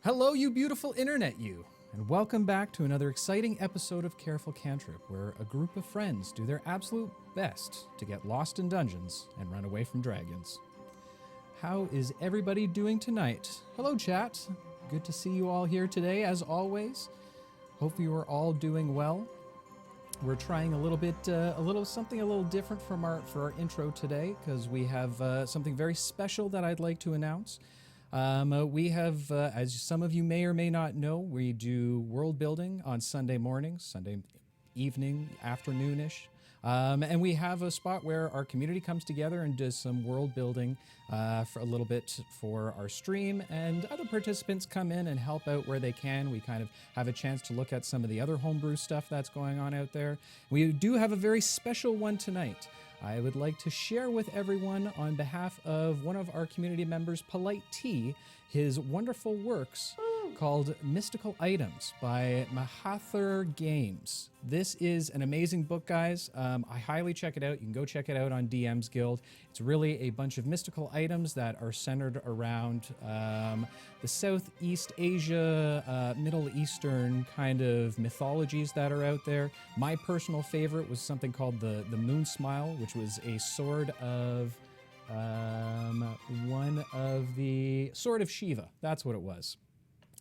Hello, you beautiful internet you, and welcome back to another exciting episode of Careful Cantrip, where a group of friends do their absolute best to get lost in dungeons and run away from dragons. How is everybody doing tonight? Hello, chat. Good to see you all here today, as always. Hope you are all doing well. We're trying a little something a little different for our intro today, because we have something very special that I'd like to announce. We have, as some of you may or may not know, we do world building on Sunday mornings, Sunday evening, afternoonish. And we have a spot where our community comes together and does some world building for a little bit for our stream, and other participants come in and help out where they can. We kind of have a chance to look at some of the other homebrew stuff that's going on out there. We do have a very special one tonight. I would like to share with everyone, on behalf of one of our community members, Polite T, his wonderful works called Mystical Items by Mawtoo Games. This is an amazing book, guys. I highly check it out. You can go check it out on DM's Guild. It's really a bunch of mystical items that are centered around the Southeast Asia, Middle Eastern kind of mythologies that are out there. My personal favorite was something called the Moon Smile, which was a sword of one of the Sword of Shiva. That's what it was.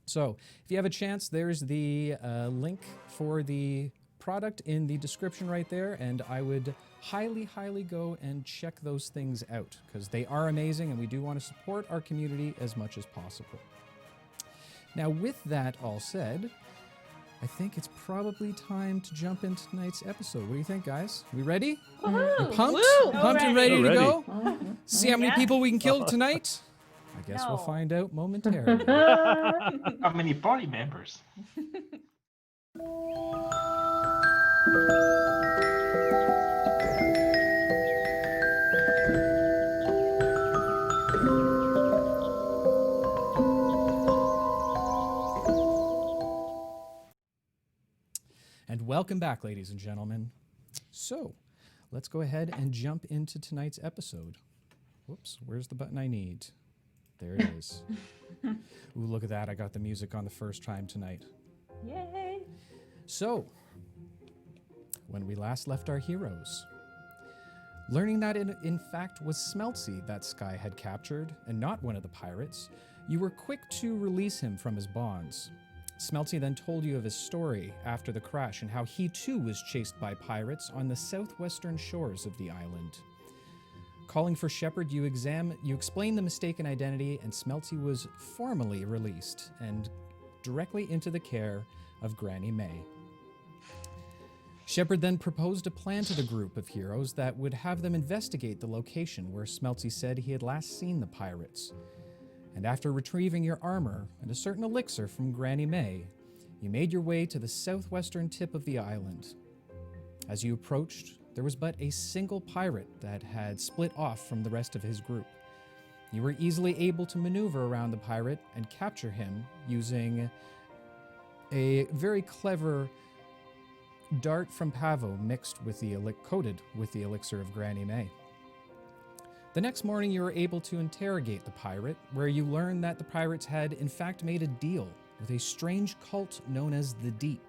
So if you have a chance, there's the link for the product in the description right there, and I would highly go and check those things out, because they are amazing and we do want to support our community as much as possible. Now, with that all said, I think it's probably time to jump into tonight's episode. What do you think, guys? We ready? Woohoo! You pumped? Woo! Pumped and ready to go? See how many Yes. people we can kill tonight? I guess we'll No. find out momentarily. How many party members? And welcome back, ladies and gentlemen. So, let's go ahead and jump into tonight's episode. Whoops, where's the button I need? There it is. Ooh, look at that. I got the music on the first time tonight. Yay! So, when we last left our heroes, learning that it in fact was Smeltsy that Sky had captured and not one of the pirates, you were quick to release him from his bonds. Smeltsy then told you of his story after the crash and how he too was chased by pirates on the southwestern shores of the island. Calling for Shepard, you explained the mistaken identity, and Smeltsy was formally released and directly into the care of Granny May. Shepard then proposed a plan to the group of heroes that would have them investigate the location where Smeltsy said he had last seen the pirates. And after retrieving your armor and a certain elixir from Granny May, you made your way to the southwestern tip of the island. As you approached, there was but a single pirate that had split off from the rest of his group. You were easily able to maneuver around the pirate and capture him using a very clever dart from Pavo mixed with coated with the elixir of Granny May. The next morning, you were able to interrogate the pirate, where you learned that the pirates had in fact made a deal with a strange cult known as the Deep.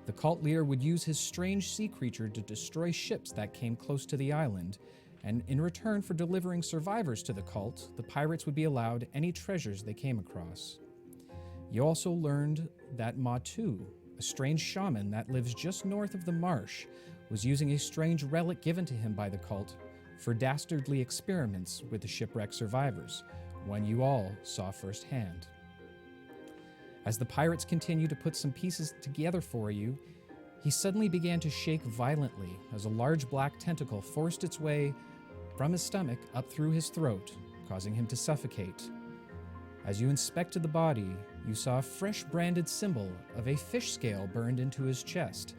The cult leader would use his strange sea creature to destroy ships that came close to the island, and in return for delivering survivors to the cult, the pirates would be allowed any treasures they came across. You also learned that Mawtoo, a strange shaman that lives just north of the marsh, was using a strange relic given to him by the cult for dastardly experiments with the shipwreck survivors, one you all saw firsthand. As the pirates continued to put some pieces together for you, he suddenly began to shake violently as a large black tentacle forced its way from his stomach up through his throat, causing him to suffocate. As you inspected the body, you saw a fresh branded symbol of a fish scale burned into his chest,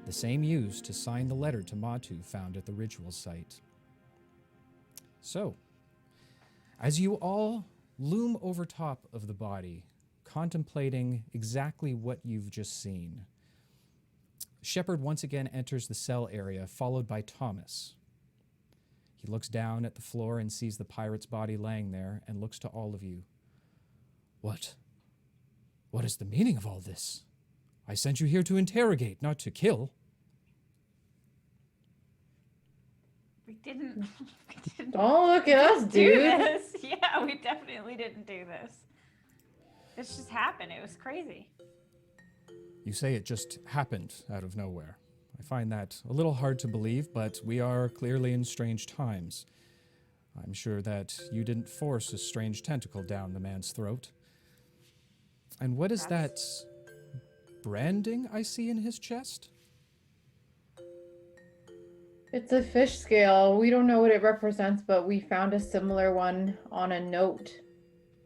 the same used to sign the letter to Mawtoo found at the ritual site. So, as you all loom over top of the body, contemplating exactly what you've just seen, Shepard once again enters the cell area, followed by Thomas. He looks down at the floor and sees the pirate's body laying there and looks to all of you. What What is the meaning of all this? I sent you here to interrogate, not to kill. We didn't Don't look at us, do dude. this. Yeah, we definitely didn't do this. This just happened. It was crazy. You say it just happened out of nowhere. I find that a little hard to believe, but we are clearly in strange times. I'm sure that you didn't force a strange tentacle down the man's throat. And what is that branding I see in his chest? It's a fish scale. We don't know what it represents, but we found a similar one on a note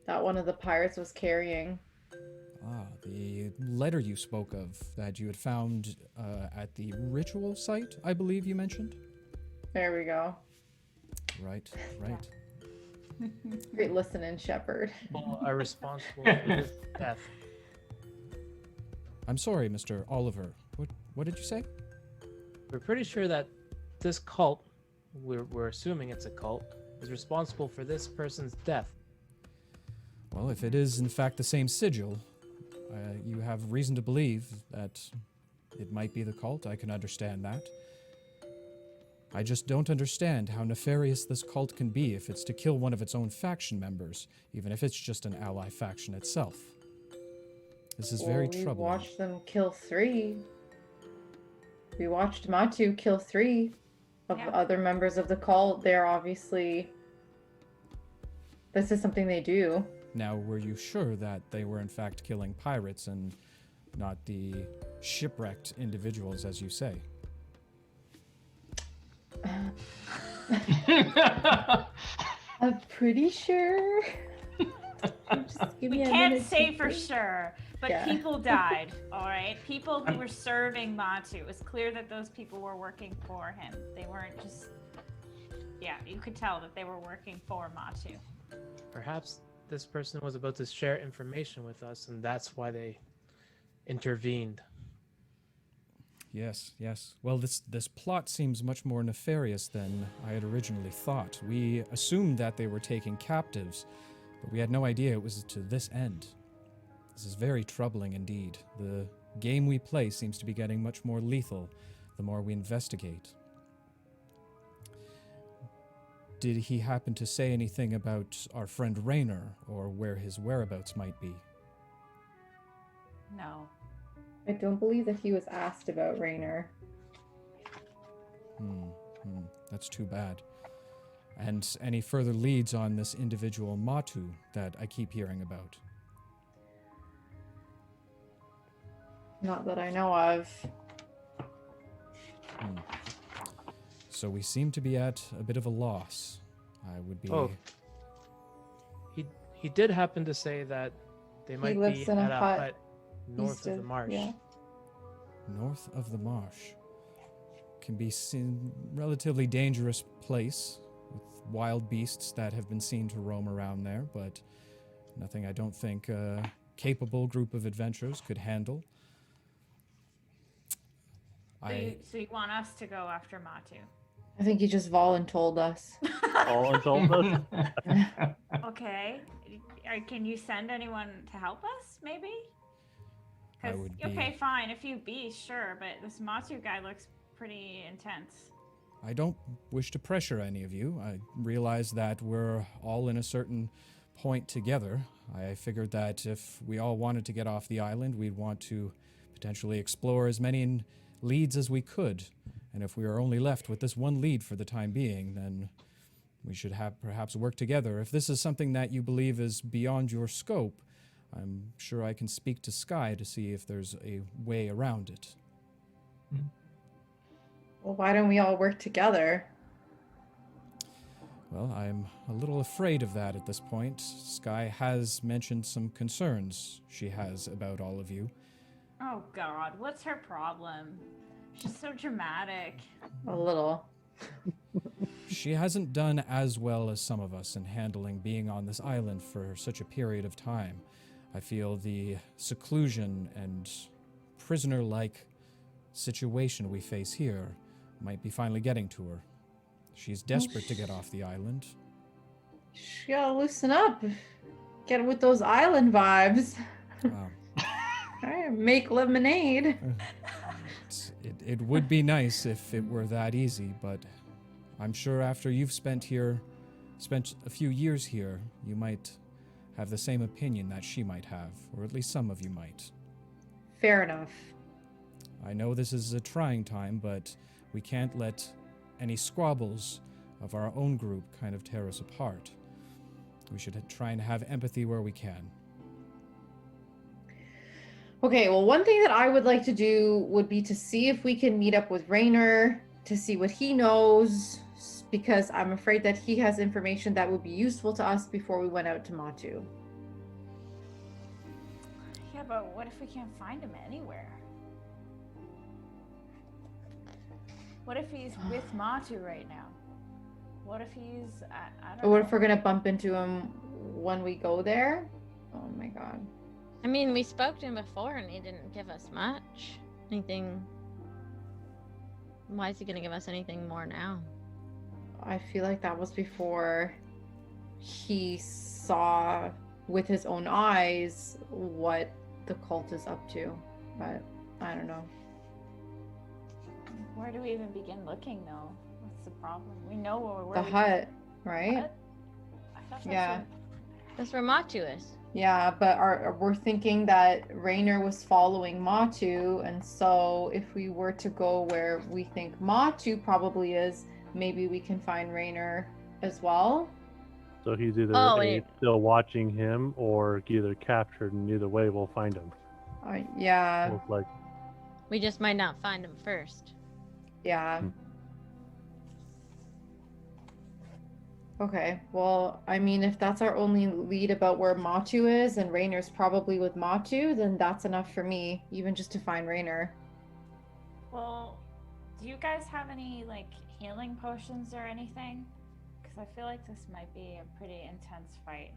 that one of the pirates was carrying. Ah, the letter you spoke of that you had found at the ritual site, I believe you mentioned? There we go. Right. Great listening, Shepherd. People are responsible for his death. I'm sorry, Mr. Oliver. What did you say? We're pretty sure that this cult, we're assuming it's a cult, is responsible for this person's death. Well, if it is in fact the same sigil, you have reason to believe that it might be the cult. I can understand that. I just don't understand how nefarious this cult can be if it's to kill one of its own faction members, even if it's just an ally faction itself. This is very troubling. We watched them kill 3. We watched Mawtoo kill 3 of other members of the cult. They're obviously... This is something they do. Now, were you sure that they were in fact killing pirates and not the shipwrecked individuals, as you say? I'm pretty sure. Just give me We a can't minute say to for think. sure, but Yeah. people died, all right? People who were serving Mawtoo. It was clear that those people were working for him. They weren't just... Yeah, you could tell that they were working for Mawtoo. Perhaps this person was about to share information with us, and that's why they intervened. Yes. Well, this plot seems much more nefarious than I had originally thought. We assumed that they were taking captives, but we had no idea it was to this end. This is very troubling indeed. The game we play seems to be getting much more lethal the more we investigate. Did he happen to say anything about our friend Rayner, or where his whereabouts might be? No. I don't believe that he was asked about Rayner. That's too bad. And any further leads on this individual Mawtoo that I keep hearing about? Not that I know of. So we seem to be at a bit of a loss. I would be... Oh. He did happen to say that they might be lives in a at a hut hut north east of the marsh. Yeah. North of the marsh. Can be seen relatively dangerous place with wild beasts that have been seen to roam around there, but nothing I don't think a capable group of adventurers could handle. So you want us to go after Mawtoo? I think he just voluntold us. All told us. Okay. Can you send anyone to help us, maybe? I would be- Okay, fine. If you be, sure. But this Mawtoo guy looks pretty intense. I don't wish to pressure any of you. I realize that we're all in a certain point together. I figured that if we all wanted to get off the island, we'd want to potentially explore as many leads as we could. And if we are only left with this one lead for the time being, then we should have perhaps work together. If this is something that you believe is beyond your scope, I'm sure I can speak to Sky to see if there's a way around it. Well, why don't we all work together? Well, I'm a little afraid of that at this point. Sky has mentioned some concerns she has about all of you. Oh, God. What's her problem? She's so dramatic. A little. She hasn't done as well as some of us in handling being on this island for such a period of time. I feel the seclusion and prisoner-like situation we face here might be finally getting to her. She's desperate to get off the island. You gotta loosen up. Get with those island vibes. I make lemonade. It would be nice if it were that easy, but I'm sure after you've spent a few years here, you might have the same opinion that she might have, or at least some of you might. Fair enough. I know this is a trying time, but we can't let any squabbles of our own group kind of tear us apart. We should try and have empathy where we can. Okay, well, one thing that I would like to do would be to see if we can meet up with Rayner to see what he knows, because I'm afraid that he has information that would be useful to us before we went out to Mawtoo. Yeah, but what if we can't find him anywhere? What if he's with Mawtoo right now? What if he's, I don't know. What if we're gonna bump into him when we go there? Oh my god. I mean, we spoke to him before and he didn't give us much. Anything. Why is he going to give us anything more now? I feel like that was before he saw with his own eyes what the cult is up to. But I don't know. Where do we even begin looking, though? What's the problem? We know where The we hut, right? What? I thought that's Yeah. That's where Mawtoo is. Yeah, but we're thinking that Rayner was following Mawtoo, and so if we were to go where we think Mawtoo probably is, maybe we can find Rayner as well. So he's either still watching him or either captured, and either way we'll find him. Yeah, Most likely. We just might not find him first. yeah. Okay, well, I mean, if that's our only lead about where Mawtoo is, and Rayner's probably with Mawtoo, then that's enough for me, even just to find Rayner. Well, do you guys have any, like, healing potions or anything? Because I feel like this might be a pretty intense fight.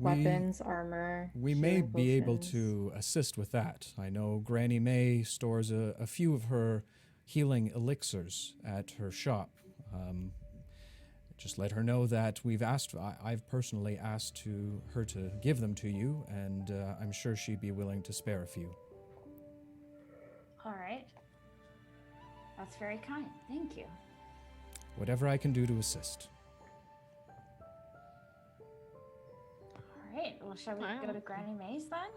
Weapons, armor. We may healing be able potions. to assist with that. I know Granny May stores a few of her healing elixirs at her shop. Just let her know that I've personally asked her to give them to you, and I'm sure she'd be willing to spare a few. All right. That's very kind. Thank you. Whatever I can do to assist. All right. Well, shall we go to Granny May's then?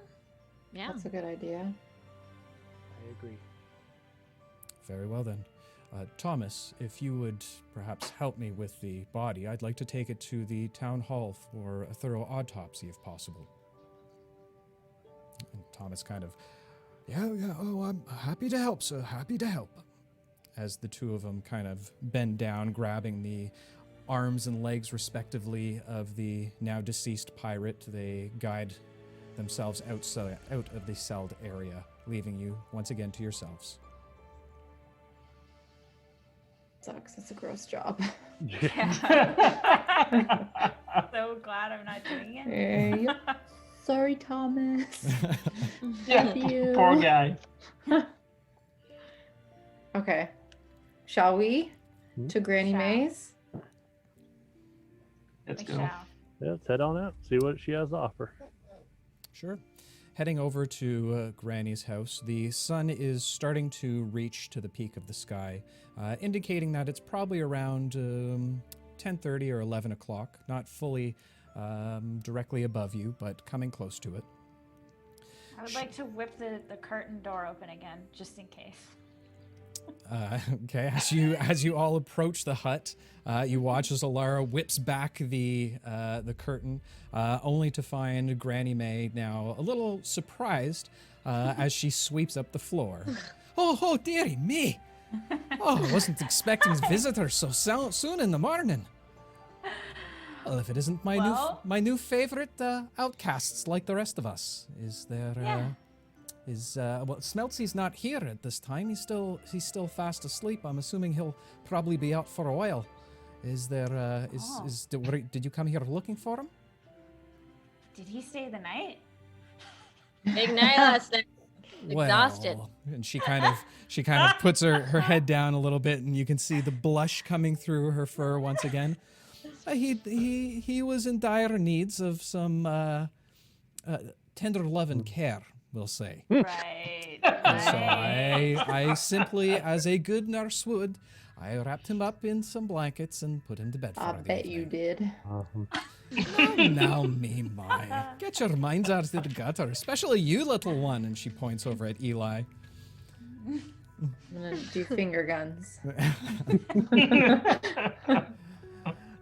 Yeah. That's a good idea. I agree. Very well then. Thomas, if you would perhaps help me with the body, I'd like to take it to the town hall for a thorough autopsy if possible. And Thomas kind of, yeah, oh, I'm happy to help, sir, happy to help. As the two of them kind of bend down, grabbing the arms and legs respectively of the now deceased pirate, they guide themselves out of the celled area, leaving you once again to yourselves. Sucks. It's a gross job. So glad I'm not doing it. Yep. Sorry, Thomas. Yeah, you. poor guy. Okay. Shall we? To Granny Shall. May's? Let's We go. shall. Yeah, let's head on out, see what she has to offer. Sure. Heading over to Granny's house, the sun is starting to reach to the peak of the sky, indicating that it's probably around 10:30 or 11 o'clock, not fully directly above you, but coming close to it. I would like to whip the curtain door open again, just in case. Okay, as you all approach the hut, you watch as Elara whips back the curtain, only to find Granny May now a little surprised as she sweeps up the floor. Oh, dearie me! Oh, I wasn't expecting visitors so soon in the morning. Well, if it isn't my new favorite outcasts like the rest of us, is there? Yeah. Well, Smeltzy's not here at this time. He's still fast asleep. I'm assuming he'll probably be out for a while. Is there? Did you come here looking for him? Did he stay the night? Big night last night. Exhausted. Well, and she kind of puts her head down a little bit, and you can see the blush coming through her fur once again. He was in dire needs of some tender love and care. we'll say. Right. And so right. I simply, as a good nurse would, I wrapped him up in some blankets and put him to bed for I the bet you evening. did. Now, me, my. Get your minds out of the gutter, especially you, little one. And she points over at Eli. I'm gonna do finger guns.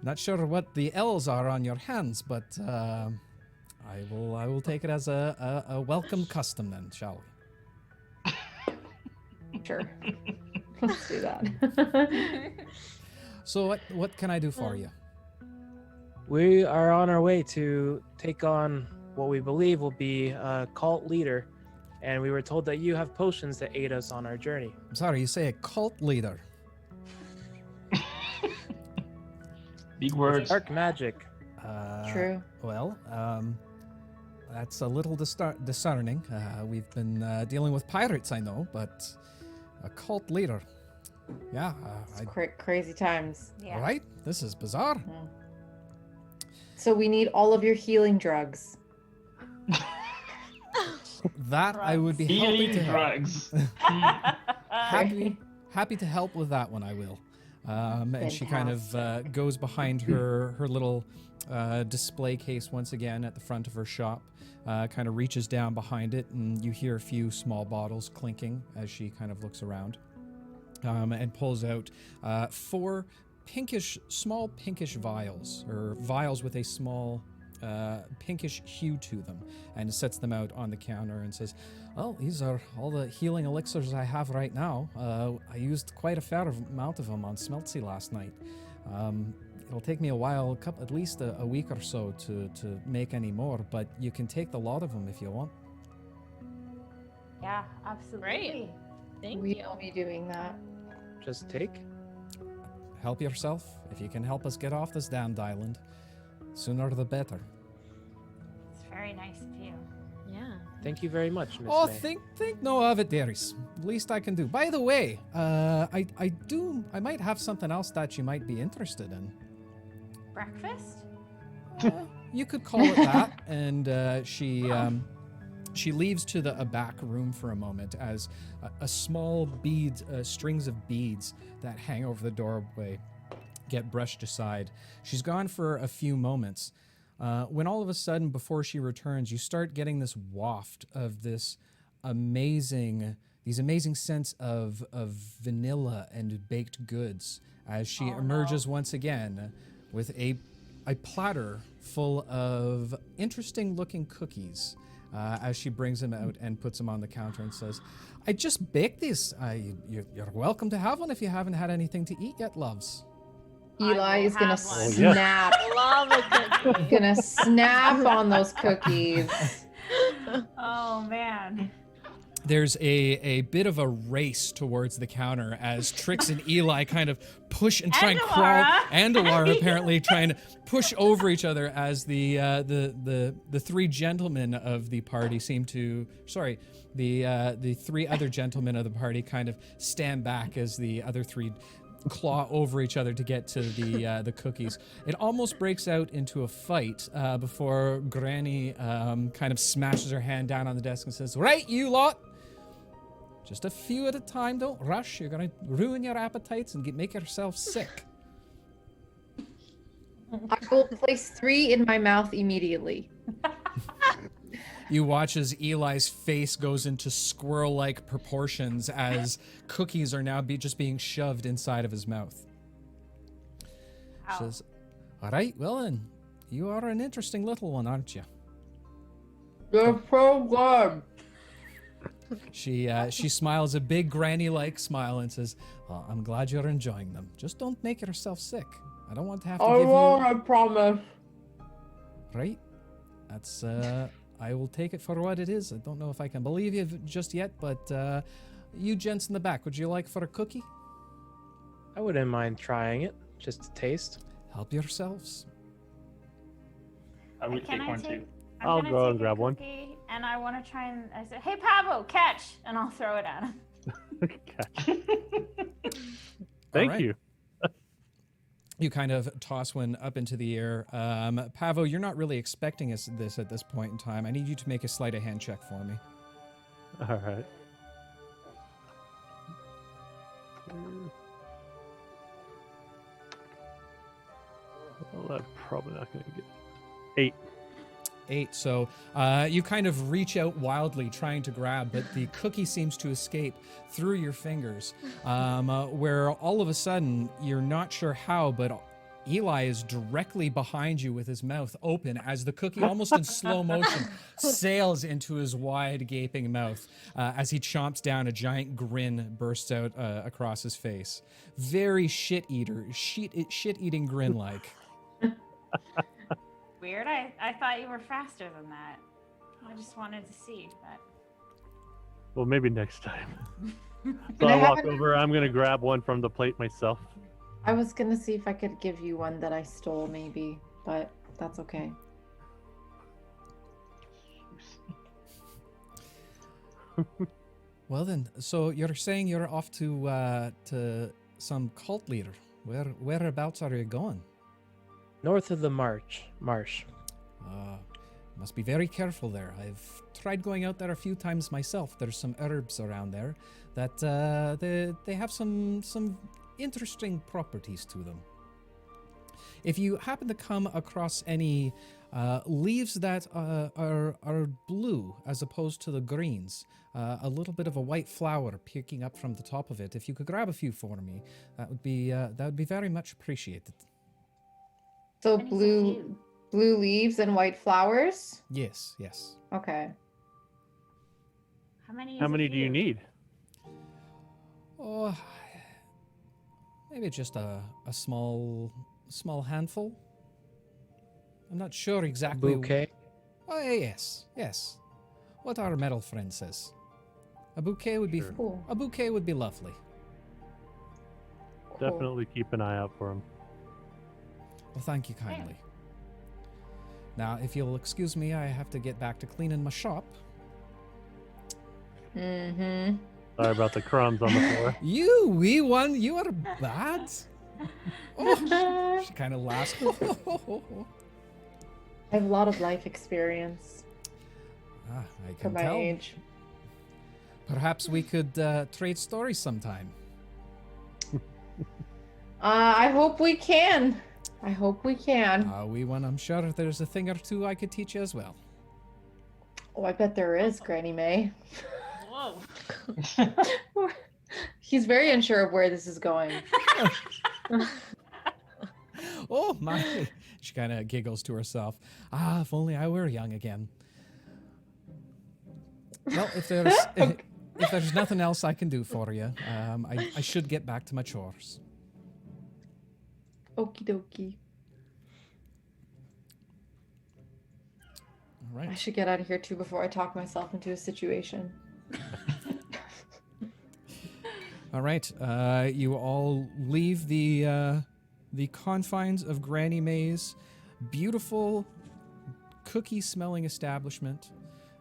Not sure what the L's are on your hands, but I will take it as a welcome custom then, shall we? Sure. Let's do that. So what can I do for you? We are on our way to take on what we believe will be a cult leader, and we were told that you have potions to aid us on our journey. I'm sorry, you say a cult leader. Big words. Dark magic. True. Well, that's a little discerning. We've been dealing with pirates, I know, but a cult leader. Yeah, Crazy times. Yeah. right? This is bizarre. So we need all of your healing drugs. That I would be happy Healing to help. drugs. Happy to help with that one. I will. And she kind of goes behind her little display case once again at the front of her shop. Kind of reaches down behind it, and you hear a few small bottles clinking as she kind of looks around, and pulls out 4 small pinkish vials, or vials with a small pinkish hue to them, and sets them out on the counter and says, well, these are all the healing elixirs I have right now. I used quite a fair amount of them on Smeltsy last night. It'll take me a while, at least a week or so to make any more, but you can take the lot of them if you want. Yeah, absolutely. Great. Thank We you. will be doing that. Just take. Help yourself. If you can help us get off this damned island, sooner the better. It's very nice of you. Yeah. Thank you very much, Miss Oh, May. think no of it, dearies. Least I can do. By the way, I might have something else that you might be interested in. Breakfast? You could call it that. And she leaves to a back room for a moment as a small strings of beads that hang over the doorway get brushed aside. She's gone for a few moments. When all of a sudden, before she returns, you start getting this waft of these amazing scents of vanilla and baked goods as she emerges once again with a platter full of interesting looking cookies. As she brings them out and puts them on the counter and says, I just baked these. You're welcome to have one if you haven't had anything to eat yet, loves. Eli is gonna have one. snap. Love a cookie. Gonna snap on those cookies. Oh, man. There's a bit of a race towards the counter as Trix and Eli kind of push and try and crawl, Elara. and Elara apparently trying to push over each other as the 3 gentlemen of the party the 3 other gentlemen of the party kind of stand back as the other 3 claw over each other to get to the cookies. It almost breaks out into a fight before Granny kind of smashes her hand down on the desk and says, right, you lot, just a few at a time, don't rush, you're gonna ruin your appetites and make yourself sick. I will place 3 in my mouth immediately. You watch as Eli's face goes into squirrel-like proportions as cookies are now just being shoved inside of his mouth. She says, all right, well then, you are an interesting little one, aren't you? They're so good. She smiles a big granny-like smile and says, well, I'm glad you're enjoying them. Just don't make yourself sick. I don't want to have to give you... I promise. Right? That's, I will take it for what it is. I don't know if I can believe you just yet, but you gents in the back, would you like for a cookie? I wouldn't mind trying it, just to taste. Help yourselves. I would Can take I one take? too. I'm I'll gonna go take and grab a one. cookie, and I want to try and I said, "Hey, Pavo, catch!" And I'll throw it at him. Thank right. you. You kind of toss one up into the air. Pavo, you're not really expecting this at this point in time. I need you to make a sleight of hand check for me. All right. Well, I'm probably not going to get 8. 8. So you kind of reach out wildly trying to grab, but the cookie seems to escape through your fingers, where all of a sudden, you're not sure how, but Eli is directly behind you with his mouth open as the cookie, almost in slow motion, sails into his wide gaping mouth as he chomps down. A giant grin bursts out across his face. Very shit-eating grin-like. Weird. I thought you were faster than that. I just wanted to see that. Well, maybe next time. So I walk over. I'm going to grab one from the plate myself. I was gonna see if I could give you one that I stole, maybe, but that's okay. Well then, so you're saying you're off to some cult leader. Whereabouts are you going? North of the marsh. Must be very careful there. I've tried going out there a few times myself. There's some herbs around there that they have some interesting properties to them. If you happen to come across any leaves that are blue as opposed to the greens, a little bit of a white flower peeking up from the top of it, if you could grab a few for me, that would be very much appreciated. So blue leaves and white flowers? Yes. Okay. How many do you need? Oh, maybe just a small handful. I'm not sure exactly. Bouquet? Oh, yes. What our metal friend says. A bouquet would be Cool. a bouquet would be lovely. Cool. Definitely keep an eye out for him. Well, thank you kindly. Now, if you'll excuse me, I have to get back to cleaning my shop. Mm-hmm. Sorry about the crumbs on the floor. You wee one, you are bad. Oh, she kind of laughs. I have a lot of life experience I for can my tell. age. Perhaps we could trade stories sometime. I hope we can. Wee one, I'm sure there's a thing or two I could teach you as well. Oh, I bet there is, Granny May. Whoa. He's very unsure of where this is going. Oh my! She kind of giggles to herself. If only I were young again. Well, if there's nothing else I can do for you, I should get back to my chores. Okie dokie. All right. I should get out of here too before I talk myself into a situation. All right. You all leave the confines of Granny May's beautiful cookie-smelling establishment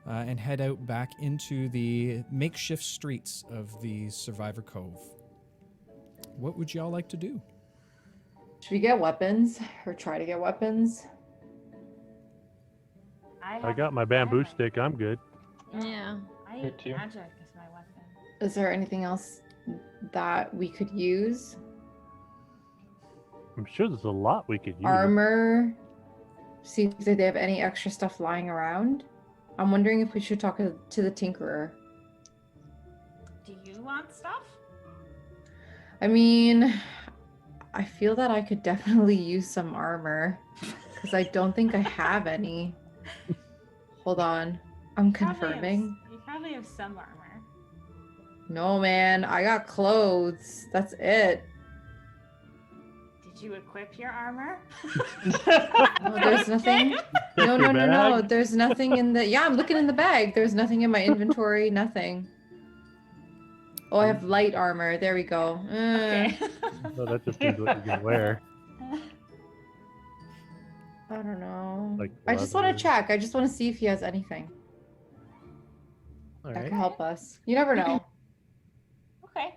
and head out back into the makeshift streets of the Survivor Cove. What would y'all like to do? Should we get weapons or try to get weapons? I got my bamboo stick. I'm good. Yeah. I Me use too. magic as my weapon. Is there anything else that we could use? I'm sure there's a lot we could use. Armor. See if they have any extra stuff lying around. I'm wondering if we should talk to the Tinkerer. Do you want stuff? I mean, I feel that I could definitely use some armor because I don't think I have any. Hold on. I'm confirming. You probably have some armor. No, man. I got clothes. That's it. Did you equip your armor? No, there's nothing. No. your bag? There's nothing in the. Yeah, I'm looking in the bag. There's nothing in my inventory. Nothing. Oh, I have light armor. There we go. Okay. So that just means what you can wear. I don't know. Like I just want leather. to check. I just want to see if he has anything All that right. can help us. You never know. Okay.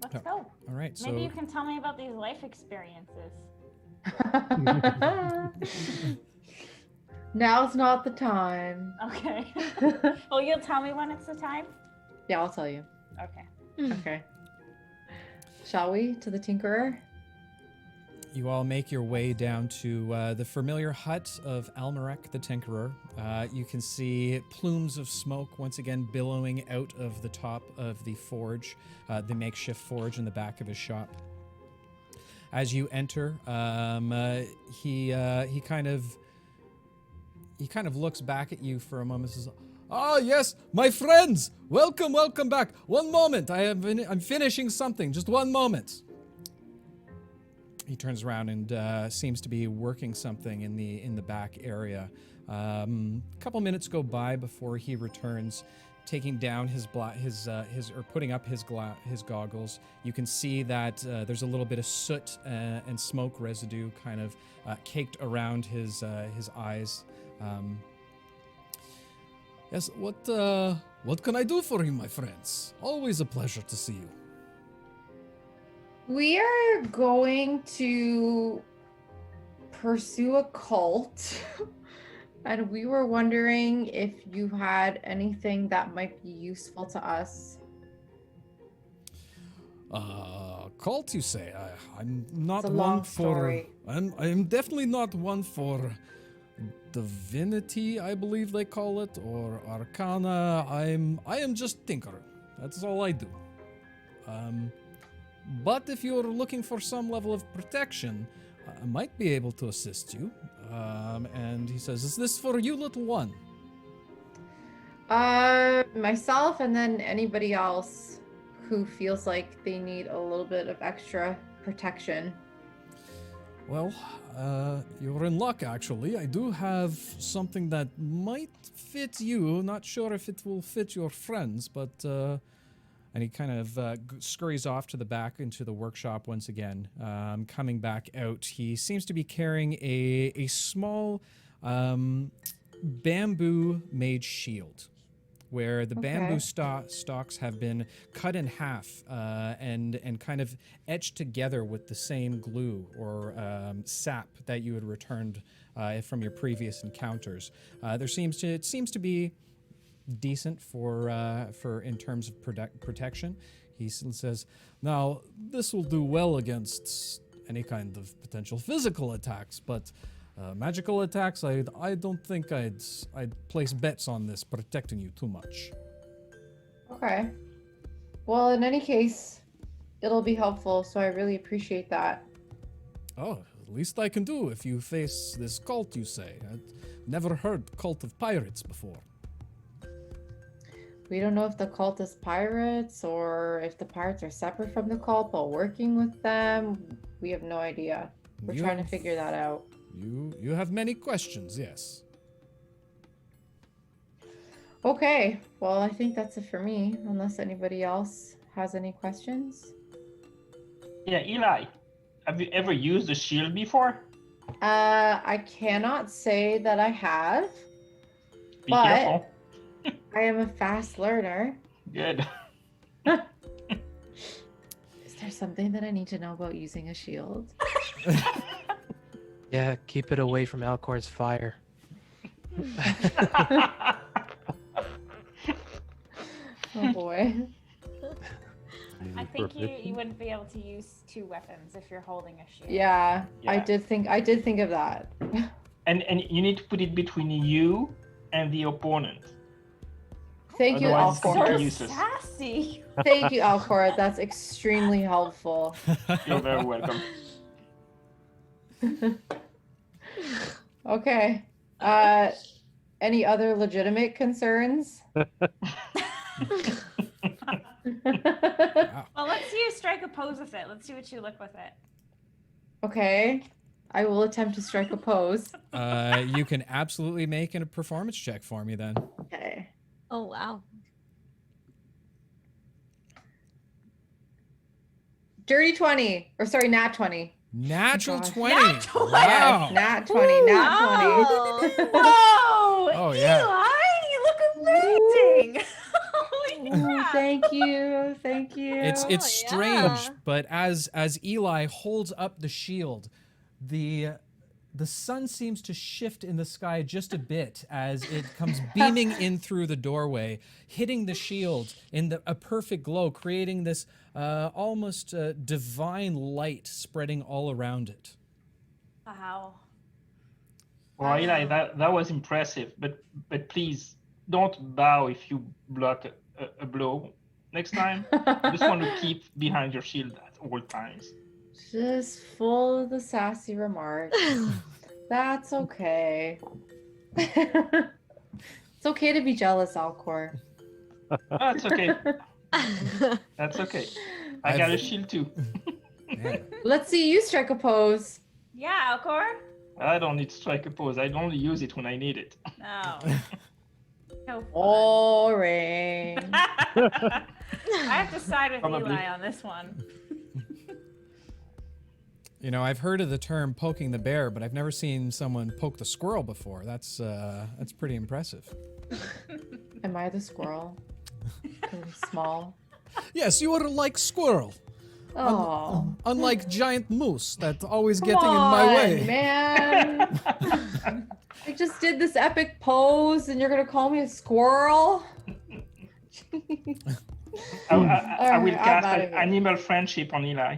Let's go. All right. So Maybe you can tell me about these life experiences. Now's not the time. Okay. Well, you'll tell me when it's the time? Yeah, I'll tell you. Okay. Okay. Shall we to the Tinkerer? You all make your way down to the familiar hut of Almarek the Tinkerer. You can see plumes of smoke once again billowing out of the top of the forge, the makeshift forge in the back of his shop. As you enter, he kind of looks back at you for a moment and says, "Ah, yes, my friends! Welcome back! One moment, I'm finishing something, just one moment." He turns around and seems to be working something in the back area. A couple minutes go by before he returns, taking down or putting up his goggles. You can see that there's a little bit of soot and smoke residue kind of caked around his eyes. Yes, what can I do for you, my friends? Always a pleasure to see you. We are going to pursue a cult. And we were wondering if you had anything that might be useful to us. Cult, you say? I'm not It's a one long for. story. I'm definitely not one for divinity, I believe they call it, or arcana. I am just tinkerer. That's all I do. But if you're looking for some level of protection, I might be able to assist you. And he says, "Is this for you, little one?" Myself and then anybody else who feels like they need a little bit of extra protection. Well, you're in luck, actually. I do have something that might fit you. Not sure if it will fit your friends, but... And he kind of scurries off to the back into the workshop once again. Coming back out, he seems to be carrying a small bamboo-made shield, where the bamboo stalks have been cut in half and kind of etched together with the same glue or sap that you had returned from your previous encounters. It seems to be decent for in terms of protection. He says, "Now this will do well against any kind of potential physical attacks, but magical attacks, I don't think I'd place bets on this protecting you too much." Okay. Well, in any case, it'll be helpful, so I really appreciate that. Oh, least I can do if you face this cult, you say. I'd never heard cult of pirates before. We don't know if the cult is pirates or if the pirates are separate from the cult but working with them. We have no idea. We're trying to figure that out. You have many questions, yes. Okay, well, I think that's it for me, unless anybody else has any questions. Yeah, Eli, have you ever used a shield before? I cannot say that I have, Be but careful. I am a fast learner. Good. Is there something that I need to know about using a shield? Yeah, keep it away from Alcor's fire. Oh boy. I think you wouldn't be able to use two weapons if you're holding a shield. Yeah, Yeah. I did think of that. And you need to put it between you and the opponent. Thank you, Otherwise, it's Alcor. completely So useless. sassy. Thank you, Alcor. That's extremely helpful. You're very welcome. Okay. Any other legitimate concerns? Wow. Well, let's see you strike a pose with it. Let's see what you look with it. Okay. I will attempt to strike a pose. You can absolutely make a performance check for me then. Okay. Oh, wow. Dirty 20. Or sorry, nat 20. Natural gosh. 20. Nat 20. Wow. Yes, nat 20, nat 20. Whoa! Oh, yeah. Eli, you look amazing. Holy Ooh, crap. thank you. Thank you. It's Oh, strange, yeah. but as Eli holds up the shield, the the sun seems to shift in the sky just a bit as it comes beaming in through the doorway, hitting the shield in a perfect glow, creating this almost divine light spreading all around it. Wow. Well, Eli, that was impressive, but please don't bow if you block a blow. Next time, you just want to keep behind your shield at all times. Just full of the sassy remarks. That's okay. It's okay to be jealous, Alcor. That's okay. That's okay. I got a shield too. Man. Let's see you strike a pose. Yeah, Alcor? I don't need strike a pose. I only use it when I need it. No. So fun. Boring. I have to side with Probably. Eli on this one. You know, I've heard of the term poking the bear, but I've never seen someone poke the squirrel before. That's pretty impressive. Am I the squirrel? Really small. Yes, you are like squirrel. Oh. Unlike giant moose that always Come getting in my on, way. man. I just did this epic pose and you're gonna call me a squirrel? I will Alright, I'm cast outta an here. animal friendship on Eli.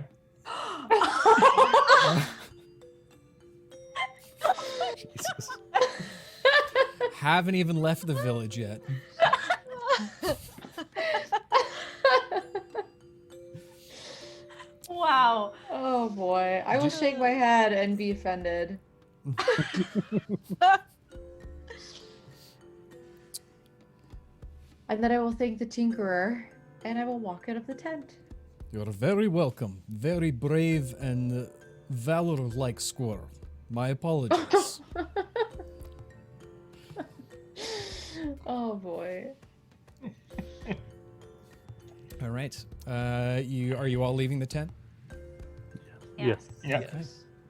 Jesus. Haven't even left the village yet. Wow. Oh boy. I will shake my head and be offended. And then I will thank the Tinkerer and I will walk out of the tent. You're very welcome. Very brave and valor-like squirrel. My apologies. Oh boy. All right. Are you all leaving the tent? Yes. Yeah.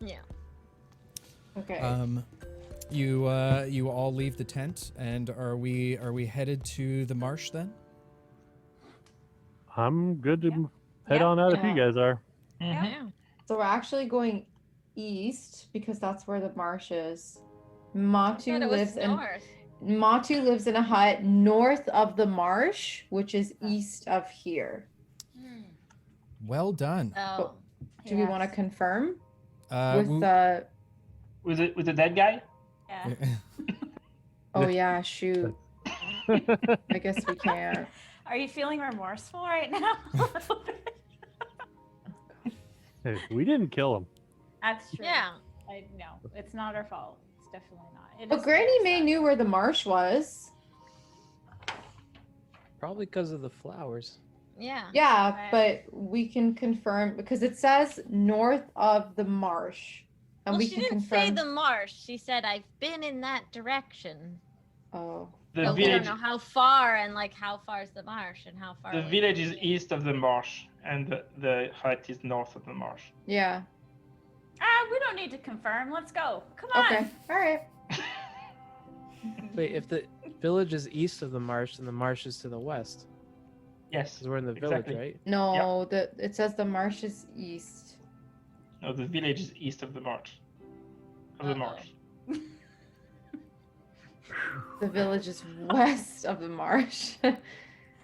Yeah. Okay. You all leave the tent, and are we headed to the marsh then? I'm good to Yeah. head Yeah. on out if Yeah. you guys are. Mhm. Yeah. So we're actually going east because that's where the marsh is. Thought Mawtoo it was lives in north. Mawtoo lives in a hut north of the marsh, which is east of here. Well done. Oh. Do we want to Yes. confirm We- with the? With the dead guy? Yeah. Oh yeah, shoot. I guess we can't. Are you feeling remorseful right now? Hey, we didn't kill him. That's true. Yeah. I know. It's not our fault. It's definitely not. It But is Granny very May sad. knew where the marsh was. Probably because of the flowers. Yeah. Yeah, Right. but we can confirm because it says north of the marsh, and Well, we she can didn't confirm. say the marsh. She said, I've been in that direction. Oh, The But we don't village. know how far and like how far is the marsh and how far. The away village is is it. east of the marsh, and the hut is north of the marsh. yeah. We don't need to confirm. Let's go. Come on. Okay. All right. Wait, if the village is east of the marsh, then the marsh is to the west. Yes. Because we're in the Exactly. village, right? No, it says the marsh is east. No, the village is east of the marsh. Of the Uh-oh. marsh. The village is west of the marsh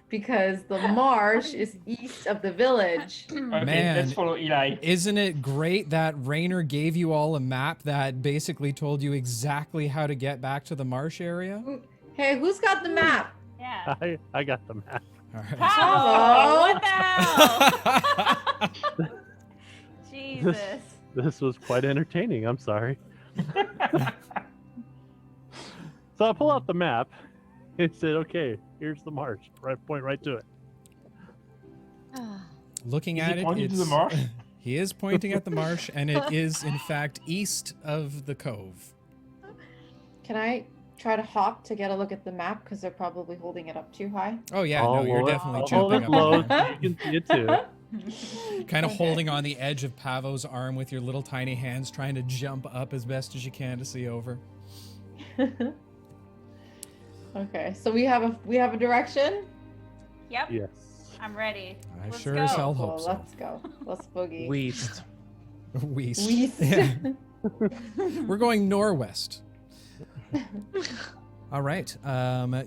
because the marsh is east of the village. Okay, Man. let's follow Eli. Isn't it great that Rayner gave you all a map that basically told you exactly how to get back to the marsh area? Hey, who's got the map? Yeah. I got the map. All right. Pavo, what the hell? Jesus. This was quite entertaining. I'm sorry. So I pull out the map and said, "Okay, here's the marsh. Right, point right to it." Looking Is at he it, pointing to the it's- marsh? he is pointing at the marsh, and it is in fact east of the cove. Can I try to hop to get a look at the map because they're probably holding it up too high? Oh yeah, no, you're definitely I'll hold jumping it up. low and down. so you can see it too. Kind of Okay. holding on the edge of Pavo's arm with your little tiny hands, trying to jump up as best as you can to see over. Okay, so we have a direction. Yep. Yes. I'm ready. I Let's sure go. as hell Cool, hope so. let's go. Let's boogie. West. Weast. Weast. Yeah. We're going northwest. All right.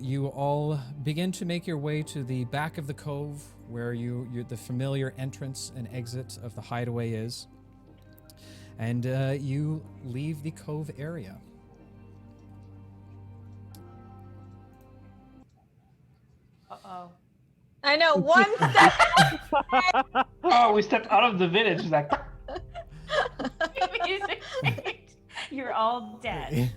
You all begin to make your way to the back of the cove, where the familiar entrance and exit of the hideaway is, and you leave the cove area. Uh-oh. I know, 1 step. Oh, we stepped out of the village. Like, Music changed. You're all dead.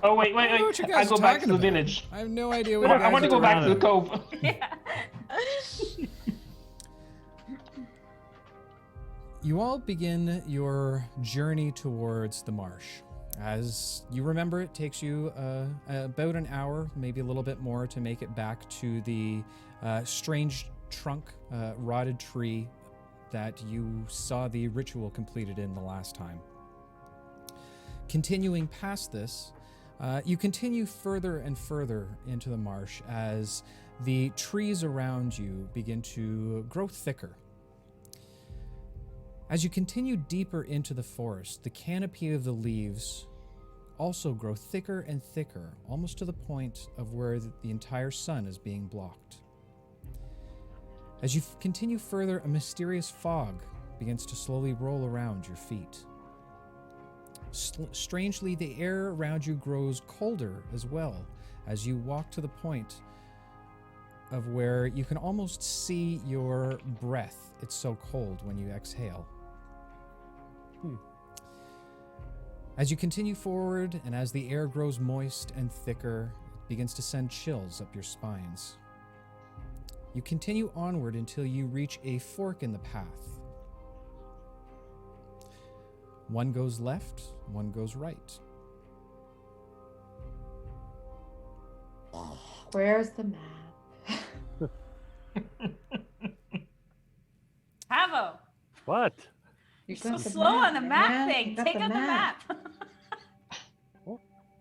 oh wait. I don't know what you I guys go are back to talking the about. village. I have no idea what you guys I want to are go back talking to the about. cove. Yeah. You all begin your journey towards the marsh. As you remember, it takes you about an hour, maybe a little bit more, to make it back to the strange trunk, rotted tree that you saw the ritual completed in the last time. Continuing past this, you continue further and further into the marsh as the trees around you begin to grow thicker. As you continue deeper into the forest, the canopy of the leaves also grow thicker and thicker, almost to the point of where the entire sun is being blocked. As you continue further, a mysterious fog begins to slowly roll around your feet. Strangely, the air around you grows colder as well, as you walk to the point of where you can almost see your breath. It's so cold when you exhale. As you continue forward, and as the air grows moist and thicker, it begins to send chills up your spines. You continue onward until you reach a fork in the path. One goes left, one goes right. Where's the map? Pavo, What? You so got the slow on the map man. thing. You got Take out the map.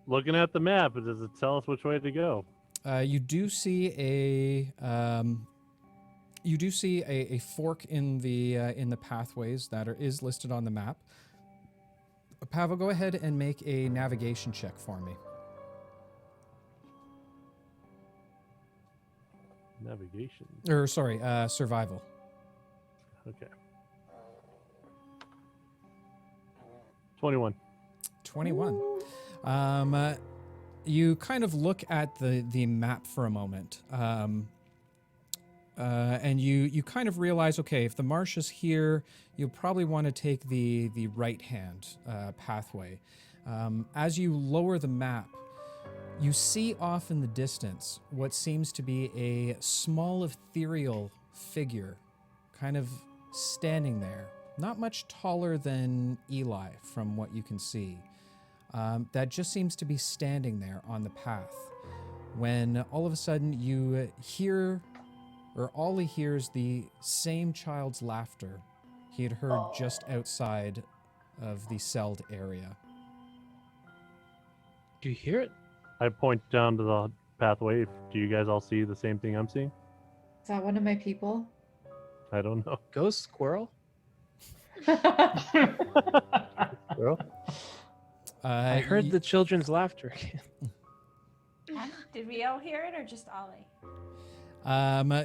Looking at the map, does it tell us which way to go? You do see a fork in the pathways that is listed on the map. Pavo, go ahead and make a navigation check for me. Navigation. Or sorry, survival. Okay. 21. 21. You kind of look at the map for a moment, and you kind of realize, okay, if the marsh is here, you'll probably want to take the right-hand pathway. As you lower the map, you see off in the distance what seems to be a small ethereal figure kind of standing there. Not much taller than Eli from what you can see. That just seems to be standing there on the path. When all of a sudden you hear, or Ollie hears the same child's laughter he had heard just outside of the celled area. Do you hear it? I point down to the pathway. Do you guys all see the same thing I'm seeing? Is that one of my people? I don't know. Ghost squirrel? Girl? I heard the children's laughter again. Did we all hear it or just Ollie?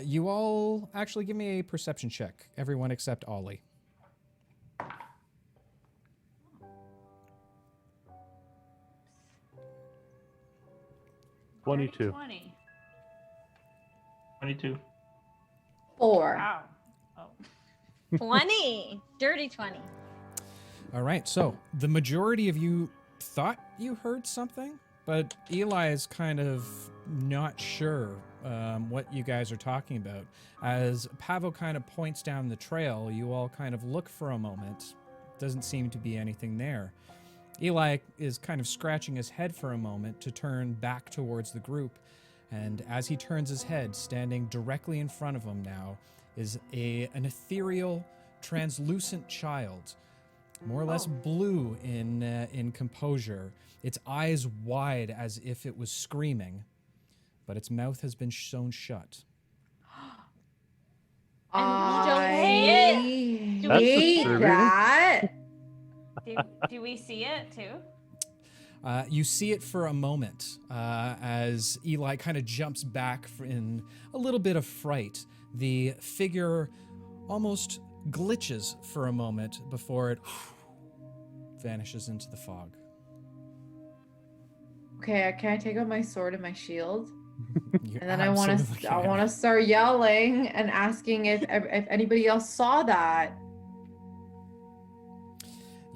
You all actually give me a perception check. Everyone except Ollie. Dirty 22. 20. 22. 4. Wow. Oh. 20. Dirty 20. All right, so the majority of you thought you heard something, but Eli is kind of not sure what you guys are talking about. As Pavo kind of points down the trail, you all kind of look for a moment. Doesn't seem to be anything there. Eli is kind of scratching his head for a moment to turn back towards the group, and as he turns his head, standing directly in front of him now is an ethereal, translucent child, more or less blue in composure, its eyes wide as if it was screaming, but its mouth has been sewn shut. And we don't see it. I Do we hate disturbing. that. Do we see it too? You see it for a moment as Eli kind of jumps back in a little bit of fright. The figure almost glitches for a moment before it vanishes into the fog. Okay, can I take out my sword and my shield? You And then I want absolutely to can. start yelling and asking if anybody else saw that.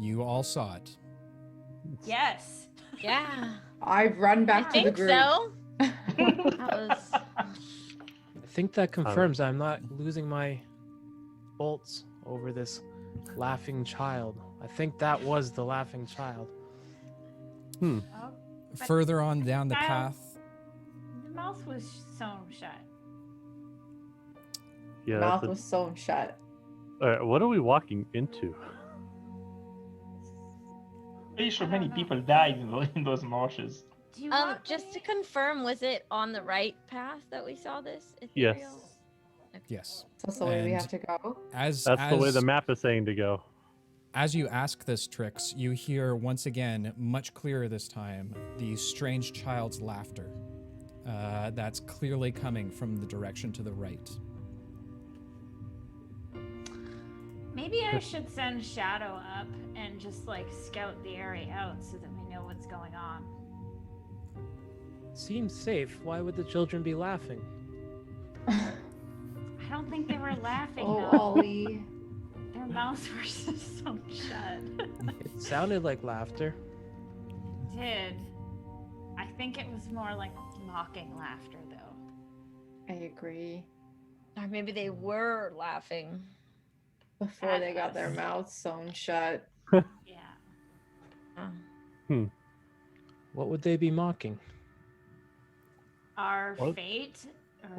You all saw it. Yes. Yeah. I run back I to the think group. so. That was. I think that confirms I'm not losing my bolts over this laughing child. I think that was the laughing child. Oh, but Further on down the Child. path, the mouth was sewn shut. Yeah. Mouth that's was sewn shut. All right, what are we walking into? Pretty sure I many don't know. people died in those marshes. Do you want Just me- to confirm, was it on the right path that we saw this? Yes. Ethereal? yes. That's the way we And have to go. As That's the way the map is saying to go. As you ask this, Trix, you hear once again, much clearer this time, the strange child's laughter. That's clearly coming from the direction to the right. Maybe I should send Shadow up and just like scout the area out so that we know what's going on. Seems safe. Why would the children be laughing? I don't think they were laughing Oh, though. Ollie. Their mouths were sewn shut. It sounded like laughter. Did. I think it was more like mocking laughter though. I agree. Or maybe they were laughing. Before they got their mouths sewn shut. Yeah. Oh. What would they be mocking? Our Or- fate.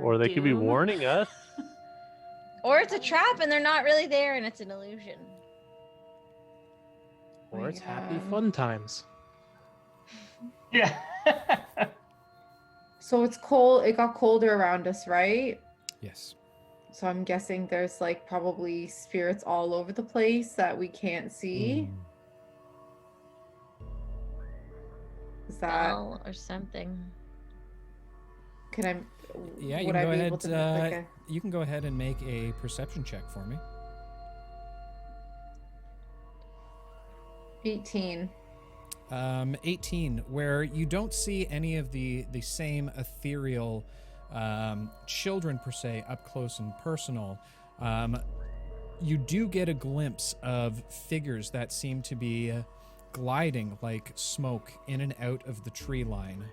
Or they could be doom. warning us. Or it's a trap and they're not really there and it's an illusion. Or it's happy Yeah. fun times. Yeah. So it's cold. It got colder around us, right? Yes. So I'm guessing there's like probably spirits all over the place that we can't see. Is that Spell or something. can I? Yeah, you would can I go be ahead. able to make like You can go ahead and make a perception check for me. 18? 18, where you don't see any of the same ethereal children per se up close and personal. You do get a glimpse of figures that seem to be gliding like smoke in and out of the tree line,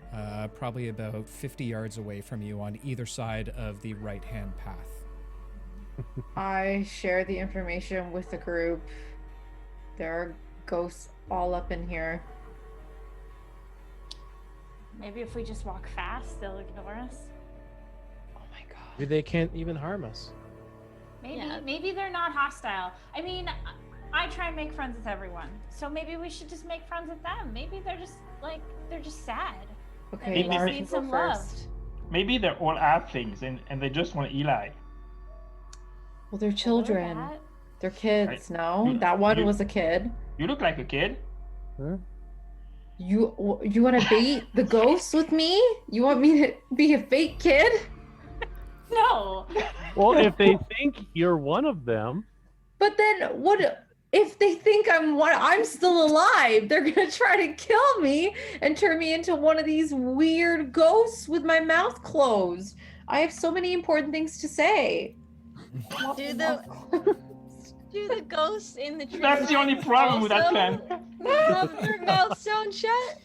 probably about 50 yards away from you on either side of the right-hand path. I share the information with the group. There are ghosts all up in here. Maybe if we just walk fast, they'll ignore us. Oh my god. Maybe they can't even harm us. Maybe Yeah. maybe they're not hostile. I mean, I try and make friends with everyone. So maybe we should just make friends with them. Maybe they're just sad. Okay, Maybe Lara they can need go some love. first. Maybe they're all halflings and they just want Eli. Well, they're children. That. They're kids. No, You- that one you- was a kid. You look like a kid. Huh? You want to bait the ghosts with me? You want me to be a fake kid? No. Well, if they think you're one of them, But then what if they think I'm still alive? They're gonna try to kill me and turn me into one of these weird ghosts with my mouth closed. I have so many important things to say. Do the ghosts in the tree That's the only line problem with that also plan. have their mouths sewn shut?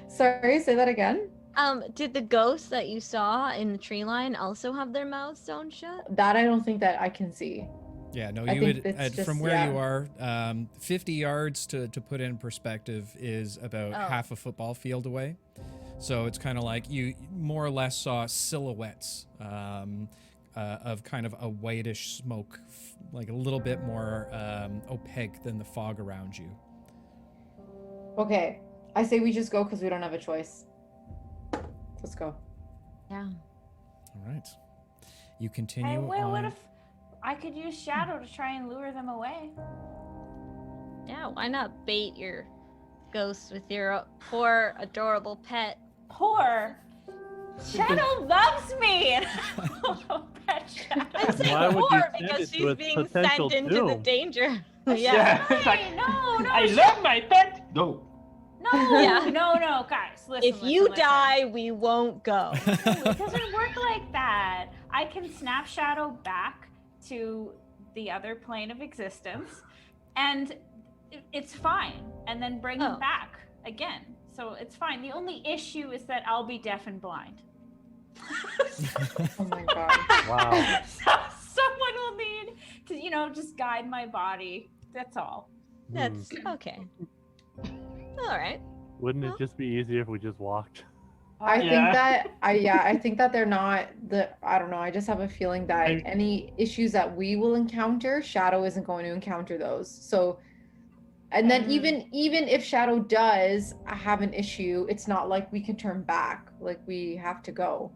Sorry, say that again. Did the ghosts that you saw in the tree line also have their mouths sewn shut? That I don't think that I can see. Yeah, no, I you think would it's from just- where you yeah. are, 50 yards to put in perspective is about Oh. half a football field away. So it's kind of like you more or less saw silhouettes of kind of a whitish smoke, like a little bit more opaque than the fog around you. Okay, I say we just go because we don't have a choice. Let's go. Yeah. All right. You continue Hey, wait, on. what if I could use Shadow to try and lure them away? Yeah, why not bait your ghost with your poor, adorable pet? Poor. Shadow loves me. I'm saying Why would you poor send because it to she's its being potential sent into the doom? danger. Yeah, it's like, no, I love my pet. Go. No, Yeah. no, guys, listen. If you die, we won't go. No, it doesn't work like that. I can snap Shadow back to the other plane of existence, and it's fine. And then bring him back again. So it's fine. The only issue is that I'll be deaf and blind. Oh my god. Wow. So someone will need to, just guide my body. That's all. That's okay. All right. Wouldn't it just be easier if we just walked? I Yeah. think that they're not I don't know, I just have a feeling that any issues that we will encounter, Shadow isn't going to encounter those. So and then even if Shadow does have an issue, it's not like we can turn back. Like we have to go.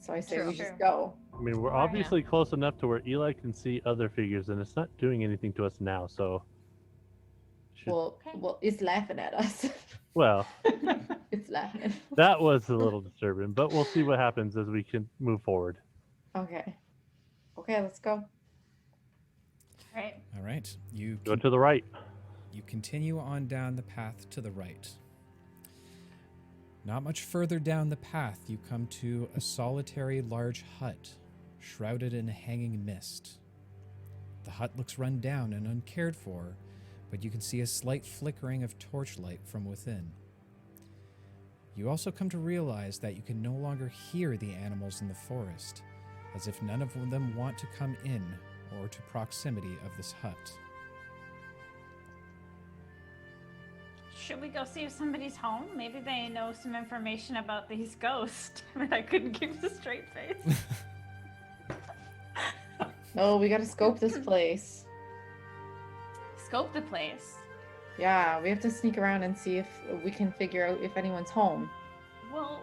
So I say True. we just go. I mean, we're obviously close enough to where Eli can see other figures, and it's not doing anything to us now, so... Well, it's laughing at us. Well, It's laughing. that was a little disturbing, but we'll see what happens as we can move forward. Okay, let's go. Right. All right. You Go to the right. You continue on down the path to the right. Not much further down the path, you come to a solitary large hut, shrouded in a hanging mist. The hut looks run down and uncared for, but you can see a slight flickering of torchlight from within. You also come to realize that you can no longer hear the animals in the forest, as if none of them want to come in or to proximity of this hut. Should we go see if somebody's home? Maybe they know some information about these ghosts that I couldn't keep a straight face. No, we gotta scope this place. Scope the place. Yeah, we have to sneak around and see if we can figure out if anyone's home. Well,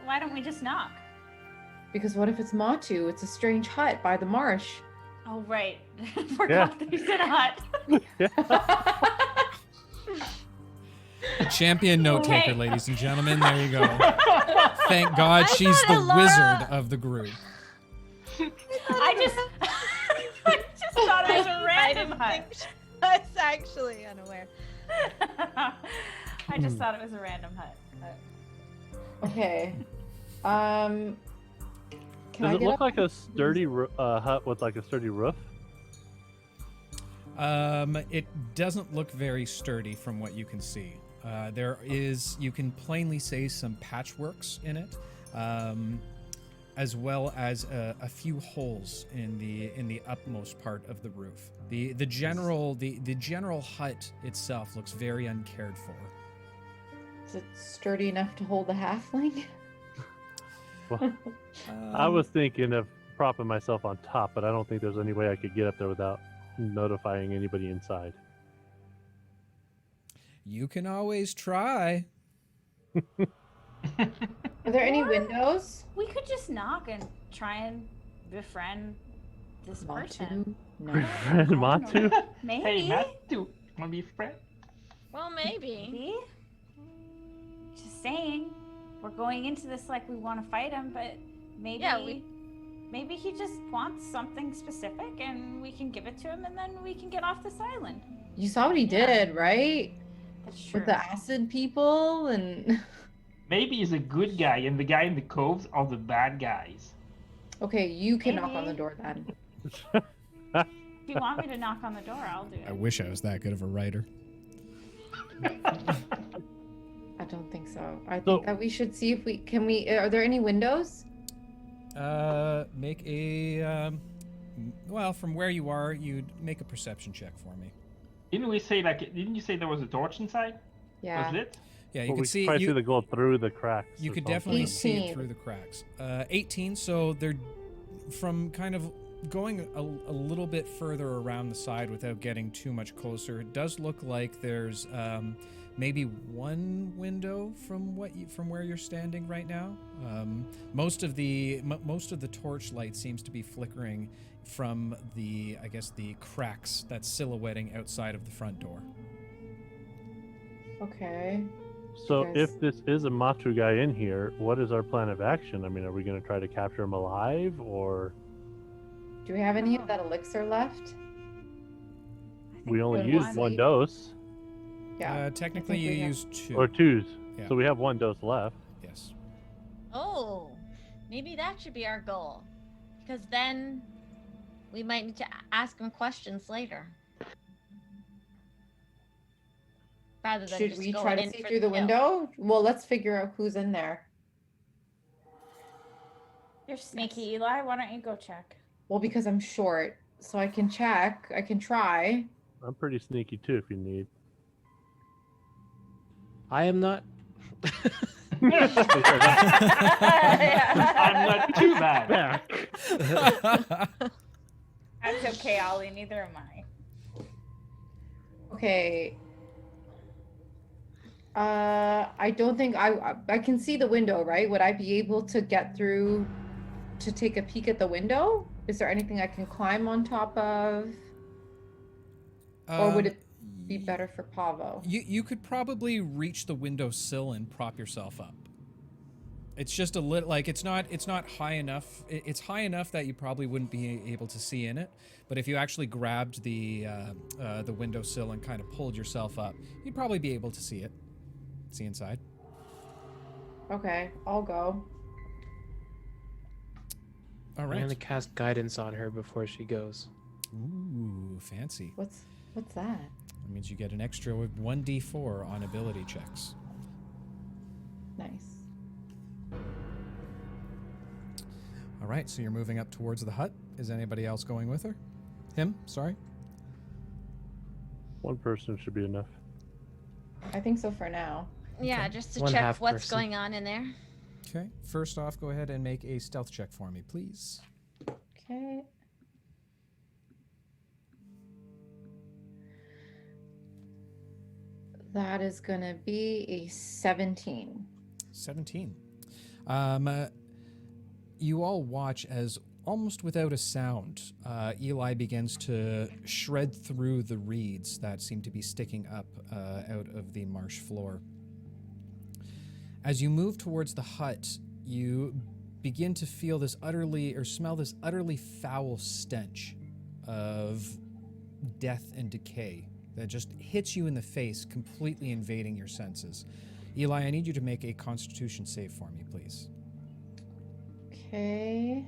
why don't we just knock? Because what if it's Mawtoo? It's a strange hut by the marsh. Oh, right. Forgot that he's in a hut. Champion note taker, Okay. ladies and gentlemen. There you go. Thank God I she's thought the Elara- wizard of the group. I just thought it was a random hut. I was actually unaware. I just thought it was a random hut. But... Okay. Can Does I it get look up? like a sturdy hut with like a sturdy roof? It doesn't look very sturdy from what you can see. You can plainly see some patchworks in it, as well as a few holes in the upmost part of the roof. The general hut itself looks very uncared for. Is it sturdy enough to hold a halfling? Well, I was thinking of propping myself on top, but I don't think there's any way I could get up there without notifying anybody inside. You can always try. Are there any windows? We could just knock and try and befriend this person. No. Friend Mawtoo? Maybe. Hey, Mawtoo, wanna be friend? Well, maybe. Maybe. Just saying. We're going into this like we want to fight him, but maybe maybe he just wants something specific and we can give it to him and then we can get off this island. You saw what he did, right? That's true. With the acid people and... Maybe he's a good guy and the guy in the coves are the bad guys. Okay, you can knock on the Maybe. door then. If you want me to knock on the door, I'll do I it. wish I was that good of a writer. I don't think so. I think that we should see if we... Are there any windows? Make a well, from where you are, you'd make a perception check for me. Didn't you say there was a torch inside? Yeah. Was lit? Yeah, you Well, can we see probably see you, the gold through the cracks. you or could something. definitely see it 18. through the cracks. 18, so they're from kind of going a little bit further around the side without getting too much closer. It does look like there's maybe one window from where you're standing right now. Most of the torch light seems to be flickering from the cracks that's silhouetting outside of the front door. Okay. So Guys. if this is a Mawtoo guy in here, what is our plan of action? I mean, are we going to try to capture him alive, or Do we have any of that elixir left? we only When used we'll one see. dose Technically, I think you we have- used 2. or 2s? Yeah. So we have 1 dose left. Yes. Oh, maybe that should be our goal. Because then we might need to ask him questions later. Rather than Should just we going try to in see for through the kill. window? Well, let's figure out who's in there. You're sneaky, Eli. Why don't you go check? Well, because I'm short, so I can check. I can try. I'm pretty sneaky too, if you need. I am not. I'm not too bad. That's okay, Ollie. Neither am I. Okay. I don't think I can see the window, right? Would I be able to get through to take a peek at the window? Is there anything I can climb on top of? Or would it be better for Pavo? You could probably reach the windowsill and prop yourself up. It's just a little it's not high enough. It's high enough that you probably wouldn't be able to see in it. But if you actually grabbed the windowsill and kind of pulled yourself up, you'd probably be able to see it. See inside. Okay, I'll go. All I'm right. gonna cast guidance on her before she goes. Ooh, fancy. What's that? That means you get an extra 1d4 on ability checks. Nice. All right, so you're moving up towards the hut. Is anybody else going with her? Him? Sorry. 1 person should be enough. I think so for now. Yeah, Okay. just to One check half what's person. going on in there. Okay. First off, go ahead and make a stealth check for me, please. Okay. That is gonna be a 17. 17. You all watch as, almost without a sound, Eli begins to shred through the reeds that seem to be sticking up out of the marsh floor. As you move towards the hut, you begin to feel smell this utterly foul stench of death and decay that just hits you in the face, completely invading your senses. Eli, I need you to make a Constitution save for me, please. Okay.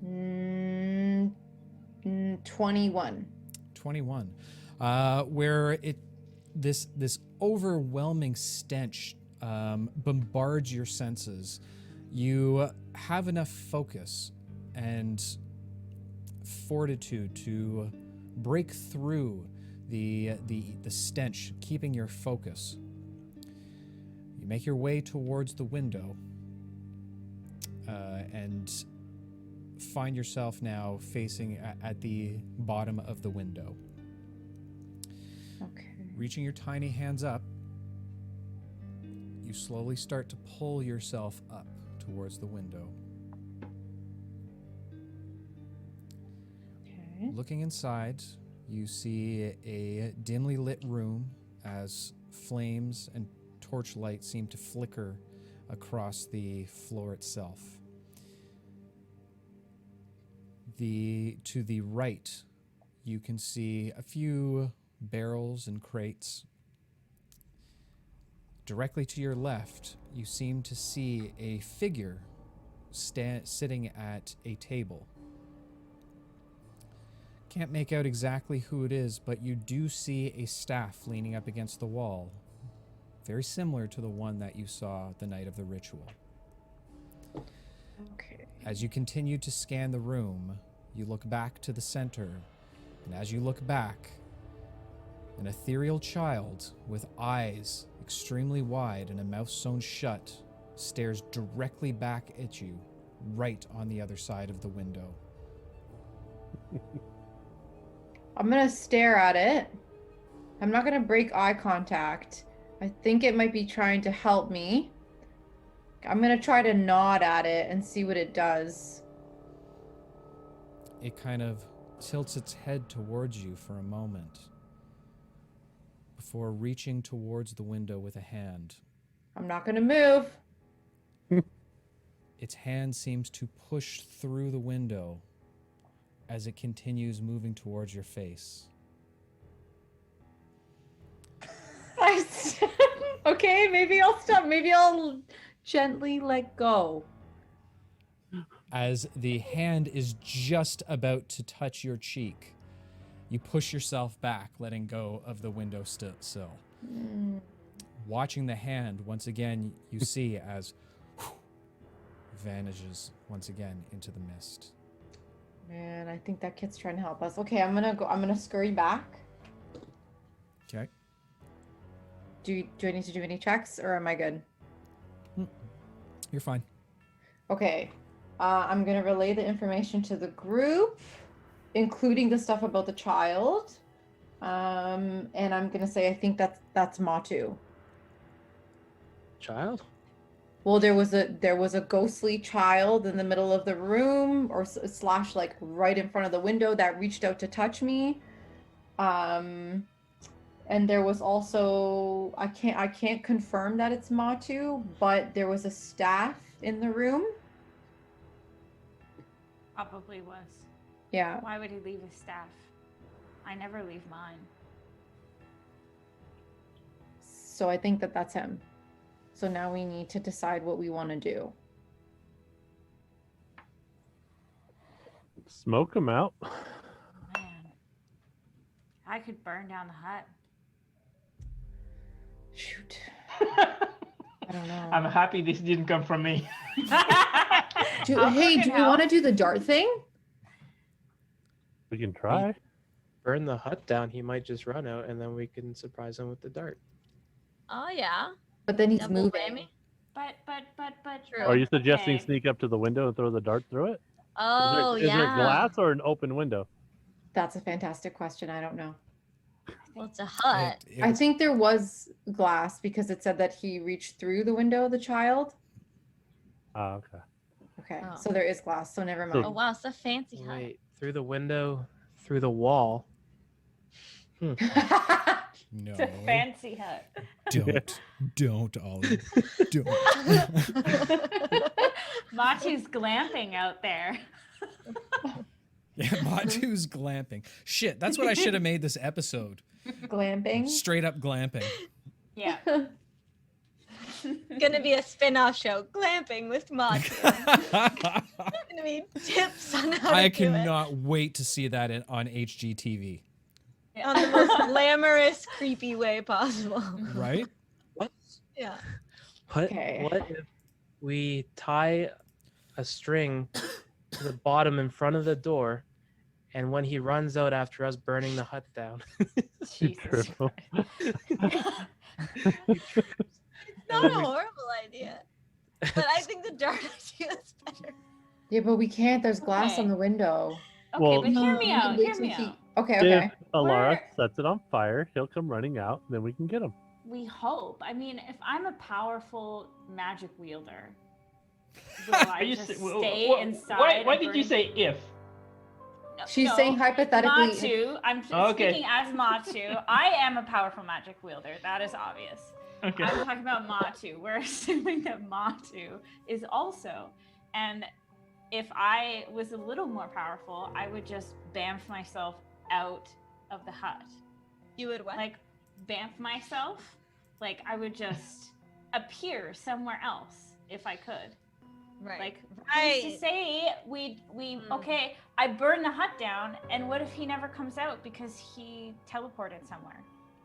Mm, 21. 21. Where this overwhelming stench bombards your senses. You have enough focus and fortitude to break through the stench, keeping your focus. You make your way towards the window and find yourself now facing at the bottom of the window. Okay. Reaching your tiny hands up, you slowly start to pull yourself up towards the window. Okay. Looking inside, you see a dimly lit room as flames and torchlight seem to flicker across the floor itself. To the right, you can see a few barrels and crates. Directly to your left, you seem to see a figure sitting at a table. Can't make out exactly who it is, but you do see a staff leaning up against the wall, very similar to the one that you saw the night of the ritual. Okay. As you continue to scan the room, you look back to the center, and as you look back, an ethereal child with eyes extremely wide and a mouth sewn shut stares directly back at you, right on the other side of the window. I'm gonna stare at it. I'm not gonna break eye contact. I think it might be trying to help me. I'm gonna try to nod at it and see what it does. It kind of tilts its head towards you for a moment before reaching towards the window with a hand. I'm not gonna move. Its hand seems to push through the window as it continues moving towards your face. Okay, maybe I'll stop. Maybe I'll gently let go. As the hand is just about to touch your cheek, you push yourself back, letting go of the window sill. Watching the hand, once again, you see as vanishes once again into the mist. Man, I think that kid's trying to help us. Okay, I'm gonna scurry back. Okay. Do I need to do any checks, or am I good? You're fine. Okay. I'm gonna relay the information to the group, including the stuff about the child. And I'm gonna say I think that's Mawtoo. Child? Well, there was a ghostly child in the middle of the room, or slash like right in front of the window that reached out to touch me. And there was also I can't confirm that it's Mawtoo, but there was a staff in the room. Probably was. Yeah. Why would he leave his staff? I never leave mine. So I think that's him. So now we need to decide what we want to do. Smoke them out. Man, I could burn down the hut. Shoot. I don't know. I'm happy this didn't come from me. Do I'll we fucking want to help. do the dart thing? We can try. Burn the hut down, he might just run out, and then we can surprise him with the dart. Oh yeah. But then he's Double moving. whammy. But. True. Are you suggesting Okay. sneak up to the window and throw the dart through it? Oh Is there yeah. glass or an open window? That's a fantastic question. I don't know. Well, it's a hut. I think there was glass because it said that he reached through the window, the child. Ah, okay. Okay, Oh. so there is glass, so never So- Oh mind. wow, it's a fancy hut. Wait, through the window, through the wall. No. It's a fancy hut. Don't, Ollie. Don't. Mawtoo's glamping out there. Yeah, Mawtoo's glamping. Shit, that's what I should have made this episode. Glamping. Straight up glamping. Yeah. Gonna be a spin-off show, glamping with Mawtoo. Gonna be tips on how to I do it cannot wait to see that on HGTV. on the most glamorous, creepy way possible. Right? What? Yeah. Okay. What if we tie a string to the bottom in front of the door, and when he runs out after us burning the hut down, Jesus. True. Not a horrible idea. But I think the dart idea is better. Yeah, but we can't. There's glass Okay. on the window. Okay, Well- but hear me We out. can wait Hear till me he- out. Okay, okay. If Elara We're- sets it on fire, he'll come running out, then we can get him. We hope. I mean, if I'm a powerful magic wielder, will I Are you just sa- stay wh- inside? Why and did you burn- say if? No, She's no. saying hypothetically. Mawtoo. I'm Okay. speaking as Mawtoo. I am a powerful magic wielder. That is obvious. Okay. I'm talking about Mawtoo. We're assuming that Mawtoo is also. And if I was a little more powerful, I would just bamf myself out of the hut. You would what? Like, bamf myself? Like, I would just appear somewhere else if I could. right. Like, Right. who's to say okay, I burn the hut down, and what if he never comes out because he teleported somewhere?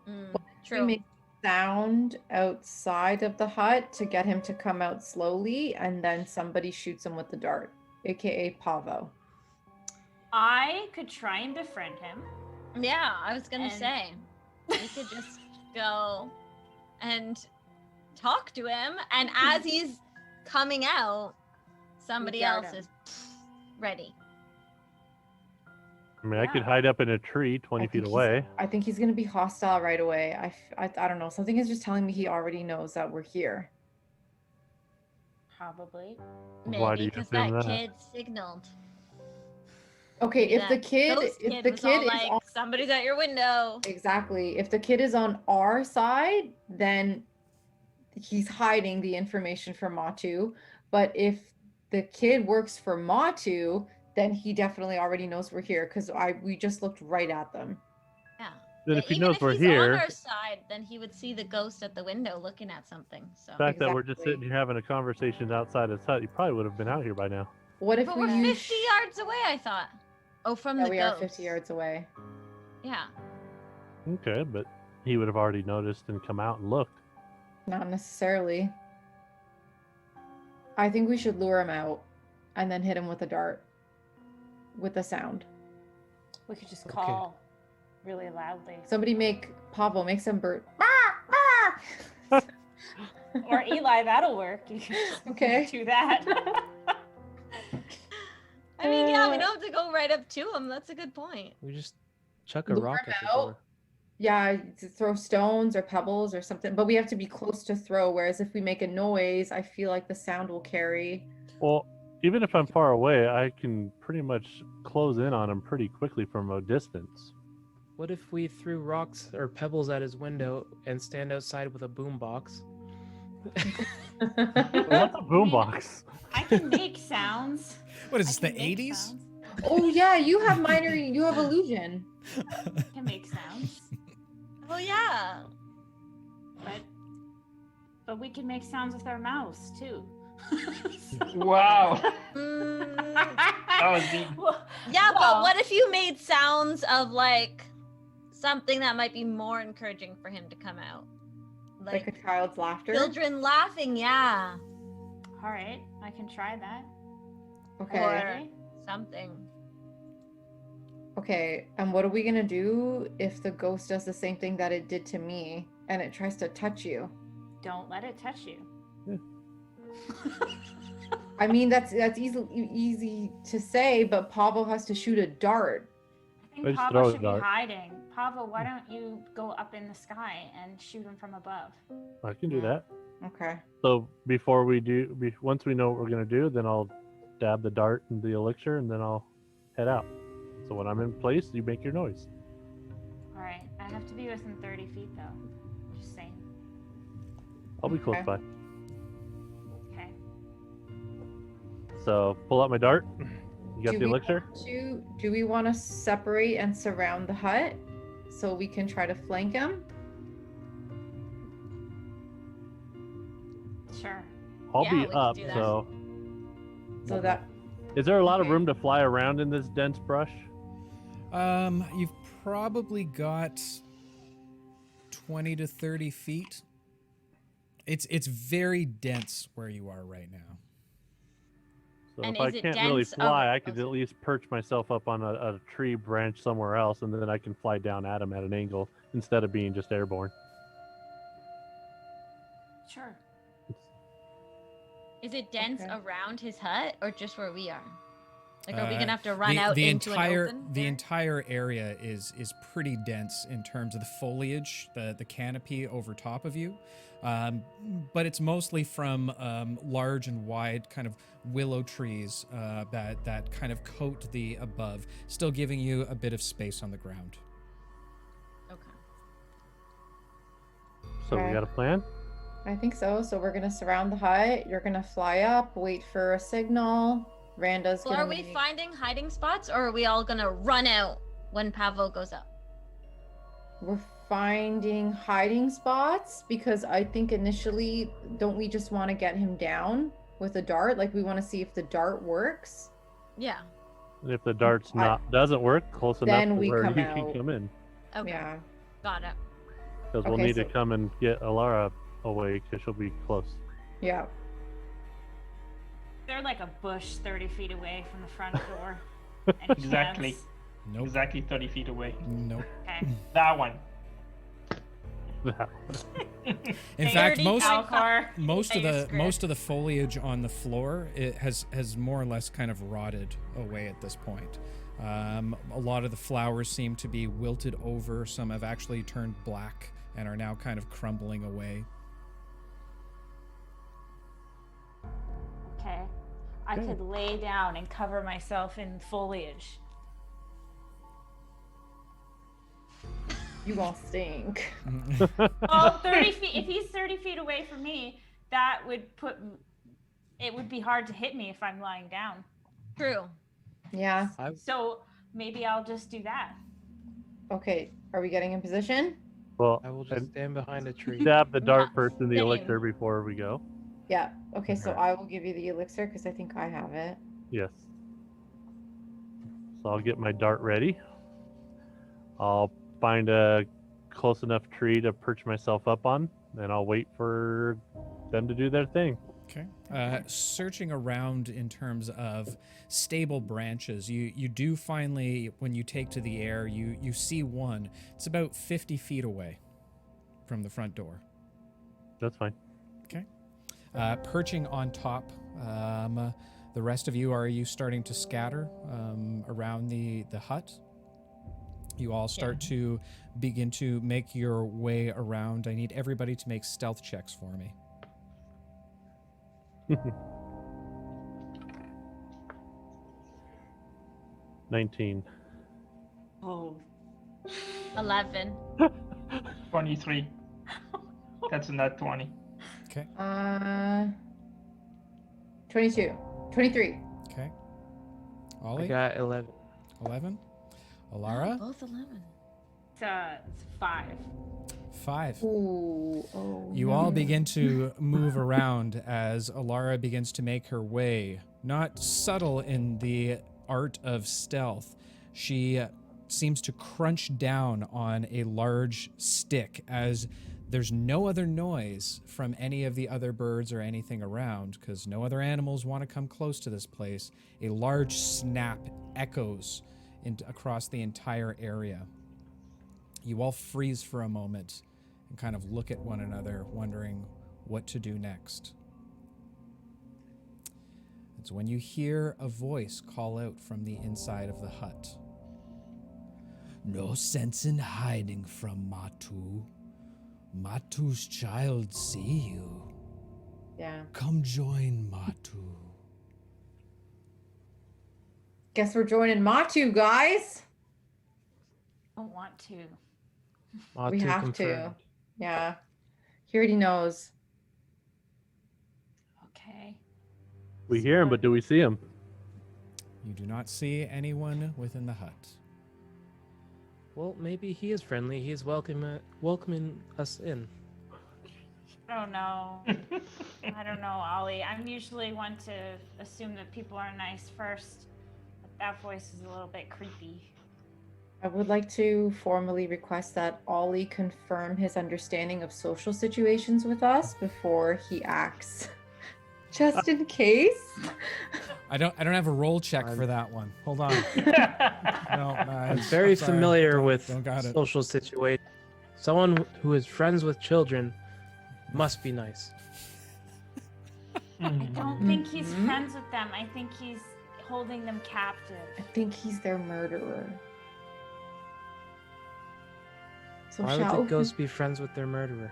Mm, We true. make sound outside of the hut to get him to come out slowly, and then somebody shoots him with the dart, aka Pavo. I could try and befriend him. Yeah, I was gonna And- say we could just go and talk to him, and as he's coming out, somebody dart else him. is ready. I mean, I could hide up in a tree 20 feet away. I think he's gonna be hostile right away. I don't know. Something is just telling me he already knows that we're here. Probably. Why do Maybe you because assume that that? kid signaled. Okay, if the That kid, ghost if the was kid all is like, on, somebody's at your window. exactly, if the kid is on our side, then he's hiding the information from Mawtoo. But if the kid works for Mawtoo, then he definitely already knows we're here because we just looked right at them. Yeah. Then if he Even knows if we're he's here, on our side, then he would see the ghost at the window looking at something. So. the fact that we're just Exactly. sitting here having a conversation outside his hut, he probably would have been out here by now. What if But we we're use 50 yards away, I thought. Oh, from Yeah, the we ghost. are 50 yards away. Yeah. Okay, but he would have already noticed and come out and looked. Not necessarily. I think we should lure him out and then hit him with a dart with the sound. We could just call really loudly. Somebody make some bird. Or Eli, that'll work. You can Okay. do that. I mean, yeah, we don't have to go right up to him. That's a good point. We just chuck a Lure rock him at the out. door. Yeah, to throw stones or pebbles or something, but we have to be close to throw. Whereas if we make a noise, I feel like the sound will carry. Well, even if I'm far away, I can pretty much close in on him pretty quickly from a distance. What if we threw rocks or pebbles at his window and stand outside with a boombox? What's a boombox? I can make sounds. What is I this, the can make 80s? sounds. Oh yeah, you have illusion. I can make sounds. Well, yeah. But we can make sounds with our mouths too. Wow. Mm, That was deep. yeah, but Well- what if you made sounds of like something that might be more encouraging for him to come out? Like a child's laughter. children laughing, yeah. All right, I can try that. Okay. Or something. Okay, and what are we gonna do if the ghost does the same thing that it did to me and it tries to touch you? Don't let it touch you. I mean, that's easy to say, but Pavo has to shoot a dart. I I think just throw Pavo a should be dart. hiding. Pavo, why don't you go up in the sky and shoot him from above? I can do that. Okay. So once we know what we're gonna do, then I'll dab the dart and the elixir, and then I'll head out. So when I'm in place, you make your noise. All right, I have to be within 30 feet though. Just saying. I'll be close Okay. by. Okay. So pull out my dart. You got Do the we elixir? Do we want to separate and surround the hut so we can try to flank him? Sure. I'll Yeah, be we can up. do that. So So that is there a lot of Okay. room to fly around in this dense brush? You've probably got 20 to 30 feet. It's very dense where you are right now. So And if I is it can't really dense? fly, Oh, I could okay. at least perch myself up on a tree branch somewhere else, and then I can fly down at him at an angle instead of being just airborne. Sure. Is it dense Okay. around his hut or just where we are? Like, are we Uh, gonna have to run out the into entire an open? the area? entire area is pretty dense in terms of the foliage, the canopy over top of you, but it's mostly from large and wide kind of willow trees that kind of coat the above, still giving you a bit of space on the ground. Okay. So Okay. we got a plan? I think so. So we're gonna surround the hut. You're gonna fly up, wait for a signal. Randa's Well, gonna. are we finding hiding spots or are we all gonna run out when Pavo goes up? We're finding hiding spots because I think initially, don't we just want to get him down with a dart? Like we want to see if the dart works. Yeah. And if the dart's doesn't work close enough Then to we where come you out. can come in, Okay. Yeah. Got it. because we'll Okay, need to so- come and get Elara away because she'll be close. Yeah. They're like a bush 30 feet away from the front door. Any Exactly. chance? Nope. Exactly 30 feet away. Nope. Okay. That one. In fact, Dirty most Alcor. most of the Manuscript. most of the foliage on the floor it has more or less kind of rotted away at this point. A lot of the flowers seem to be wilted over. Some have actually turned black and are now kind of crumbling away. Okay. I could lay down and cover myself in foliage. You all stink. Well, 30 feet. If he's 30 feet away from me, that would put. It would be hard to hit me if I'm lying down. True. Yeah. So maybe I'll just do that. Okay. Are we getting in position? Well, I will just stand behind a tree. stab the dart first in the Same. elixir before we go. Yeah. Okay, so I will give you the elixir because I think I have it. Yes. So I'll get my dart ready. I'll find a close enough tree to perch myself up on, and I'll wait for them to do their thing. Okay. Searching around in terms of stable branches, you do finally, when you take to the air, you see one. It's about 50 feet away from the front door. That's fine. Okay. Perching on top, the rest of you, are you starting to scatter around the hut? You all start to begin to make your way around. I need everybody to make stealth checks for me. 19. Oh. 11. 23. That's a nat 20. Okay. 22. 23. Okay. I Ollie? got 11. 11. Elara? Both 11. It's 5. 5. Ooh. Oh. You all begin to move around as Elara begins to make her way. Not subtle in the art of stealth. She seems to crunch down on a large stick as there's no other noise from any of the other birds or anything around because no other animals want to come close to this place. A large snap echoes across the entire area. You all freeze for a moment and kind of look at one another, wondering what to do next. It's when you hear a voice call out from the inside of the hut. No sense in hiding from Mawtoo. Mawtoo's child see you. Yeah. Come join Mawtoo. Guess we're joining Mawtoo, guys. Don't want to. We Mawtoo have confirmed. to. Yeah. He already knows. Okay. We hear him, but do we see him? You do not see anyone within the hut. Well, maybe he is friendly. He is welcoming us in. Oh no. I don't know, Ollie. I'm usually one to assume that people are nice first, but that voice is a little bit creepy. I would like to formally request that Ollie confirm his understanding of social situations with us before he acts. Just in case. I don't have a roll check for that one. Hold on. No, I'm very sorry. familiar Don't- with don't got it. social situations. Someone who is friends with children must be nice. I don't think he's friends with them. I think he's holding them captive. I think he's their murderer. So Why shall would the ghost be friends with their murderer?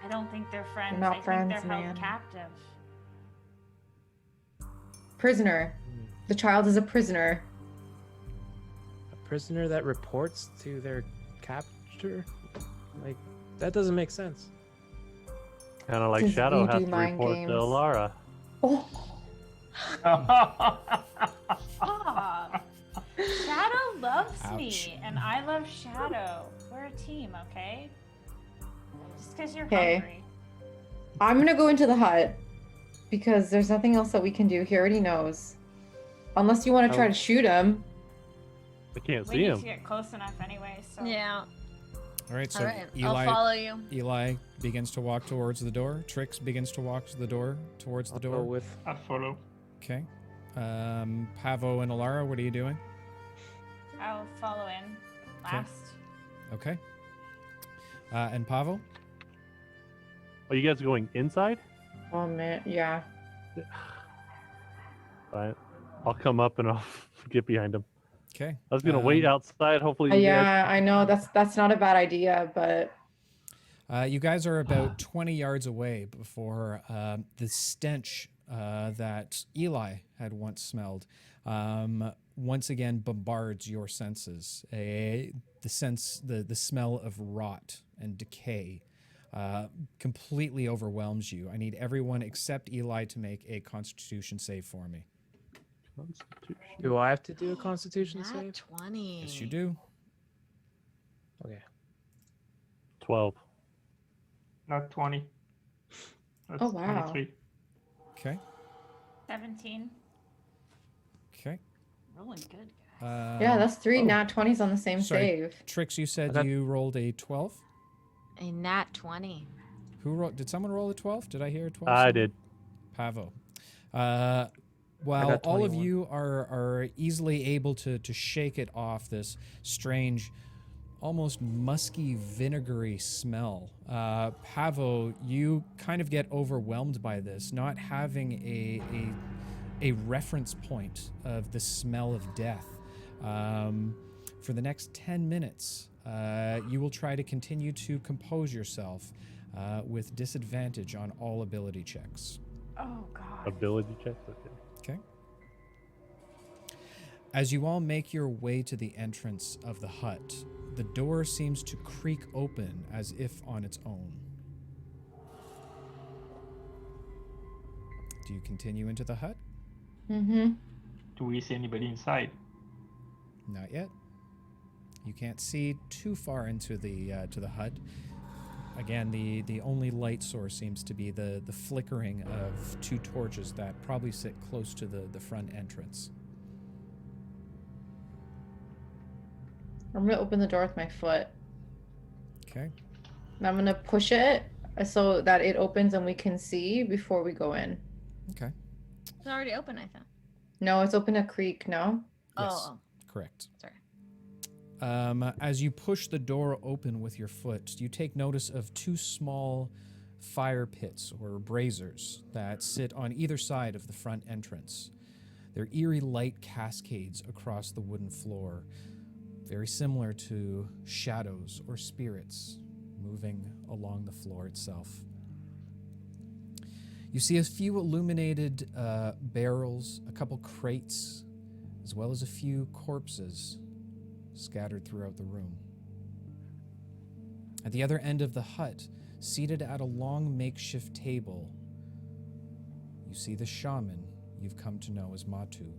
I don't think they're friends. They're not I think friends, they're held man. captive. Prisoner. The child is a prisoner. A prisoner that reports to their captor? Like, that doesn't make sense. Kind of like Since Shadow you has do to mind report games. to Elara. Oh, Stop. Shadow loves Ouch. me, and I love Shadow. We're a team, okay? Just because you're Okay. hungry. I'm gonna go into the hut because there's nothing else that we can do. He already knows. Unless you want to try Oh. to shoot him. I can't We see need him. to get close enough anyway, so. Yeah. All right, so All right. Eli I'll follow you. Eli begins to walk towards the door. Trix begins to walk to the door towards the I'll go door. with I follow. Okay. Pavo and Elara, what are you doing? I'll follow in last. Okay. And Pavo? Are you guys going inside? Oh man, yeah. Alright. I'll come up and I'll get behind him. Okay. I was gonna wait outside. Hopefully, you Yeah, guys... I know that's not a bad idea, but You guys are about 20 yards away before the stench that Eli had once smelled once again bombards your senses. The smell of rot and decay completely overwhelms you. I need everyone except Eli to make a Constitution save for me. Do I have to do a Constitution Nat save? 20. Yes, you do. Okay. 12. Not 20. That's Oh, wow. 23. Okay. 17. Okay. Rolling good, guys. yeah, that's 3 oh, nat 20s on the same sorry. save. Trix, you said got- you rolled a 12. A nat 20. Who rolled? Did someone roll a 12? Did I hear a 12? I did. Pavo. While got all of 21. you are easily able to shake it off, this strange, almost musky, vinegary smell, Pavo, you kind of get overwhelmed by this, not having a reference point of the smell of death. For the next 10 minutes, you will try to continue to compose yourself with disadvantage on all ability checks. Oh, God. Ability checks. Okay. Okay. As you all make your way to the entrance of the hut, the door seems to creak open as if on its own. Do you continue into the hut? Mm-hmm. Do we see anybody inside? Not yet. You can't see too far into the to the hut. Again, the only light source seems to be the flickering of 2 torches that probably sit close to the front entrance. I'm gonna open the door with my foot. Okay. And I'm gonna push it so that it opens and we can see before we go in. Okay. It's already open, I thought. No, it's open a creek, no? Yes. Oh, Correct. sorry. As you push the door open with your foot, you take notice of 2 small fire pits or braziers that sit on either side of the front entrance. Their eerie light cascades across the wooden floor, very similar to shadows or spirits moving along the floor itself. You see a few illuminated barrels, a couple crates, as well as a few corpses scattered throughout the room. At the other end of the hut, seated at a long makeshift table, you see the shaman you've come to know as Mawtoo.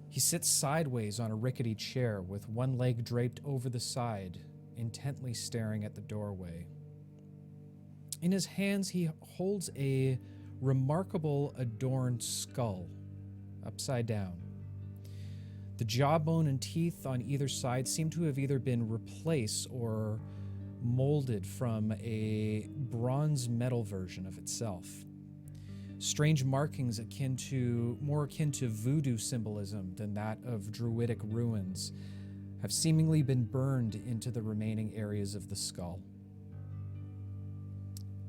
He sits sideways on a rickety chair with one leg draped over the side, intently staring at the doorway. In his hands, he holds a remarkable adorned skull, upside down. The jawbone and teeth on either side seem to have either been replaced or molded from a bronze metal version of itself. Strange markings more akin to voodoo symbolism than that of druidic ruins have seemingly been burned into the remaining areas of the skull.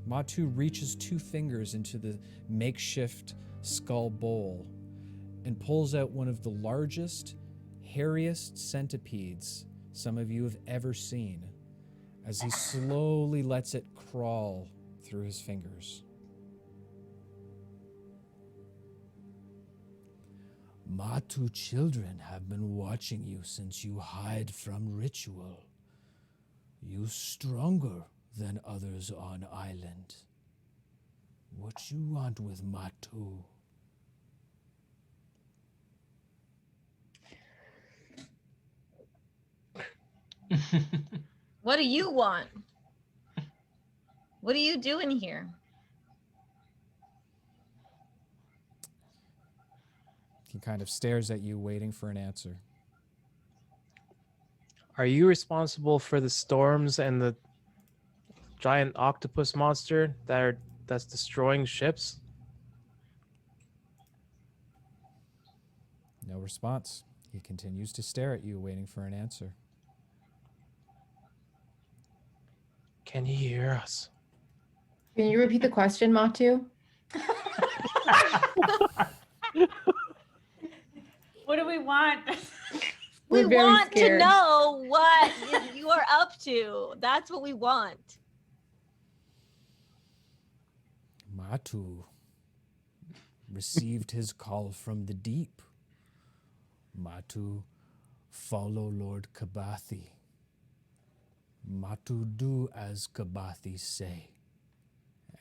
Mawtoo reaches 2 fingers into the makeshift skull bowl and pulls out one of the largest, hairiest centipedes some of you have ever seen as he slowly lets it crawl through his fingers. Mawtoo children have been watching you since you hide from ritual. You stronger than others on island. What you want with Mawtoo? What do you want? What are you doing here? He kind of stares at you, waiting for an answer. Are you responsible for the storms and the giant octopus monster that's destroying ships? No response. He continues to stare at you, waiting for an answer. Can he hear us? Can you repeat the question, Mawtoo? What do we want? We We're very want to scared. know what you are up to. That's what we want. Mawtoo received his call from the deep. Mawtoo, follow Lord Kabathi. Mawtoo, do as Kabathi say.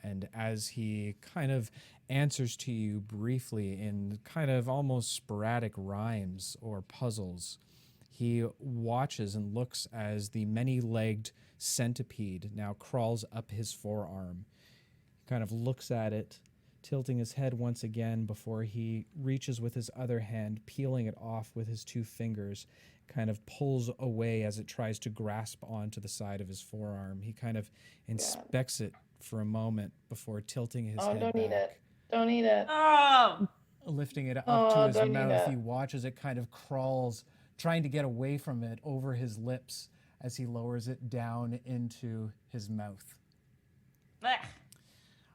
And as he kind of answers to you briefly in kind of almost sporadic rhymes or puzzles, he watches and looks as the many-legged centipede now crawls up his forearm. He kind of looks at it, tilting his head once again before he reaches with his other hand, peeling it off with his 2 fingers, kind of pulls away as it tries to grasp onto the side of his forearm. He kind of inspects it for a moment before tilting his head don't back. eat it. Don't eat it. Oh, Lifting it up Oh, to his don't eat mouth, it. he watches it kind of crawls, trying to get away from it over his lips as he lowers it down into his mouth. blech.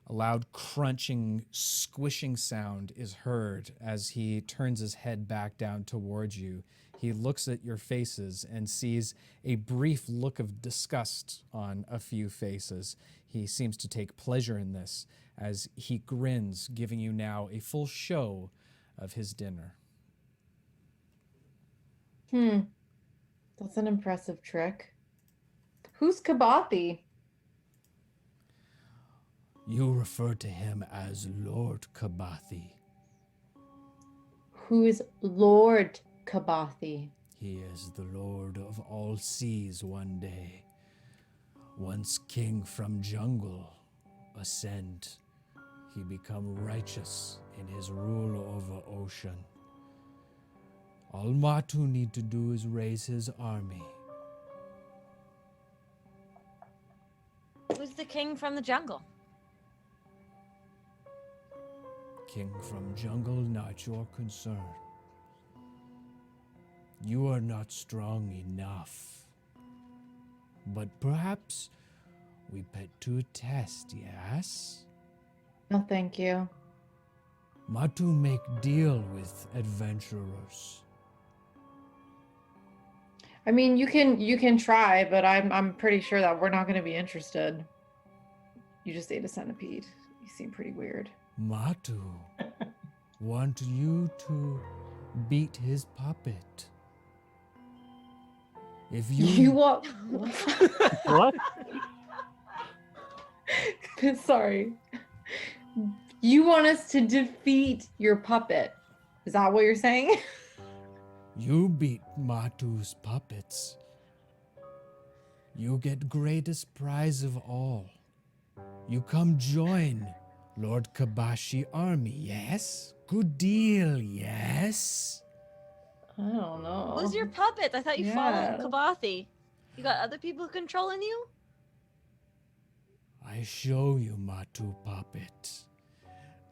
A loud crunching, squishing sound is heard as he turns his head back down towards you. He looks at your faces and sees a brief look of disgust on a few faces. He seems to take pleasure in this as he grins, giving you now a full show of his dinner. That's an impressive trick. Who's Kabathi? You refer to him as Lord Kabathi. Who is Lord Kabathi? He is the Lord of all seas one day. Once king from jungle, ascend. He become righteous in his rule over ocean. All Mawtoo need to do is raise his army. Who's the king from the jungle? King from jungle, not your concern. You are not strong enough. But perhaps we put to a test, yes? No, thank you. Mawtoo make deal with adventurers. I mean, you can try, but I'm pretty sure that we're not going to be interested. You just ate a centipede. You seem pretty weird. Mawtoo want you to beat his puppet. If You what? What? Sorry. You want us to defeat your puppet? Is that what you're saying? you beat Mawtoo's puppets, you get greatest prize of all. You come join Lord Kabashi army, yes? Good deal, yes? I don't know. Who's your puppet? I thought you Yeah. followed Kabathi. You got other people controlling you? I show you Mawtoo puppet.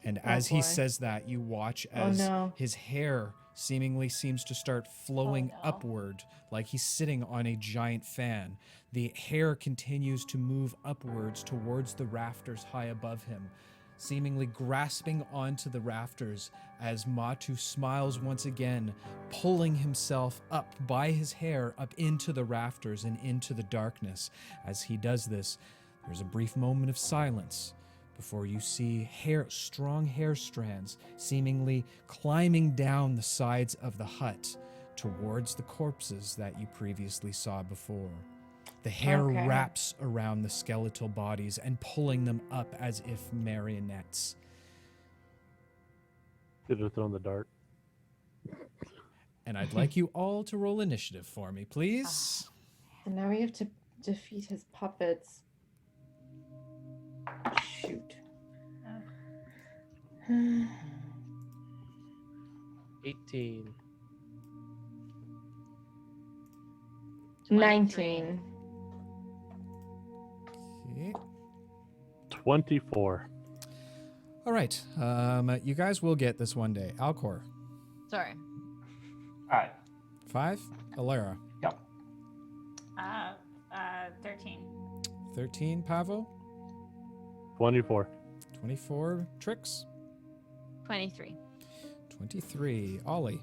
And as boy. he says that, you watch Oh, as no. his hair seemingly seems to start flowing no. upward like he's sitting on a giant fan. The hair continues to move upwards towards the rafters high above him, seemingly grasping onto the rafters as Mawtoo smiles once again, pulling himself up by his hair up into the rafters and into the darkness. As he does this, there's a brief moment of silence before you see strong hair strands seemingly climbing down the sides of the hut towards the corpses that you previously saw before. The hair Okay. wraps around the skeletal bodies and pulling them up as if marionettes. Could have thrown the dart. And I'd like you all to roll initiative for me, please. And now we have to defeat his puppets. Shoot. 18. 19. Okay. 24. All right. You guys will get this one day. Alcor, Sorry. All right. 5. Elara, Yep. 13. 13. Pavo, 24. 24. Trix, 23. 23. Ollie.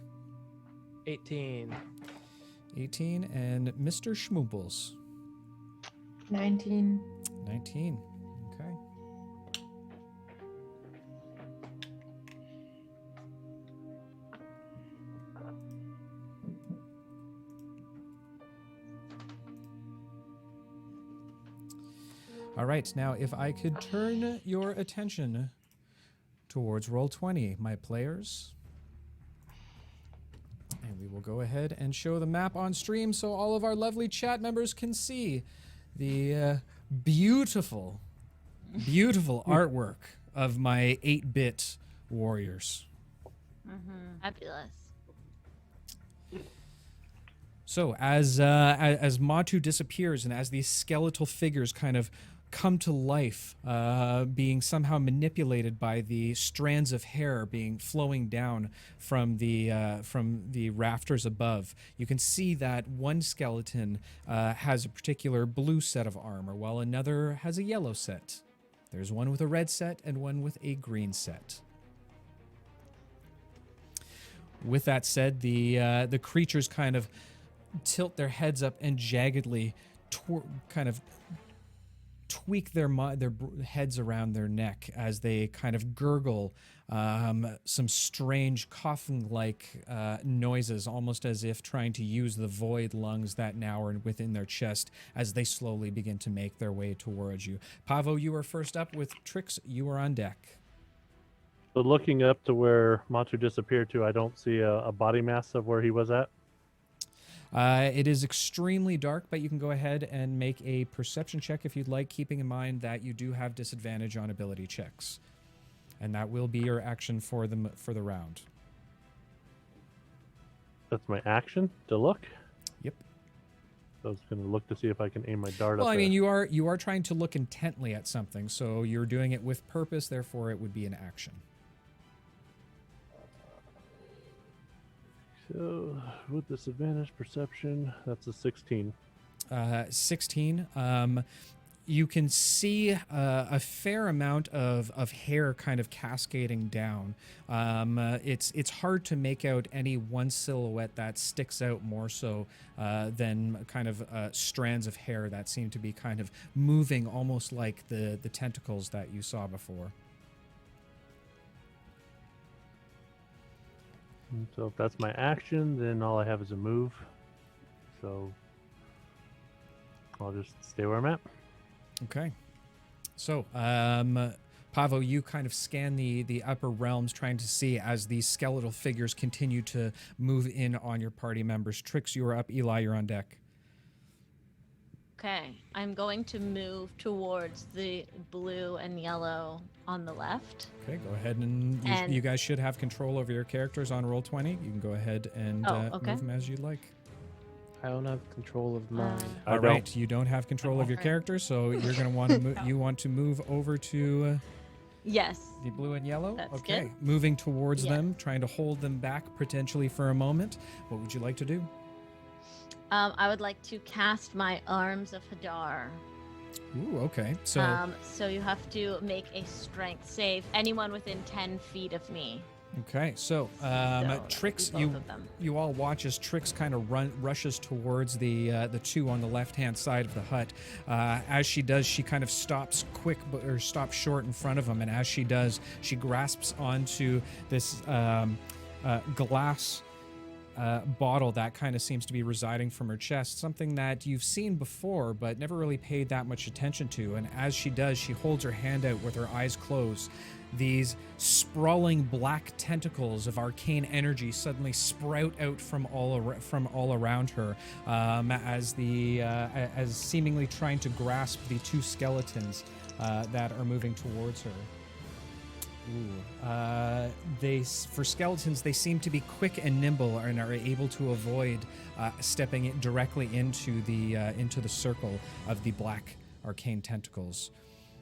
18. 18. And Mr. Schmoobles. 19. 19. Okay. All right, now if I could turn your attention towards Roll20, my players. And we will go ahead and show the map on stream so all of our lovely chat members can see the beautiful, beautiful artwork of my 8-bit warriors. Fabulous. So as Mawtoo disappears and as these skeletal figures kind of come to life, being somehow manipulated by the strands of hair being flowing down from the rafters above, you can see that one skeleton has a particular blue set of armor, while another has a yellow set. There's one with a red set and one with a green set. With that said, the creatures kind of tilt their heads up and jaggedly kind of tweak their heads around their neck as they kind of gurgle some strange coughing-like noises, almost as if trying to use the void lungs that now are within their chest as they slowly begin to make their way towards you. Pavo, you are first up with Trix. You are on deck. So looking up to where Mawtoo disappeared to, I don't see a body mass of where he was at. It is extremely dark, but you can go ahead and make a perception check if you'd like, keeping in mind that you do have disadvantage on ability checks. And that will be your action for the round. That's my action to look. Yep. So I was going to look to see if I can aim my dart Well, up I mean, there. you are trying to look intently at something, so you're doing it with purpose, therefore it would be an action. So with disadvantage perception, that's a 16. 16. You can see a fair amount of hair kind of cascading down. It's hard to make out any one silhouette that sticks out more so than kind of strands of hair that seem to be kind of moving almost like the tentacles that you saw before. So if that's my action, then all I have is a move. So I'll just stay where I'm at. Okay. So, Pavo, you kind of scan the upper realms trying to see as these skeletal figures continue to move in on your party members. Trix, you are up. Eli, you're on deck. Okay, I'm going to move towards the blue and yellow on the left. Okay, go ahead and you guys should have control over your characters on Roll20. You can go ahead and move them as you like. I don't have control of mine. All right, you don't have control of your characters, so you're going to want to you want to move over to Yes. the blue and yellow. That's okay, good. moving towards Yes. them, trying to hold them back potentially for a moment. What would you like to do? I would like to cast my Arms of Hadar. Ooh, okay. So So you have to make a strength save. Anyone within 10 feet of me. okay, so So Trix, that'd be both of them. you all watch as Trix kind of rushes towards the two on the left-hand side of the hut. As she does, she kind of stops stops short in front of them, and as she does, she grasps onto this glass bottle that kind of seems to be residing from her chest, something that you've seen before but never really paid that much attention to. And as she does, she holds her hand out with her eyes closed. These sprawling black tentacles of arcane energy suddenly sprout out from all around her, as seemingly trying to grasp the two skeletons that are moving towards her. Ooh. For skeletons, they seem to be quick and nimble and are able to avoid stepping directly into the circle of the black arcane tentacles.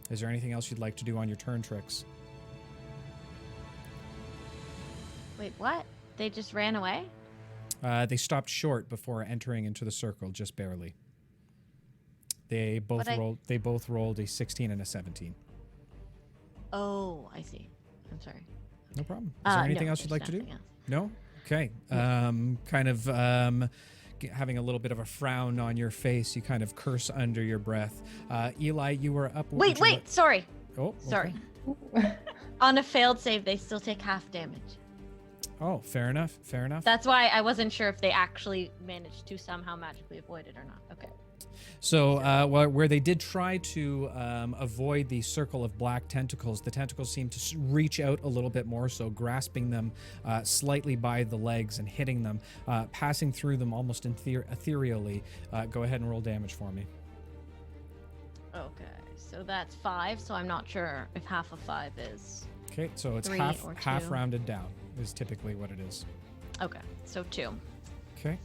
Is there anything else you'd like to do on your turn, Trix? Wait, what? They just ran away? They stopped short before entering into the circle, just barely. They both rolled a 16 and a 17. Oh, I see. I'm sorry. No problem. Is there anything no, else you'd there's like to do? nothing else. No? Okay. Having a little bit of a frown on your face, you kind of curse under your breath. Eli, you were up. What would Wait, you sorry. Oh, okay. Sorry. On a failed save, they still take half damage. Oh, fair enough. Fair enough. That's why I wasn't sure if they actually managed to somehow magically avoid it or not. Okay. So, where they did try to avoid the circle of black tentacles, the tentacles seem to reach out a little bit more, so grasping them slightly by the legs and hitting them, passing through them almost ethereally. Go ahead and roll damage for me. Okay. So that's 5. So I'm not sure if half of 5 is. Okay, so it's 3 half or 2. rounded down is typically what it is. Okay. So 2. Okay.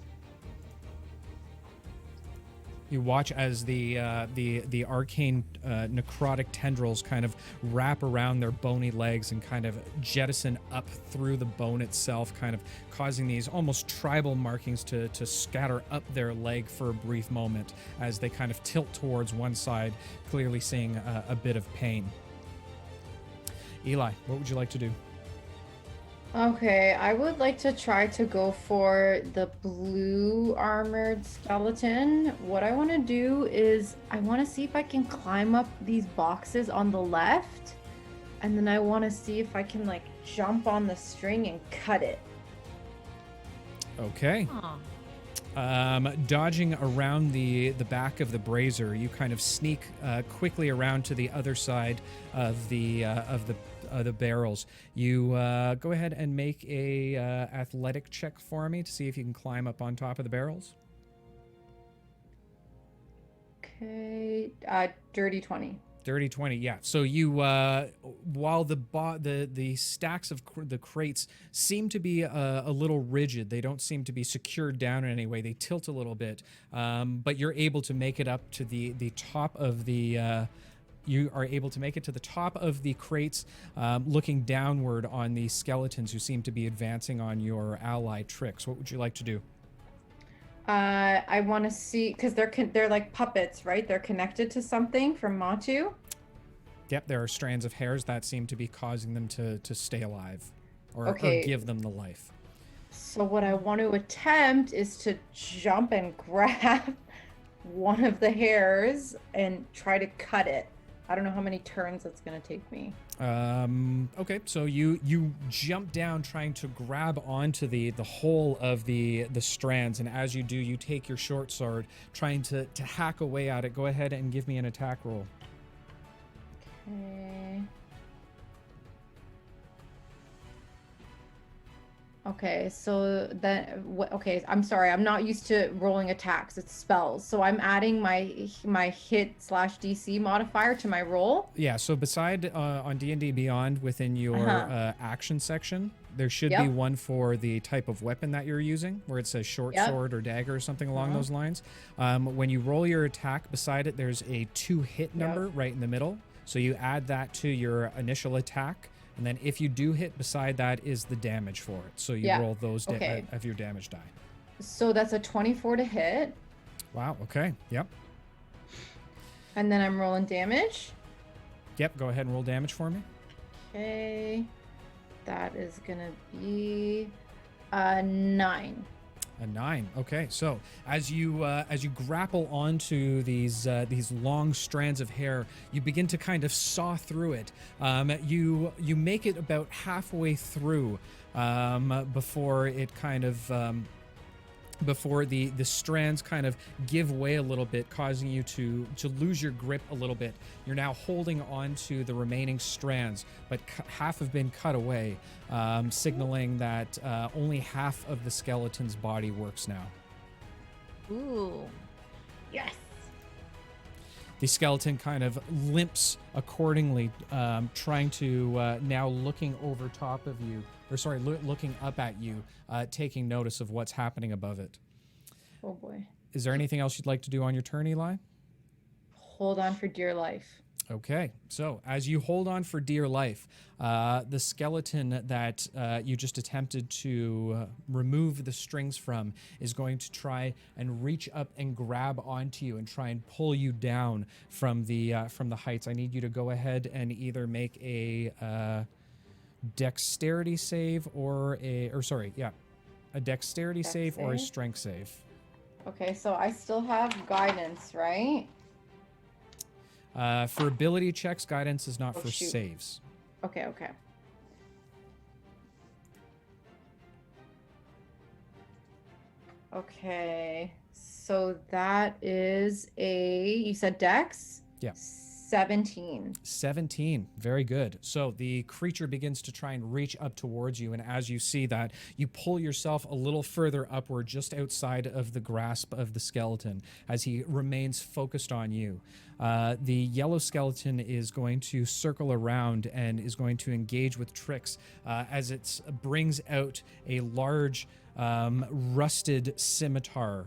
You watch as the arcane necrotic tendrils kind of wrap around their bony legs and kind of jettison up through the bone itself, kind of causing these almost tribal markings to scatter up their leg for a brief moment as they kind of tilt towards one side, clearly seeing a bit of pain. Eli, what would you like to do? Okay, I would like to try to go for the blue armored skeleton. What I want to do is I want to see if I can climb up these boxes on the left, and then I want to see if I can like jump on the string and cut it. Okay. Dodging around the back of the brazier, you kind of sneak quickly around to the other side of the barrels. You go ahead and make a athletic check for me to see if you can climb up on top of the barrels. Okay, dirty 20. Dirty 20, yeah. So you, while the stacks of the crates seem to be a little rigid, they don't seem to be secured down in any way. They tilt a little bit, but you're able to make it up to the top of the. You are able to make it to the top of the crates, looking downward on the skeletons who seem to be advancing on your ally Trix. What would you like to do? I want to see, because they're like puppets, right? They're connected to something from Mawtoo. Yep, there are strands of hairs that seem to be causing them to stay alive, or give them the life. So what I want to attempt is to jump and grab one of the hairs and try to cut it. I don't know how many turns it's going to take me. Okay, so you jump down trying to grab onto the whole of the strands, and as you do, you take your short sword trying to hack away at it. Go ahead and give me an attack roll. Okay. Okay, so then, okay, I'm sorry, I'm not used to rolling attacks, it's spells. So I'm adding my hit/DC modifier to my roll. Yeah, so beside on D&D Beyond within your action section, there should be one for the type of weapon that you're using, where it says short sword or dagger or something along those lines. When you roll your attack, beside it, there's a 2-hit number right in the middle. So you add that to your initial attack. And then if you do hit, beside that is the damage for it. So you roll those of your damage die. So that's a 24 to hit. Wow, okay, yep. And then I'm rolling damage. Yep, go ahead and roll damage for me. Okay. That is going to be a 9. A 9. Okay, so as you grapple onto these long strands of hair, you begin to kind of saw through it. You make it about halfway through before it kind of before the strands kind of give way a little bit, causing you to lose your grip a little bit. You're now holding on to the remaining strands, but half have been cut away, signaling that only half of the skeleton's body works now. Ooh. Yes. The skeleton kind of limps accordingly, trying to now looking over top of you, or sorry, looking up at you, taking notice of what's happening above it. Oh boy. Is there anything else you'd like to do on your turn, Eli? Hold on for dear life. Okay, so as you hold on for dear life, the skeleton that you just attempted to remove the strings from is going to try and reach up and grab onto you and try and pull you down from the heights. I need you to go ahead and either make a dexterity save or a dexterity Dex save or a save? strength save. Okay, so I still have guidance, right? For ability checks, guidance is not Oh, for shoot. saves. Okay, okay. Okay, so that is you said Dex? Yeah. 17. 17. Very good. So the creature begins to try and reach up towards you, and as you see that, you pull yourself a little further upward, just outside of the grasp of the skeleton, as he remains focused on you. The yellow skeleton is going to circle around and is going to engage with Trix as it brings out a large rusted scimitar,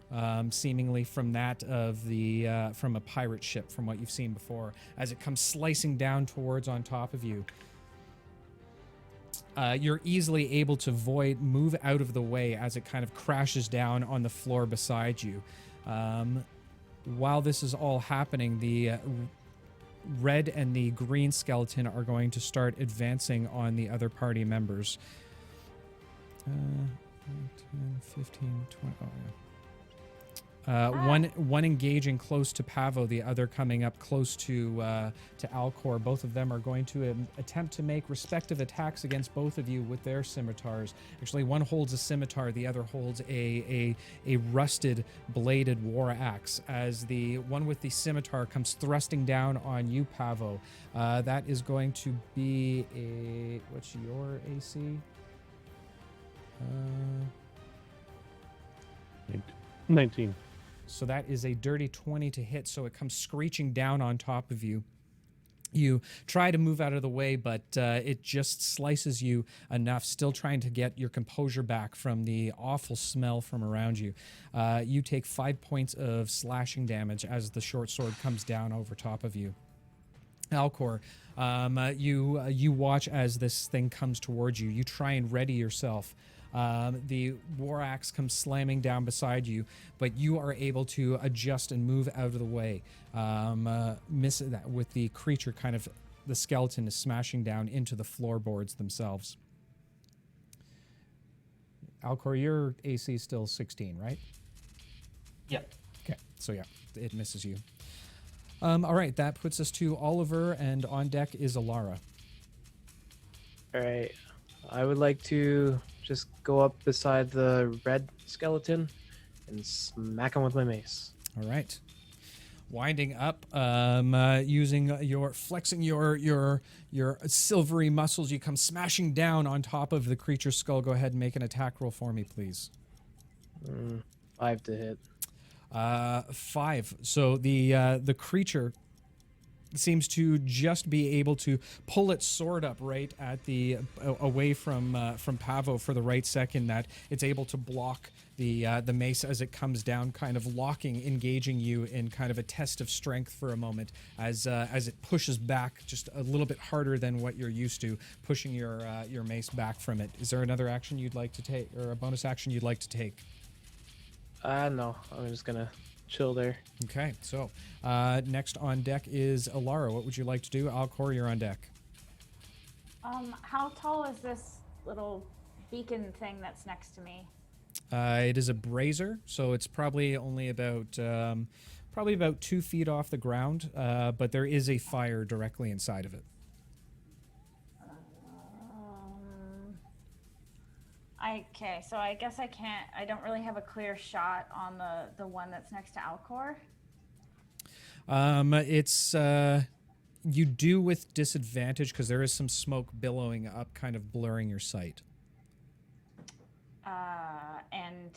seemingly from that of the from a pirate ship, from what you've seen before, as it comes slicing down towards on top of you. You're easily able to move out of the way as it kind of crashes down on the floor beside you. While this is all happening, the red and the green skeleton are going to start advancing on the other party members. 10, 15, 20. Oh, yeah. One engaging close to Pavo, the other coming up close to Alcor. Both of them are going to attempt to make respective attacks against both of you with their scimitars. Actually, one holds a scimitar, the other holds a rusted bladed war axe. As the one with the scimitar comes thrusting down on you, Pavo, that is going to be a... What's your AC? 19. So that is a dirty 20 to hit, so it comes screeching down on top of you. You try to move out of the way, but it just slices you enough, still trying to get your composure back from the awful smell from around you. You take 5 points of slashing damage as the short sword comes down over top of you. Alcor, you watch as this thing comes towards you. You try and ready yourself. The war axe comes slamming down beside you, but you are able to adjust and move out of the way. Miss that with the creature kind of, the skeleton is smashing down into the floorboards themselves. Alcor, your AC is still 16, right? Yeah. Okay, so yeah, it misses you. All right, that puts us to Oliver, and on deck is Elara. All right. I would like to just go up beside the red skeleton and smack him with my mace. All right. Winding up, flexing your silvery muscles, you come smashing down on top of the creature's skull. Go ahead and make an attack roll for me, please. 5 to hit. 5. So the creature seems to just be able to pull its sword up right at the away from Pavo for the right second, that it's able to block the mace as it comes down, kind of engaging you in kind of a test of strength for a moment, as it pushes back just a little bit harder than what you're used to, pushing your mace back from it. Is there another action you'd like to take, or a bonus action you'd like to take? No, I'm just gonna chill there. Okay, so next on deck is Elara. What would you like to do? Alcor, you're on deck. How tall is this little beacon thing that's next to me? It is a brazier, so it's probably only about 2 feet off the ground, but there is a fire directly inside of it. Okay, so I guess I don't really have a clear shot on the one that's next to Alcor. It's you do with disadvantage because there is some smoke billowing up, kind of blurring your sight. And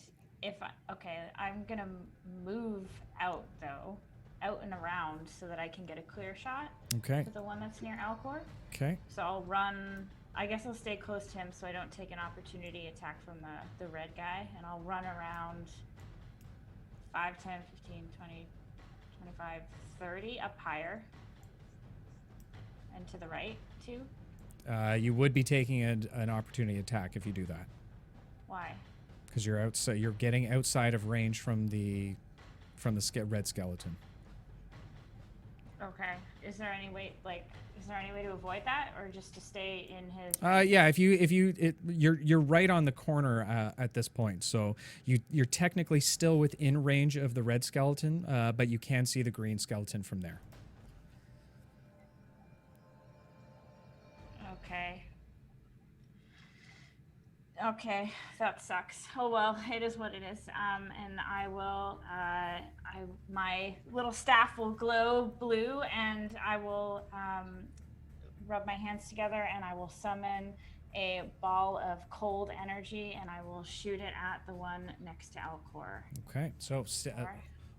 I'm gonna move out and around so that I can get a clear shot. Okay. For the one that's near Alcor. Okay. So I'll run. I guess I'll stay close to him so I don't take an opportunity attack from the red guy, and I'll run around 5, 10, 15, 20, 25, 30 up higher. And to the right, too? You would be taking an opportunity attack if you do that. Why? Because you're outside. You're getting outside of range from the red skeleton. Okay. Is there any way to avoid that, or just to stay in his? Yeah. You're right on the corner at this point, so you're technically still within range of the red skeleton, but you can see the green skeleton from there. Okay. Okay, that sucks. Oh well, it is what it is. And I will. My little staff will glow blue, and I will rub my hands together, and I will summon a ball of cold energy, and I will shoot it at the one next to Alcor. Okay, so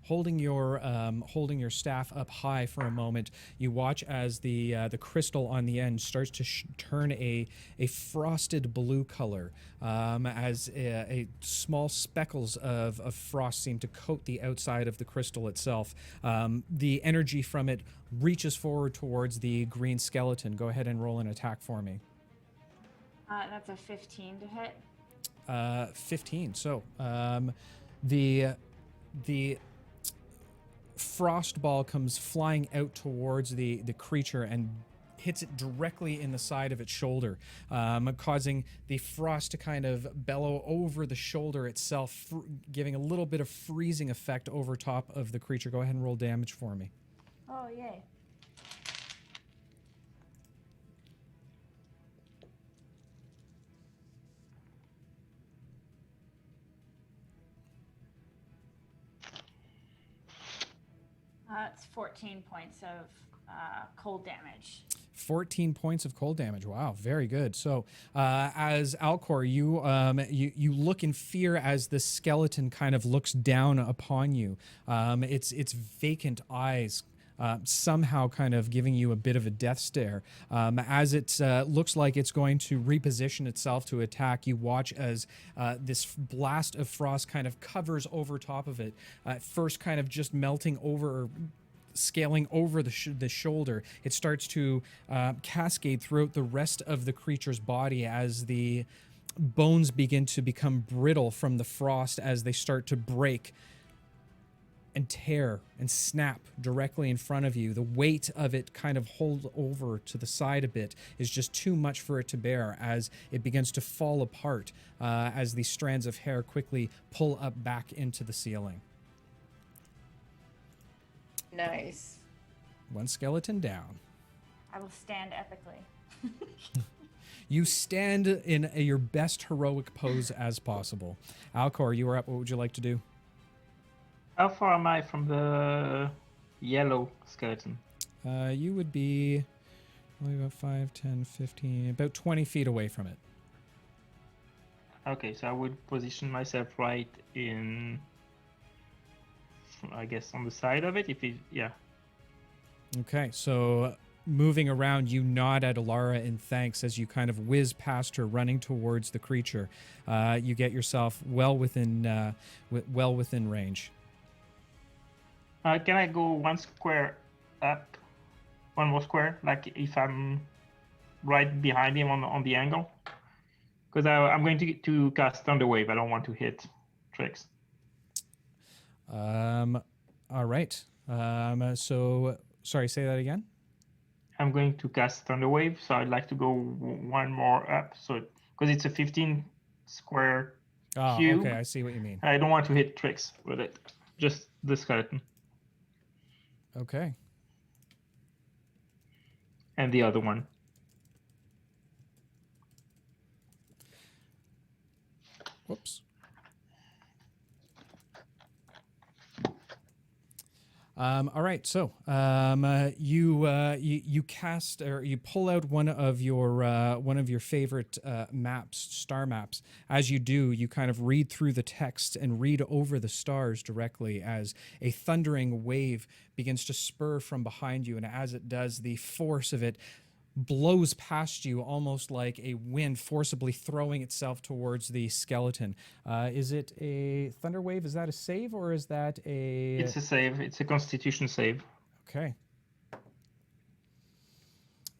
holding your staff up high for a moment, you watch as the crystal on the end starts to turn a frosted blue color, as a small speckles of frost seem to coat the outside of the crystal itself. The energy from it reaches forward towards the green skeleton. Go ahead and roll an attack for me. That's a 15 to hit. 15. So the frost ball comes flying out towards the creature and hits it directly in the side of its shoulder, causing the frost to kind of bellow over the shoulder itself, giving a little bit of freezing effect over top of the creature. Go ahead and roll damage for me. Oh, yay. It's 14 points of cold damage. 14 points of cold damage. Wow, very good. So, as Alcor, you look in fear as the skeleton kind of looks down upon you. Its vacant eyes somehow kind of giving you a bit of a death stare. As it looks like it's going to reposition itself to attack, you watch as this blast of frost kind of covers over top of it, first kind of just melting over, scaling over the shoulder. It starts to cascade throughout the rest of the creature's body as the bones begin to become brittle from the frost as they start to break and tear and snap directly in front of you. The weight of it kind of hold over to the side a bit is just too much for it to bear as it begins to fall apart as the strands of hair quickly pull up back into the ceiling. Nice. One skeleton down. I will stand epically. You stand in your best heroic pose as possible. Alcor, you are up. What would you like to do? How far am I from the yellow skeleton? You would be about 5, 10, 15, about 20 feet away from it. Okay, so I would position myself right in, I guess, on the side of it. Yeah. Okay, so moving around, you nod at Elara in thanks as you kind of whiz past her, running towards the creature. You get yourself well within range. Can I go one square up? One more square? Like if I'm right behind him on the angle? Because I'm going to cast Thunder Wave. I don't want to hit Trix. All right. So, sorry, say that again? I'm going to cast Thunder Wave, so I'd like to go one more up. So, because it's a 15 square cube. Okay, I see what you mean. I don't want to hit Trix with it. Just the skeleton. Okay. And the other one. Whoops. All right, so you cast, or you pull out one of your favorite star maps. As you do, you kind of read through the text and read over the stars directly as a thundering wave begins to spur from behind you, and as it does, the force of it blows past you almost like a wind forcibly throwing itself towards the skeleton. Is it a thunder wave? Is that a save, or is that a... It's a save. It's a constitution save. Okay.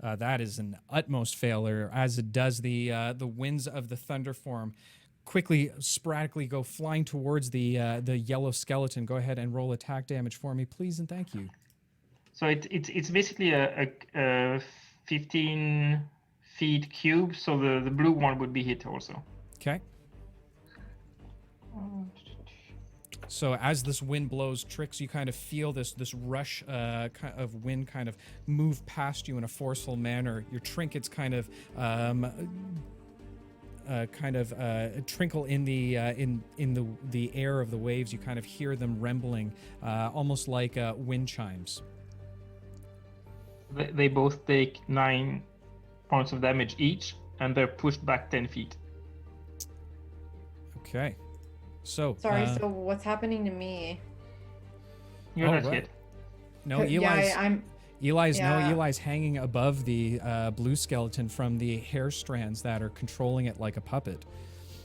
That is an utmost failure, as it does the winds of the thunder form quickly, sporadically go flying towards the yellow skeleton. Go ahead and roll attack damage for me, please, and thank you. So it's basically a 15 feet cube. So the blue one would be hit also. Okay. So as this wind blows, Trix, you kind of feel this rush of wind kind of move past you in a forceful manner. Your trinkets kind of trinkle in the air of the waves. You kind of hear them rumbling, almost like wind chimes. They both take 9 points of damage each, and they're pushed back 10 feet. Okay. So Sorry, so what's happening to me? You're not right. hit. No, Yeah, Eli's hanging above the blue skeleton from the hair strands that are controlling it like a puppet.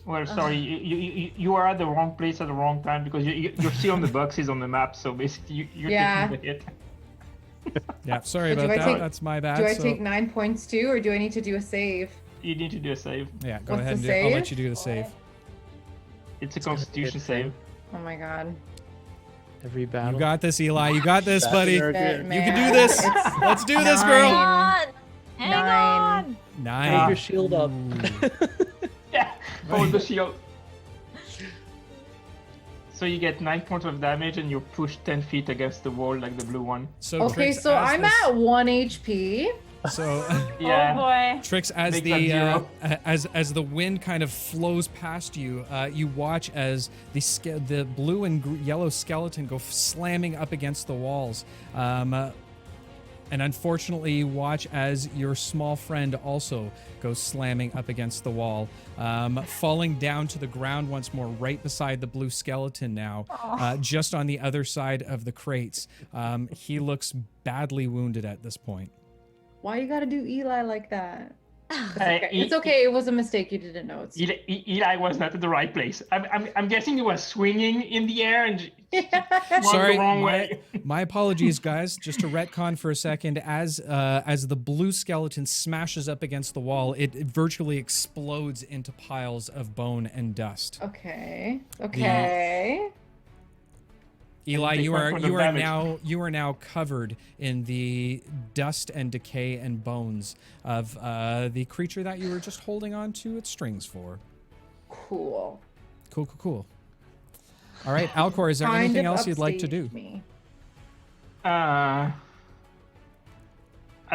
Well, sorry, you are at the wrong place at the wrong time because you're still on the boxes on the map. So basically, you're taking the hit. Yeah, sorry So about that. That's my bad. Do I take 9 points too, or do I need to do a save? You need to do a save. Yeah, go What's ahead and the do. I'll save? let you do the save. It's a Constitution save. Oh my god. Every battle. You got this, Eli. You got this, buddy. Very You good. can do this. It's Let's do this, Hang girl. on. Hang 9. on. 9. Hold your shield up. Yeah, hold the shield. So you get 9 points of damage, and you're pushed 10 feet against the wall like the blue one. So Okay, Trix, so as I'm this- at 1 HP. So Yeah. Oh boy. Trix, as Make the that 0. as the wind kind of flows past you, you watch as the blue and yellow skeleton go slamming up against the walls, and unfortunately, you watch as your small friend also goes slamming up against the wall, falling down to the ground once more, right beside the blue skeleton now, just on the other side of the crates. He looks badly wounded at this point. Why you gotta do Eli like that? It's Hey, okay. It's okay. It was a mistake. You didn't know. It's Eli was not at the right place. I'm guessing he was swinging in the air and swung Sorry, the wrong way. my apologies, guys. Just to retcon for a second, as the blue skeleton smashes up against the wall, it virtually explodes into piles of bone and dust. okay. Okay. Eli, Take you 1 are point of you are damage. now covered in the dust and decay and bones of the creature that you were just holding on to its strings for. Cool. Cool. All right, Alcor, is there Kind anything of else you'd like to do? upstaged me. I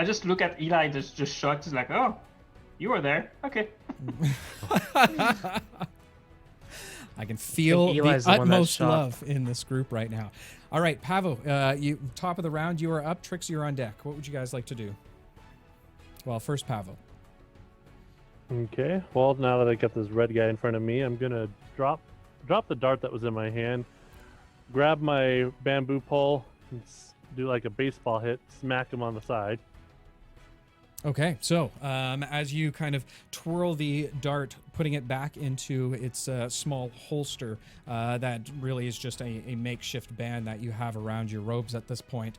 just look at Eli, just shocked. He's like, "Oh, you were there. Okay." I can feel Eli's the the one that's utmost shocked. love in this group right now. All right, Pavo, you top of the round. You are up. Trix, you're on deck. What would you guys like to do? Well, first Pavo. Okay. Well, now that I got this red guy in front of me, I'm gonna drop the dart that was in my hand, grab my bamboo pole, and do like a baseball hit, smack him on the side. Okay, so as you kind of twirl the dart, putting it back into its small holster, that really is just a makeshift band that you have around your robes at this point.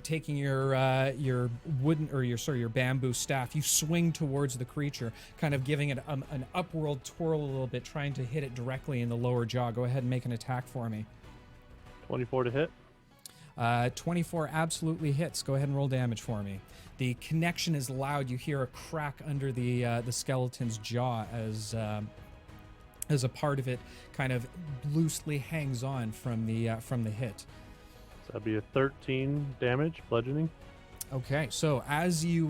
Taking your wooden or your bamboo staff, you swing towards the creature, kind of giving it an upward twirl a little bit, trying to hit it directly in the lower jaw. Go ahead and make an attack for me. 24 to hit. 24 absolutely hits. Go ahead and roll damage for me. The connection is loud. You hear a crack under the skeleton's jaw as a part of it kind of loosely hangs on from the hit. So that'd be a 13 damage, bludgeoning. Okay, so as you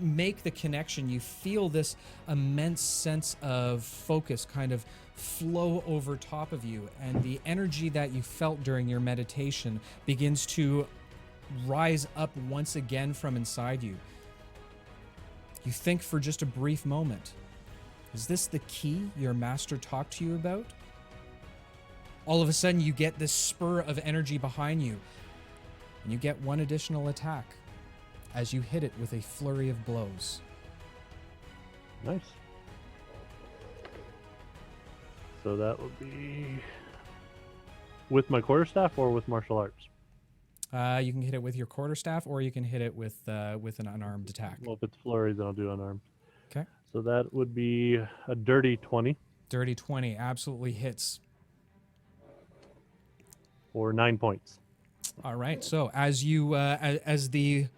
make the connection, you feel this immense sense of focus kind of flow over top of you, and the energy that you felt during your meditation begins to rise up once again from inside you. You think for just a brief moment, is this the key your master talked to you about? All of a sudden, you get this spur of energy behind you, and you get one additional attack as you hit it with a flurry of blows. Nice. So that would be with my quarterstaff or with martial arts? You can hit it with your quarterstaff, or you can hit it with an unarmed attack. Well, if it's flurry, then I'll do unarmed. Okay. So that would be a dirty 20 Dirty 20 absolutely hits. or 9 points. All right. So as you as the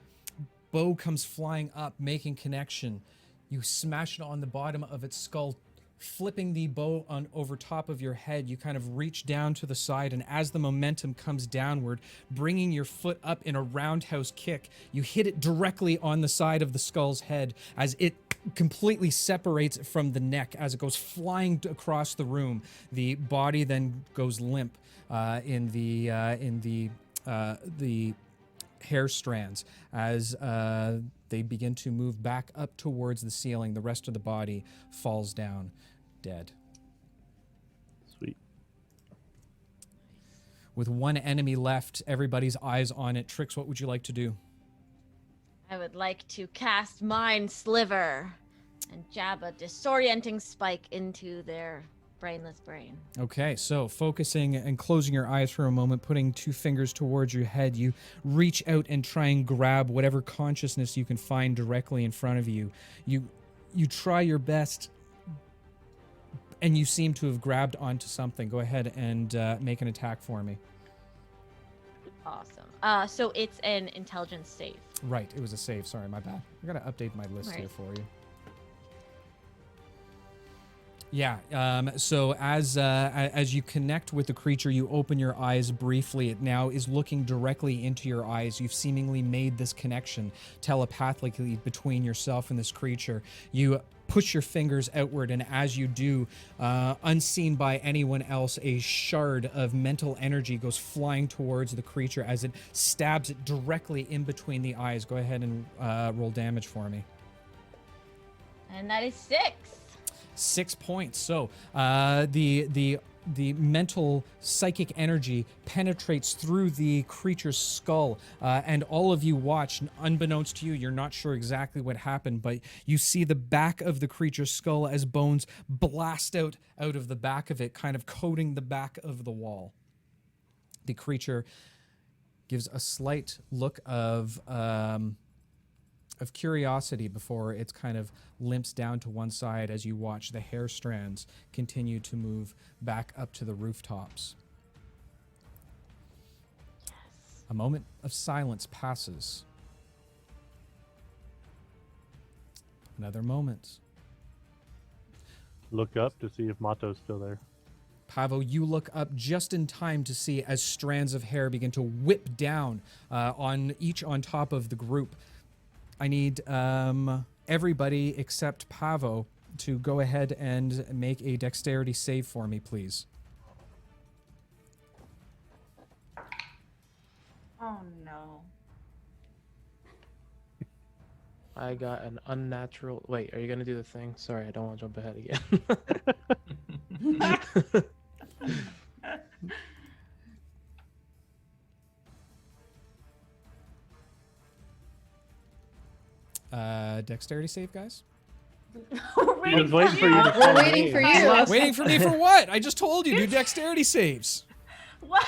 bow comes flying up, making connection, you smash it on the bottom of its skull, flipping the bow on over top of your head. You kind of reach down to the side, and as the momentum comes downward, bringing your foot up in a roundhouse kick, you hit it directly on the side of the skull's head as it completely separates from the neck as it goes flying across the room. The body then goes limp in the hair strands as they begin to move back up towards the ceiling. The rest of the body falls down dead. Sweet. With one enemy left, everybody's eyes on it. Trix, what would you like to do? I would like to cast Mind Sliver and jab a disorienting spike into their brainless brain. Okay, so focusing and closing your eyes for a moment, putting two fingers towards your head, you reach out and try and grab whatever consciousness you can find directly in front of you. You try your best, and you seem to have grabbed onto something. Go ahead and make an attack for me. Awesome. So it's an intelligence save. Right, it was a save. Sorry, my bad. I gotta update my list here Right. for you. Yeah. So as you connect with the creature, you open your eyes briefly. It now is looking directly into your eyes. You've seemingly made this connection telepathically between yourself and this creature. You push your fingers outward, and as you do, unseen by anyone else, a shard of mental energy goes flying towards the creature as it stabs it directly in between the eyes. Go ahead and roll damage for me. And that is 6. 6 points. So the mental psychic energy penetrates through the creature's skull, and all of you watch. Unbeknownst to you, you're not sure exactly what happened, but you see the back of the creature's skull as bones blast out of the back of it, kind of coating the back of the wall. The creature gives a slight look of curiosity before it's kind of limps down to one side as you watch the hair strands continue to move back up to the rooftops. Yes. A moment of silence passes. Another moment. Look up to see if Mawtoo's still there. Pavo, you look up just in time to see as strands of hair begin to whip down on top of the group. I need everybody except Pavo to go ahead and make a dexterity save for me, please. Oh no. I got an unnatural. Wait, are you gonna do the thing? Sorry, I don't want to jump ahead again. Dexterity save, guys? We're was waiting for you to We're call waiting me. for you. Waiting for me for what? I just told you, do dexterity saves. What?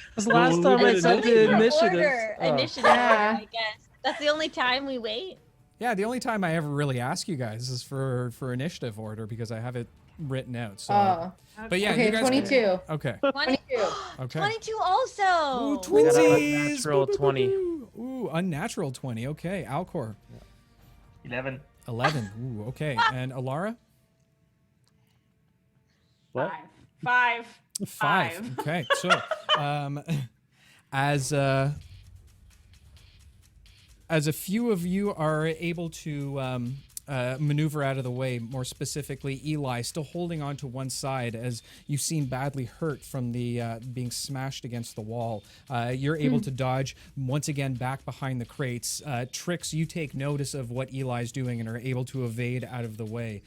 Because last Well, time I we said did the For initiative. order. Oh. Initiative, Yeah. I guess. That's the only time we wait. Yeah, the only time I ever really ask you guys is for initiative order because I have it written out. So, Oh, but yeah, okay, you guys 22. Okay. 22. Okay. 22 also. Ooh, We got an twinsies! unnatural Boo, boo, boo, 20. boo. Ooh, unnatural 20. Okay, Alcor. 11. 11. Ooh, okay. And Elara? What? 5. 5. Okay, so as a few of you are able to maneuver out of the way, more specifically Eli, still holding on to one side as you seem badly hurt from the being smashed against the wall. You're able to dodge once again back behind the crates. Trix, you take notice of what Eli's doing and are able to evade out of the way.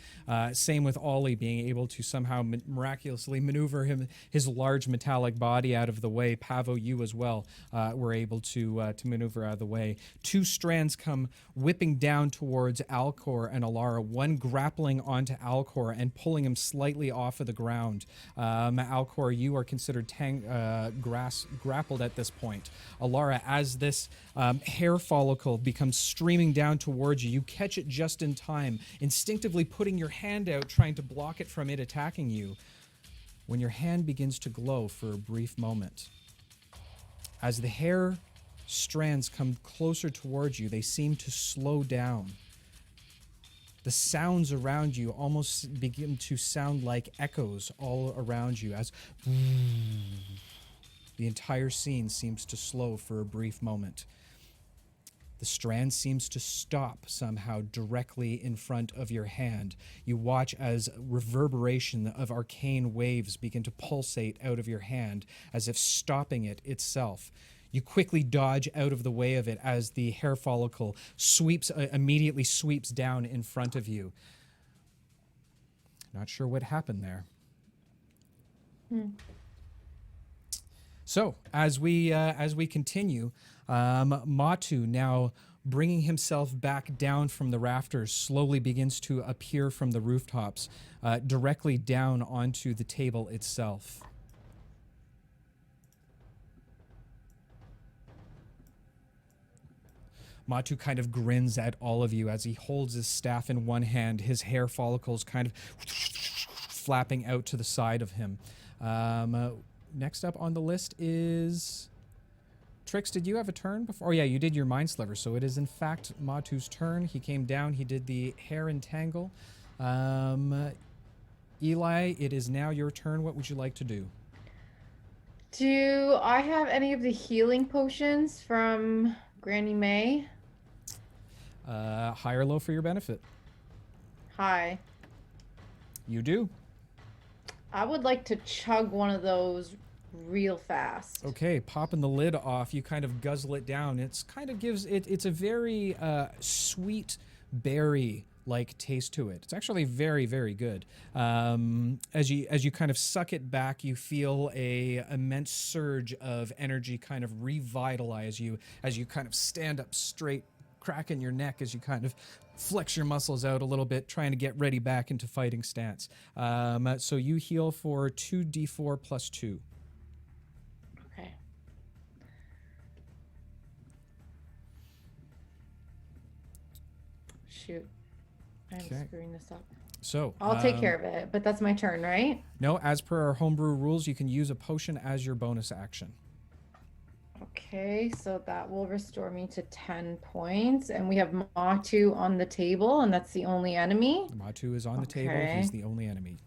Same with Ollie being able to somehow miraculously maneuver his large metallic body out of the way. Pavo, you as well were able to maneuver out of the way. Two strands come whipping down towards Alcor and Elara, one grappling onto Alcor and pulling him slightly off of the ground. Alcor, you are considered grappled at this point. Elara, as this hair follicle becomes streaming down towards you, you catch it just in time, instinctively putting your hand out, trying to block it from it attacking you, when your hand begins to glow for a brief moment. As the hair strands come closer towards you, they seem to slow down. The sounds around you almost begin to sound like echoes all around you as the entire scene seems to slow for a brief moment. The strand seems to stop somehow directly in front of your hand. You watch as reverberation of arcane waves begin to pulsate out of your hand as if stopping it itself. You quickly dodge out of the way of it as the hair follicle immediately sweeps down in front of you. Not sure what happened there. So, as we continue, Mawtoo, now bringing himself back down from the rafters, slowly begins to appear from the rooftops, directly down onto the table itself. Mawtoo kind of grins at all of you as he holds his staff in one hand, his hair follicles kind of flapping out to the side of him. Next up on the list is... Trix, did you have a turn before? Oh, yeah, you did your mind sliver, so it is in fact Mawtoo's turn. He came down, he did the hair entangle. Eli, it is now your turn. What would you like to do? Do I have any of the healing potions from Granny May? High or low for your benefit? Hi. You do. I would like to chug one of those real fast. Okay, popping the lid off, you kind of guzzle it down. It's kind of gives it, it's a very sweet berry-like taste to it. It's actually very, very good. As you kind of suck it back, you feel a immense surge of energy kind of revitalize you as you kind of stand up straight, cracking your neck as you kind of flex your muscles out a little bit, trying to get ready back into fighting stance. So you heal for 2d4 plus 2. Okay. Shoot. I'm screwing this up. So I'll take care of it, but that's my turn, right? No, as per our homebrew rules, you can use a potion as your bonus action. Okay, so that will restore me to 10 points. And we have Mawtoo on the table, and that's the only enemy. Mawtoo is on the table. He's the only enemy.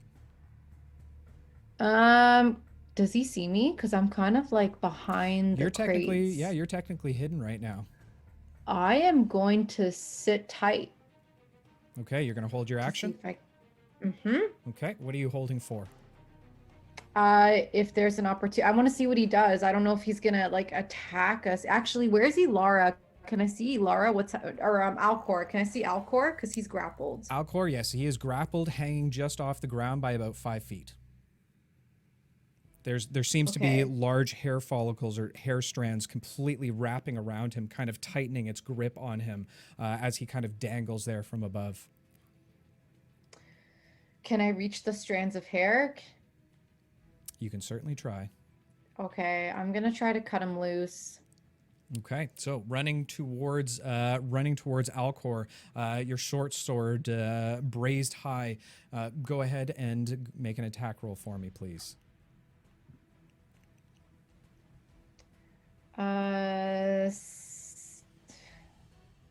Does he see me? Because I'm kind of like behind the crates. Yeah, you're technically hidden right now. I am going to sit tight. Okay, you're going to hold your action? Okay, what are you holding for? If there's an opportunity, I want to see what he does. I don't know if he's gonna like attack us. Actually, where's Elara? Can I see Elara? Alcor? Can I see Alcor? Because he's grappled. Alcor, yes, he is grappled, hanging just off the ground by about 5 feet. There seems to be large hair follicles or hair strands completely wrapping around him, kind of tightening its grip on him as he kind of dangles there from above. Can I reach the strands of hair? You can certainly try. Okay, I'm gonna try to cut him loose. Okay, so running towards Alcor, your short sword braised high. Go ahead and make an attack roll for me, please.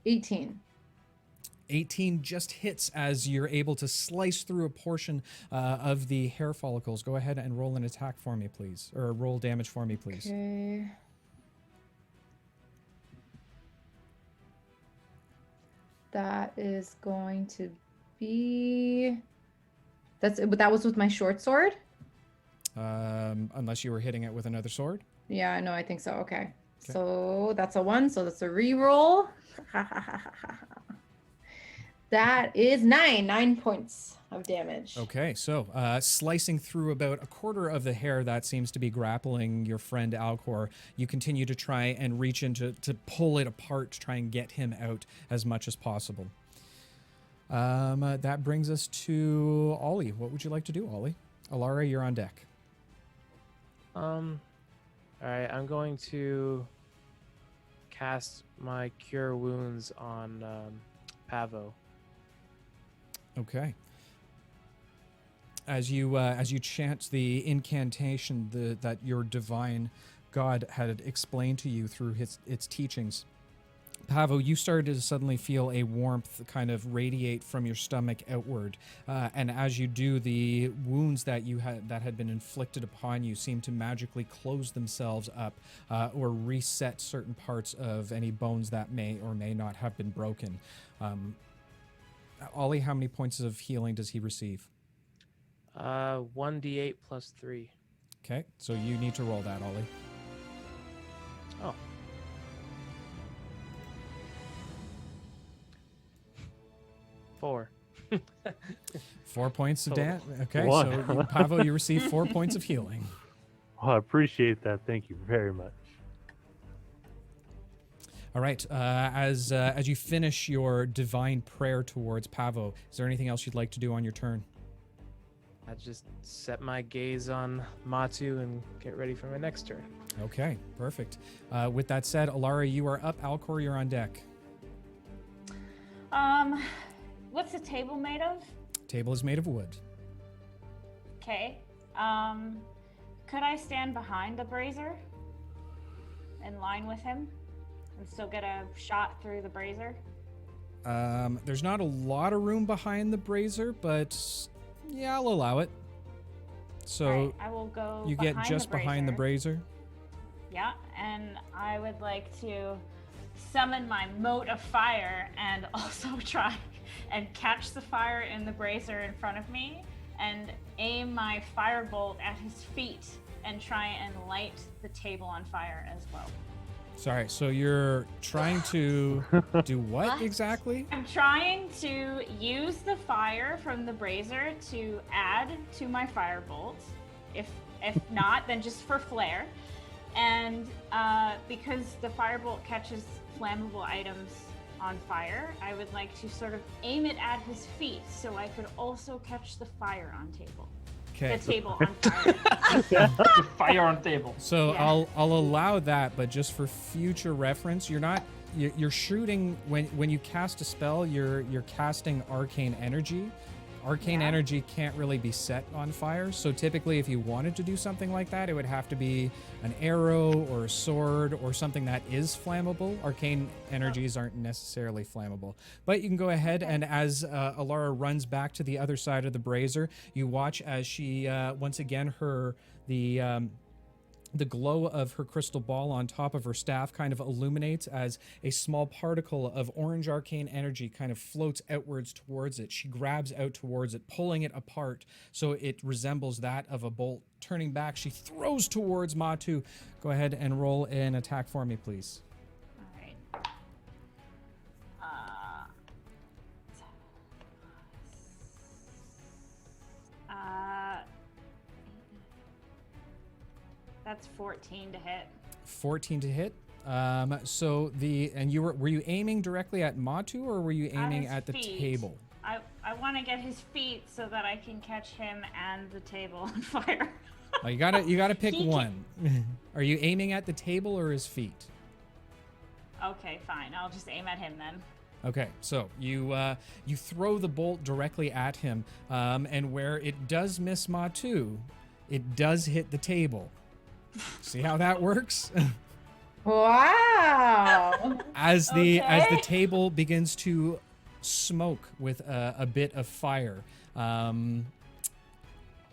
18. 18 just hits as you're able to slice through a portion of the hair follicles. Go ahead and roll an attack for me, please. Or roll damage for me, please. Okay. That is going to be... That was with my short sword? Unless you were hitting it with another sword? Yeah, no, I think so. Okay. So that's a 1, so that's a reroll. That is 9 points of damage. Okay, so slicing through about a quarter of the hair that seems to be grappling your friend Alcor, you continue to try and reach in to pull it apart, to try and get him out as much as possible. That brings us to Ollie. What would you like to do, Ollie? Elara, you're on deck. All right, I'm going to cast my Cure Wounds on Pavo. Okay. As you chant the incantation that your divine god had explained to you through its teachings. Pavo, you started to suddenly feel a warmth kind of radiate from your stomach outward, and as you do, the wounds that had been inflicted upon you seem to magically close themselves up, or reset certain parts of any bones that may or may not have been broken. Ollie, how many points of healing does he receive? 1d8 plus 3. Okay, so you need to roll that, Ollie. Oh. Four. 4 points of Total. Okay, One. so Pavo, you receive 4 points of healing. Oh, I appreciate that. Thank you very much. All right, as you finish your divine prayer towards Pavo, is there anything else you'd like to do on your turn? I just set my gaze on Mawtoo and get ready for my next turn. Okay, perfect. With that said, Elara, you are up. Alcor, you're on deck. What's the table made of? Table is made of wood. Okay. Could I stand behind the brazier in line with him and still get a shot through the brazier? There's not a lot of room behind the brazier, but yeah, I'll allow it. So Right, I will go. you get just behind the brazier. Yeah, and I would like to summon my mote of fire and also try and catch the fire in the brazier in front of me and aim my firebolt at his feet and try and light the table on fire as well. Sorry, so you're trying to do what What? exactly? I'm trying to use the fire from the brazier to add to my firebolt. If not, then just for flair. And because the firebolt catches flammable items on fire, I would like to sort of aim it at his feet so I could also catch the fire on table. Okay. The table on fire. The fire on table. So Yeah. I'll allow that, but just for future reference, you're shooting when you cast a spell, you're casting arcane energy. Arcane Yeah. energy can't really be set on fire, so typically if you wanted to do something like that, it would have to be an arrow or a sword or something that is flammable. Arcane energies aren't necessarily flammable. But you can go ahead and as Elara runs back to the other side of the brazier, you watch as she once again the glow of her crystal ball on top of her staff kind of illuminates as a small particle of orange arcane energy kind of floats outwards towards it. She grabs out towards it, pulling it apart so it resembles that of a bolt. Turning back, she throws towards Mawtoo. Go ahead and roll an attack for me, please. All right. That's 14 to hit. 14 to hit. Were you aiming directly at Mawtoo or were you aiming his at the feet. table? I want to get his feet so that I can catch him and the table on fire. You gotta pick He can- one. Are you aiming at the table or his feet? Okay, fine. I'll just aim at him then. Okay, so you throw the bolt directly at him, and where it does miss Mawtoo, it does hit the table. See how that works? Wow. As the Okay. table begins to smoke with a bit of fire,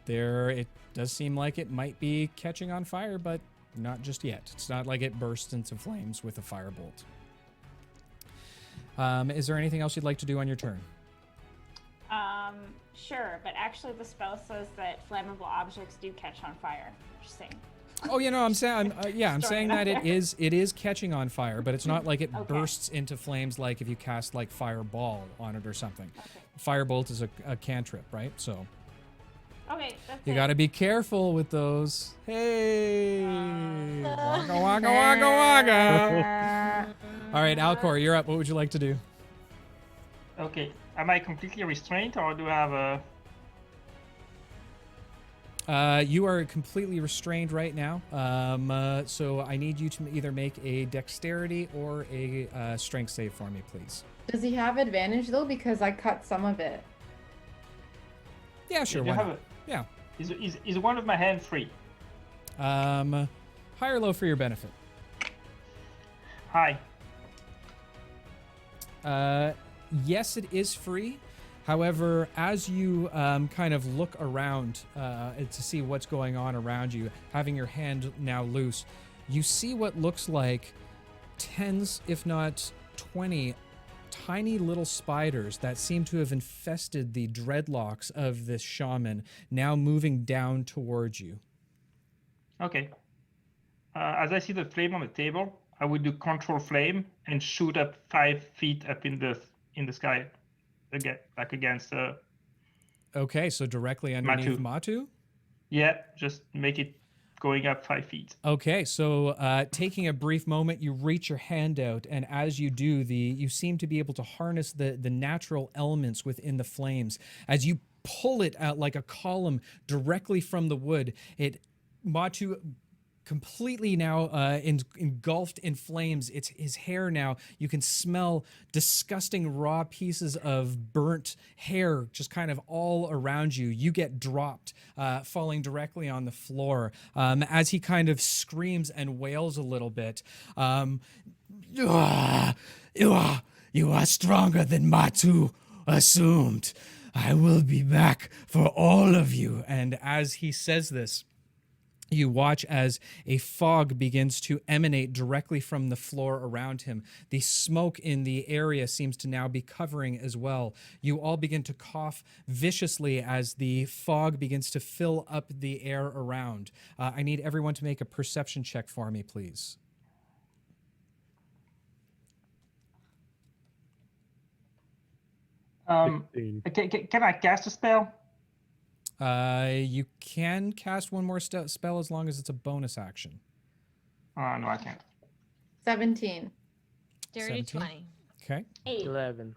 it does seem like it might be catching on fire, but not just yet. It's not like it bursts into flames with a firebolt. Is there anything else you'd like to do on your turn? Sure, but actually the spell says that flammable objects do catch on fire. Just saying. Oh, I'm saying, I'm saying that it out it is catching on fire, but it's not like it Okay. bursts into flames like if you cast like fireball on it or something. Okay. Firebolt is a cantrip, right? So Okay, that's you it. got to be careful with those. Hey, waka waka waka waka. All right, Alcor, you're up. What would you like to do? Okay. Am I completely restrained or do I have a... You are completely restrained right now, so I need you to either make a dexterity or a strength save for me, please. Does he have advantage though? Because I cut some of it. Yeah, sure. Do Why you have not? Yeah. Is one of my hand free? High or low for your benefit? Hi. Yes, it is free. However, as you kind of look around to see what's going on around you, having your hand now loose, you see what looks like tens, if not 20, tiny little spiders that seem to have infested the dreadlocks of this shaman, now moving down towards you. Okay. As I see the flame on the table, I would do control flame and shoot up 5 feet up in the sky, again, like against. Okay, so directly underneath Mawtoo? Yeah, just make it going up 5 feet. Okay, so taking a brief moment, you reach your hand out, and as you do, you seem to be able to harness the natural elements within the flames. As you pull it out like a column directly from the wood, Mawtoo completely now engulfed in flames. It's his hair now. You can smell disgusting raw pieces of burnt hair just kind of all around you. You get dropped, falling directly on the floor as he kind of screams and wails a little bit. You are stronger than Mawtoo assumed. I will be back for all of you. And as he says this, you watch as a fog begins to emanate directly from the floor around him. The smoke in the area seems to now be covering as well. You all begin to cough viciously as the fog begins to fill up the air around. I need everyone to make a perception check for me, please. Can I cast a spell? You can cast one more spell as long as it's a bonus action. No, I can't. 17. Dirty 17? 20. Okay. 8. 11.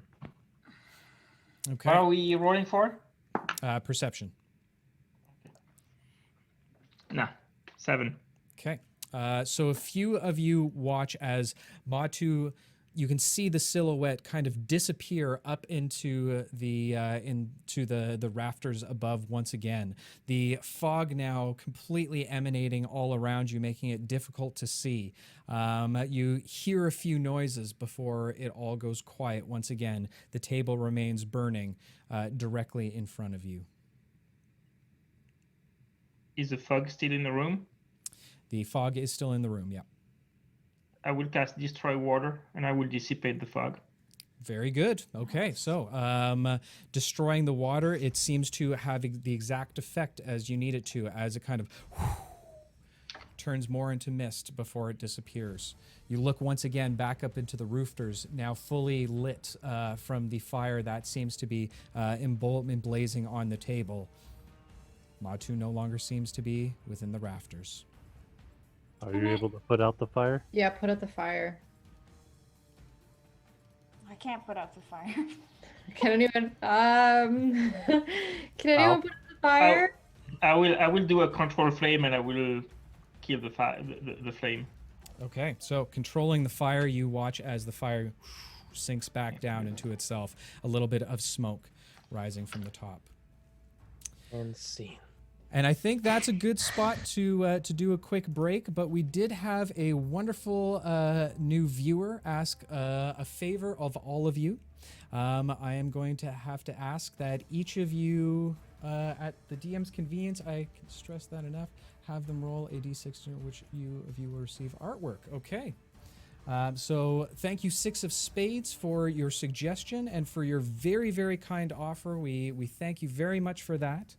Okay. What are we rolling for? Perception. No, 7. Okay. So a few of you watch as Mawtoo, you can see the silhouette kind of disappear up into the rafters above once again. The fog now completely emanating all around you, making it difficult to see. You hear a few noises before it all goes quiet once again. The table remains burning directly in front of you. Is the fog still in the room? The fog is still in the room, yeah. I will cast Destroy Water, and I will dissipate the fog. Very good. Okay, so destroying the water, it seems to have the exact effect as you need it to, as it kind of turns more into mist before it disappears. You look once again back up into the rafters, now fully lit from the fire that seems to be emblazing on the table. Mawtoo no longer seems to be within the rafters. Are you able to put out the fire? Yeah, put out the fire. I can't put out the fire. Can anyone can anyone put out the fire? I will do a control flame, and I will kill the flame. Okay, so controlling the fire, you watch as the fire sinks back down into itself. A little bit of smoke rising from the top. And scene. And I think that's a good spot to do a quick break, but we did have a wonderful new viewer ask a favor of all of you. I am going to have to ask that each of you, at the DM's convenience, I can stress that enough, have them roll a d6, which of you will receive artwork. Okay. So thank you, Six of Spades, for your suggestion and for your very, very kind offer. We thank you very much for that.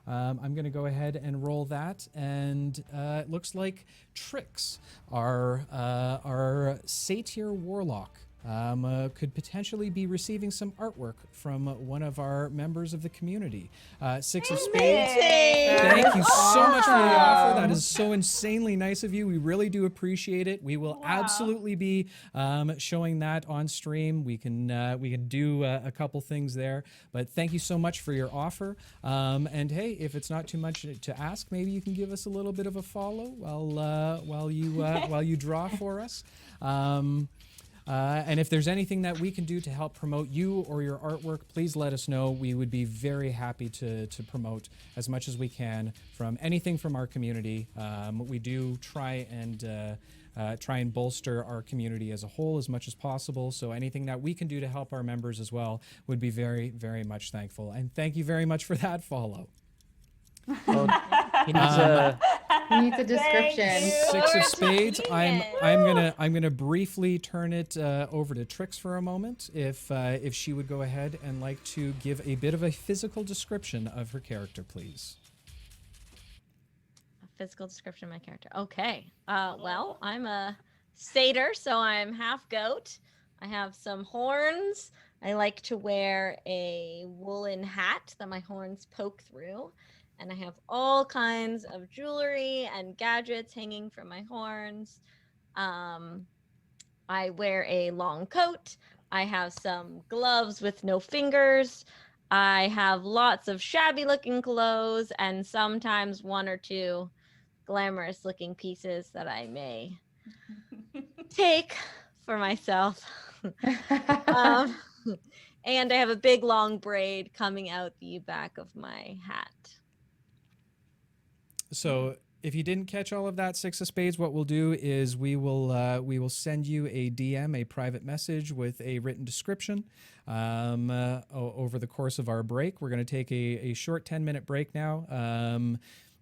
I'm going to go ahead and roll that, and it looks like Trix, our satyr warlock, could potentially be receiving some artwork from one of our members of the community. Six of Spades, thank you so much for the offer. That is so insanely nice of you. We really do appreciate it. We will absolutely be showing that on stream. We can do a couple things there, but thank you so much for your offer. And hey, if it's not too much to ask, maybe you can give us a little bit of a follow while you draw for us. And if there's anything that we can do to help promote you or your artwork, please let us know. We would be very happy to promote as much as we can from anything from our community. We do try and bolster our community as a whole as much as possible. So anything that we can do to help our members as well would be very, very much thankful. And thank you very much for that follow. Well, he needs a He needs a description. Six of spades. Genius. I'm gonna briefly turn it over to Trix for a moment, if she would go ahead and like to give a bit of a physical description of her character, please. A physical description of my character. Okay. Well, I'm a satyr, so I'm half goat. I have some horns. I like to wear a woolen hat that my horns poke through. And I have all kinds of jewelry and gadgets hanging from my horns. I wear a long coat. I have some gloves with no fingers. I have lots of shabby looking clothes and sometimes one or two glamorous looking pieces that I may take for myself. And I have a big long braid coming out the back of my hat. So if you didn't catch all of that, Six of Spades, what we'll do is we will send you a DM, a private message with a written description over the course of our break. We're going to take a short 10-minute break now.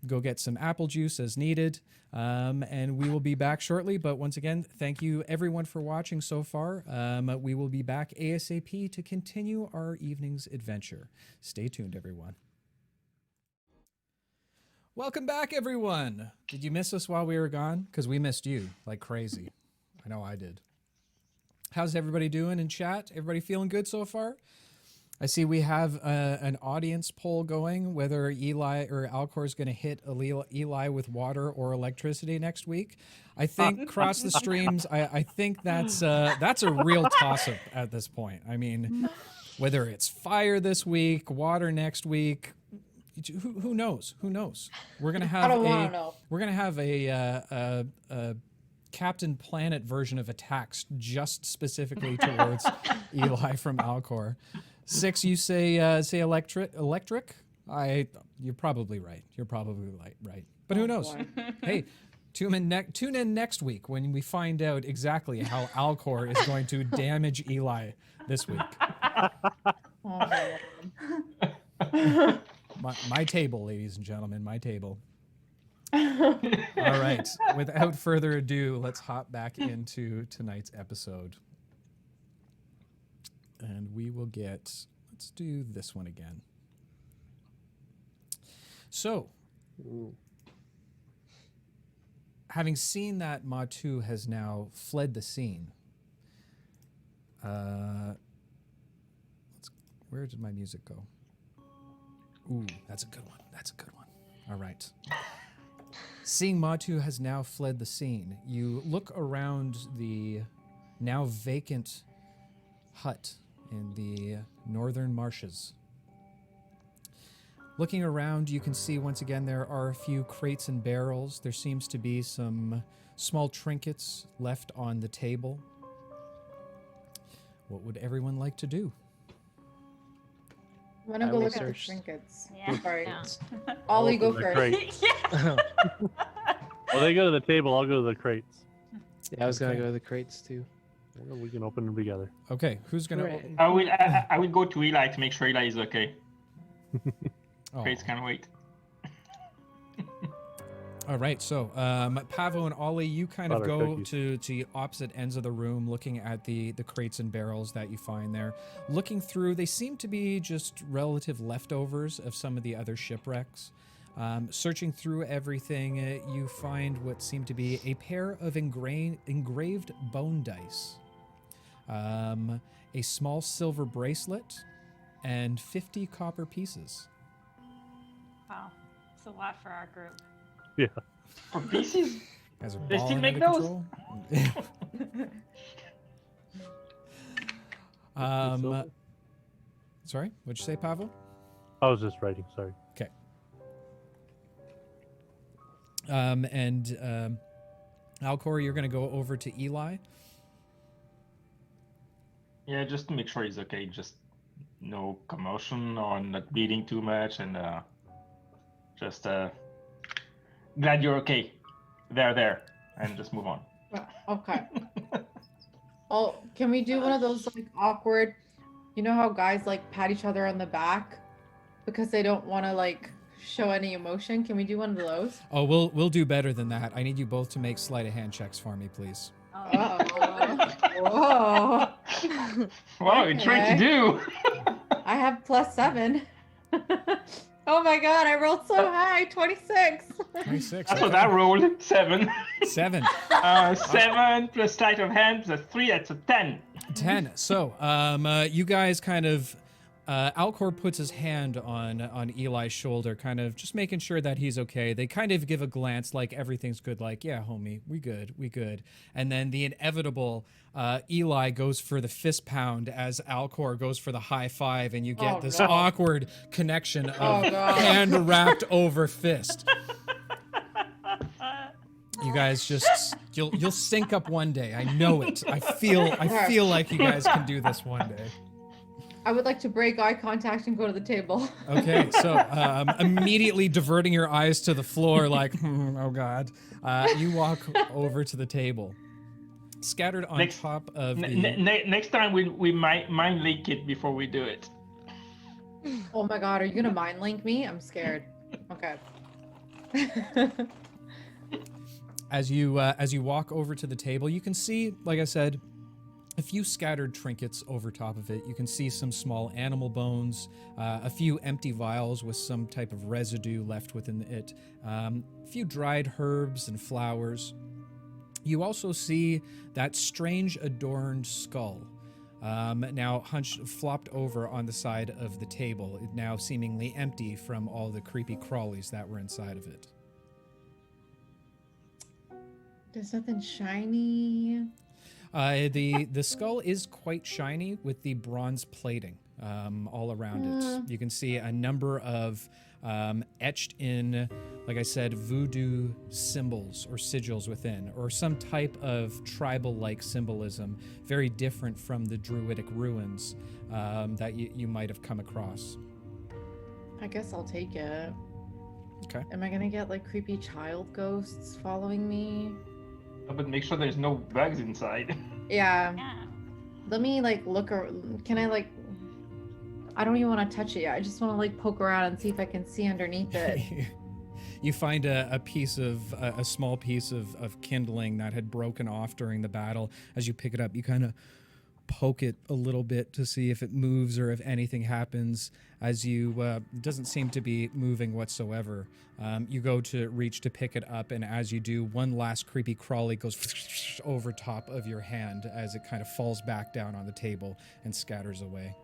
Go get some apple juice as needed, and we will be back shortly. But once again, thank you everyone for watching so far. We will be back ASAP to continue our evening's adventure. Stay tuned, everyone. Welcome back, everyone. Did you miss us while we were gone? Because we missed you like crazy. I know I did. How's everybody doing in chat? Everybody feeling good so far? I see we have an audience poll going, whether Eli or Alcor is going to hit Eli with water or electricity next week. I think across the streams, I think that's a real toss-up at this point. I mean, whether it's fire this week, water next week, who knows? Who knows? We're gonna have a Captain Planet version of attacks just specifically towards Eli from Alcor. Six, you say electric. You're probably right. Right. But who knows? Hey, tune in next week when we find out exactly how Alcor is going to damage Eli this week. My table, ladies and gentlemen, my table. All right. Without further ado, let's hop back into tonight's episode. And we will let's do this one again. So, having seen that Mawtoo has now fled the scene, where did my music go? Ooh, that's a good one. All right. Seeing Mawtoo has now fled the scene, you look around the now vacant hut in the northern marshes. Looking around, you can see once again there are a few crates and barrels. There seems to be some small trinkets left on the table. What would everyone like to do? I'm gonna go look at the search. trinkets. Yeah. Sorry. Yeah. Ollie, go Open the first. crate. Yeah. Well, they go to the table. I'll go to the crates. Yeah, I was gonna Okay. go to the crates too. Well, we can open them together. Okay, who's gonna? Right. I will go to Eli to make sure Eli is okay. Oh. Crates can wait. All right, so Pavo and Ollie, you kind of Butter go cookies. to opposite ends of the room, looking at the crates and barrels that you find there. Looking through, they seem to be just relative leftovers of some of the other shipwrecks. Searching through everything, you find what seem to be a pair of engraved bone dice, a small silver bracelet, and 50 copper pieces. Wow, it's a lot for our group. Yeah. For pieces? Guys are They still balling make out of those? control. Silver? Sorry, what'd you say, Pavo? I was just writing. Sorry. Okay. And Alcor, you're going to go over to Eli. Yeah, just to make sure he's okay. Just no commotion or not bleeding too much, and just glad you're okay. There, and just move on. Okay. Oh, can we do one of those like awkward? You know how guys like pat each other on the back because they don't want to like show any emotion? Can we do one of those? Oh, we'll do better than that. I need you both to make sleight of hand checks for me, please. Oh. Whoa. Wow, you're trying to do. I have +7. Oh my god, I rolled so high, 26. 26. That's what I rolled. 7. 7. 7 plus sleight of hand plus 3. That's a 10. 10. So, you guys kind of, Alcor puts his hand on Eli's shoulder, kind of just making sure that he's okay. They kind of give a glance like everything's good, like, yeah, homie, we good. And then the inevitable, Eli goes for the fist pound as Alcor goes for the high five, and you get this awkward connection of hand wrapped over fist. You guys just you'll sync up one day. I know it. I feel like you guys can do this one day. I would like to break eye contact and go to the table. Okay, so immediately diverting your eyes to the floor, like, oh god, you walk over to the table. Scattered on top of the... Next time we might mind link it before we do it. Oh my god, are you gonna mind link me? I'm scared. Okay. As you walk over to the table, you can see, like I said, a few scattered trinkets over top of it. You can see some small animal bones, a few empty vials with some type of residue left within it, a few dried herbs and flowers. You also see that strange adorned skull, now flopped over on the side of the table, now seemingly empty from all the creepy crawlies that were inside of it. There's nothing shiny. The skull is quite shiny with the bronze plating all around it. You can see a number of etched in, like I said, voodoo symbols or sigils within, or some type of tribal-like symbolism, very different from the druidic ruins that you might have come across. I guess I'll take it. Okay. Am I gonna get like creepy child ghosts following me? But make sure there's no bugs inside. Yeah. Yeah. Let me like look, or can I like, I don't even want to touch it yet. I just want to like poke around and see if I can see underneath it. You find a small piece of kindling that had broken off during the battle. As you pick it up, you kind of poke it a little bit to see if it moves or if anything happens. As you, it doesn't seem to be moving whatsoever. You go to reach to pick it up, and as you do, one last creepy crawly goes over top of your hand as it kind of falls back down on the table and scatters away.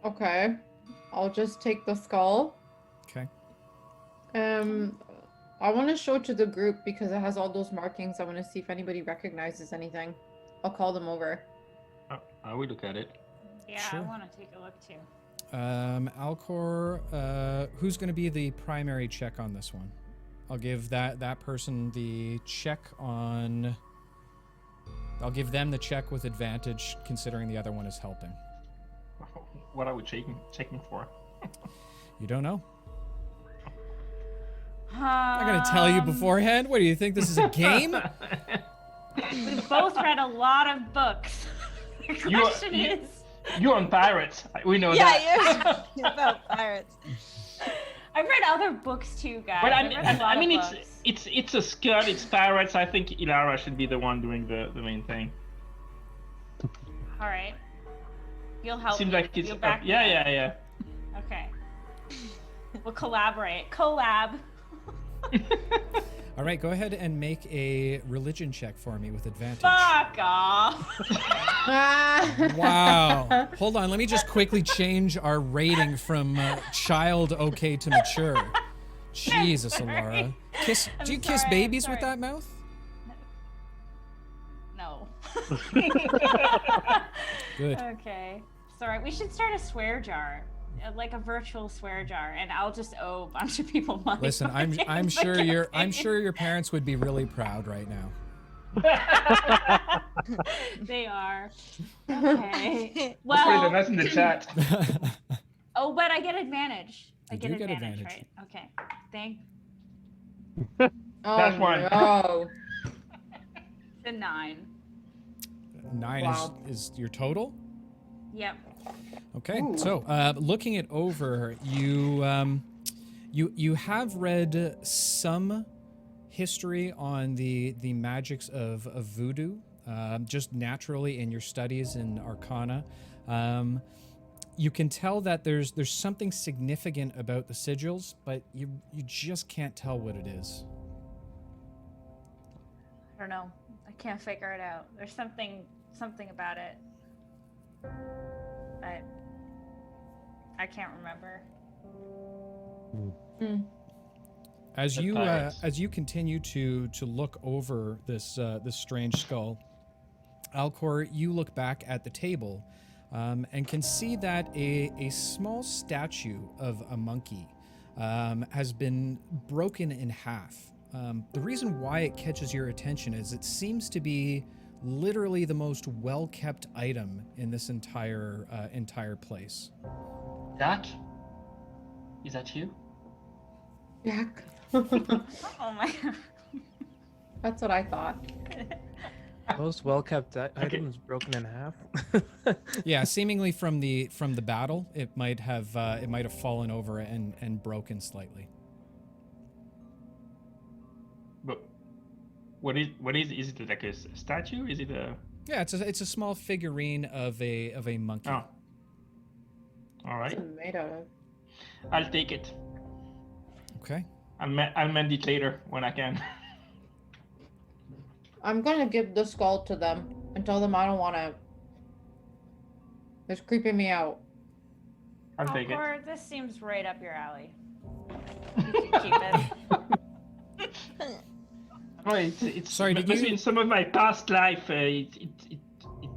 Okay. I'll just take the skull. Okay. I want to show it to the group because it has all those markings. I want to see if anybody recognizes anything. I'll call them over. I will look at it. Yeah, Sure. I want to take a look too. Alcor, who's going to be the primary check on this one? I'll give that person the check on... I'll give them the check with advantage, considering the other one is helping. What are we checking for? You don't know? I'm going to tell you beforehand. What do you think? This is a game? We've both read a lot of books. The question is... You're on pirates. We know that. Yeah, you're talking about pirates. I've read other books too, guys. But I mean, it's a scud. It's pirates. I think Elara should be the one doing the main thing. All right. You'll help. Seems me. like it's You'll back me yeah. up. Okay. We'll collaborate. Collab. All right, go ahead and make a religion check for me with advantage. Fuck off. Wow. Hold on, let me just quickly change our rating from child okay to mature. Jesus, Elara. Do you kiss babies with that mouth? No. Good. Okay. Sorry, we should start a swear jar. Like a virtual swear jar, and I'll just owe a bunch of people money. Listen, I'm sure your parents would be really proud right now. They are. Okay. Put it Well, nice in the chat. oh, but I get advantage. I You get do get advantage, advantage. right? Okay. Thank Oh That's one. no. the 9. 9 Wow. is your total? Yep. Okay, Ooh. so looking it over, you have read some history on the magics of voodoo, just naturally in your studies in Arcana. You can tell that there's something significant about the sigils, but you just can't tell what it is. I don't know. I can't figure it out. There's something about it. But I can't remember. As The you pirates. as you continue to look over this strange skull, Alcor, you look back at the table and can see that a small statue of a monkey has been broken in half. The reason why it catches your attention is it seems to be literally the most well-kept item in this entire place. Jack? Is that you? Jack. Oh my god. That's what I thought. Most well-kept items broken in half. Yeah, seemingly from the battle, it might have fallen over and broken slightly. But what is it like a statue? Is it a Yeah, it's a small figurine of a monkey. Oh. All What's right. it made out of? I'll take it. Okay. I'll mend it later when I can. I'm gonna give the skull to them and tell them I don't want to. It's creeping me out. I'll take it. Alcor, this seems right up your alley. You can keep it. Oh, it's Sorry, did must be you- in some of my past life. It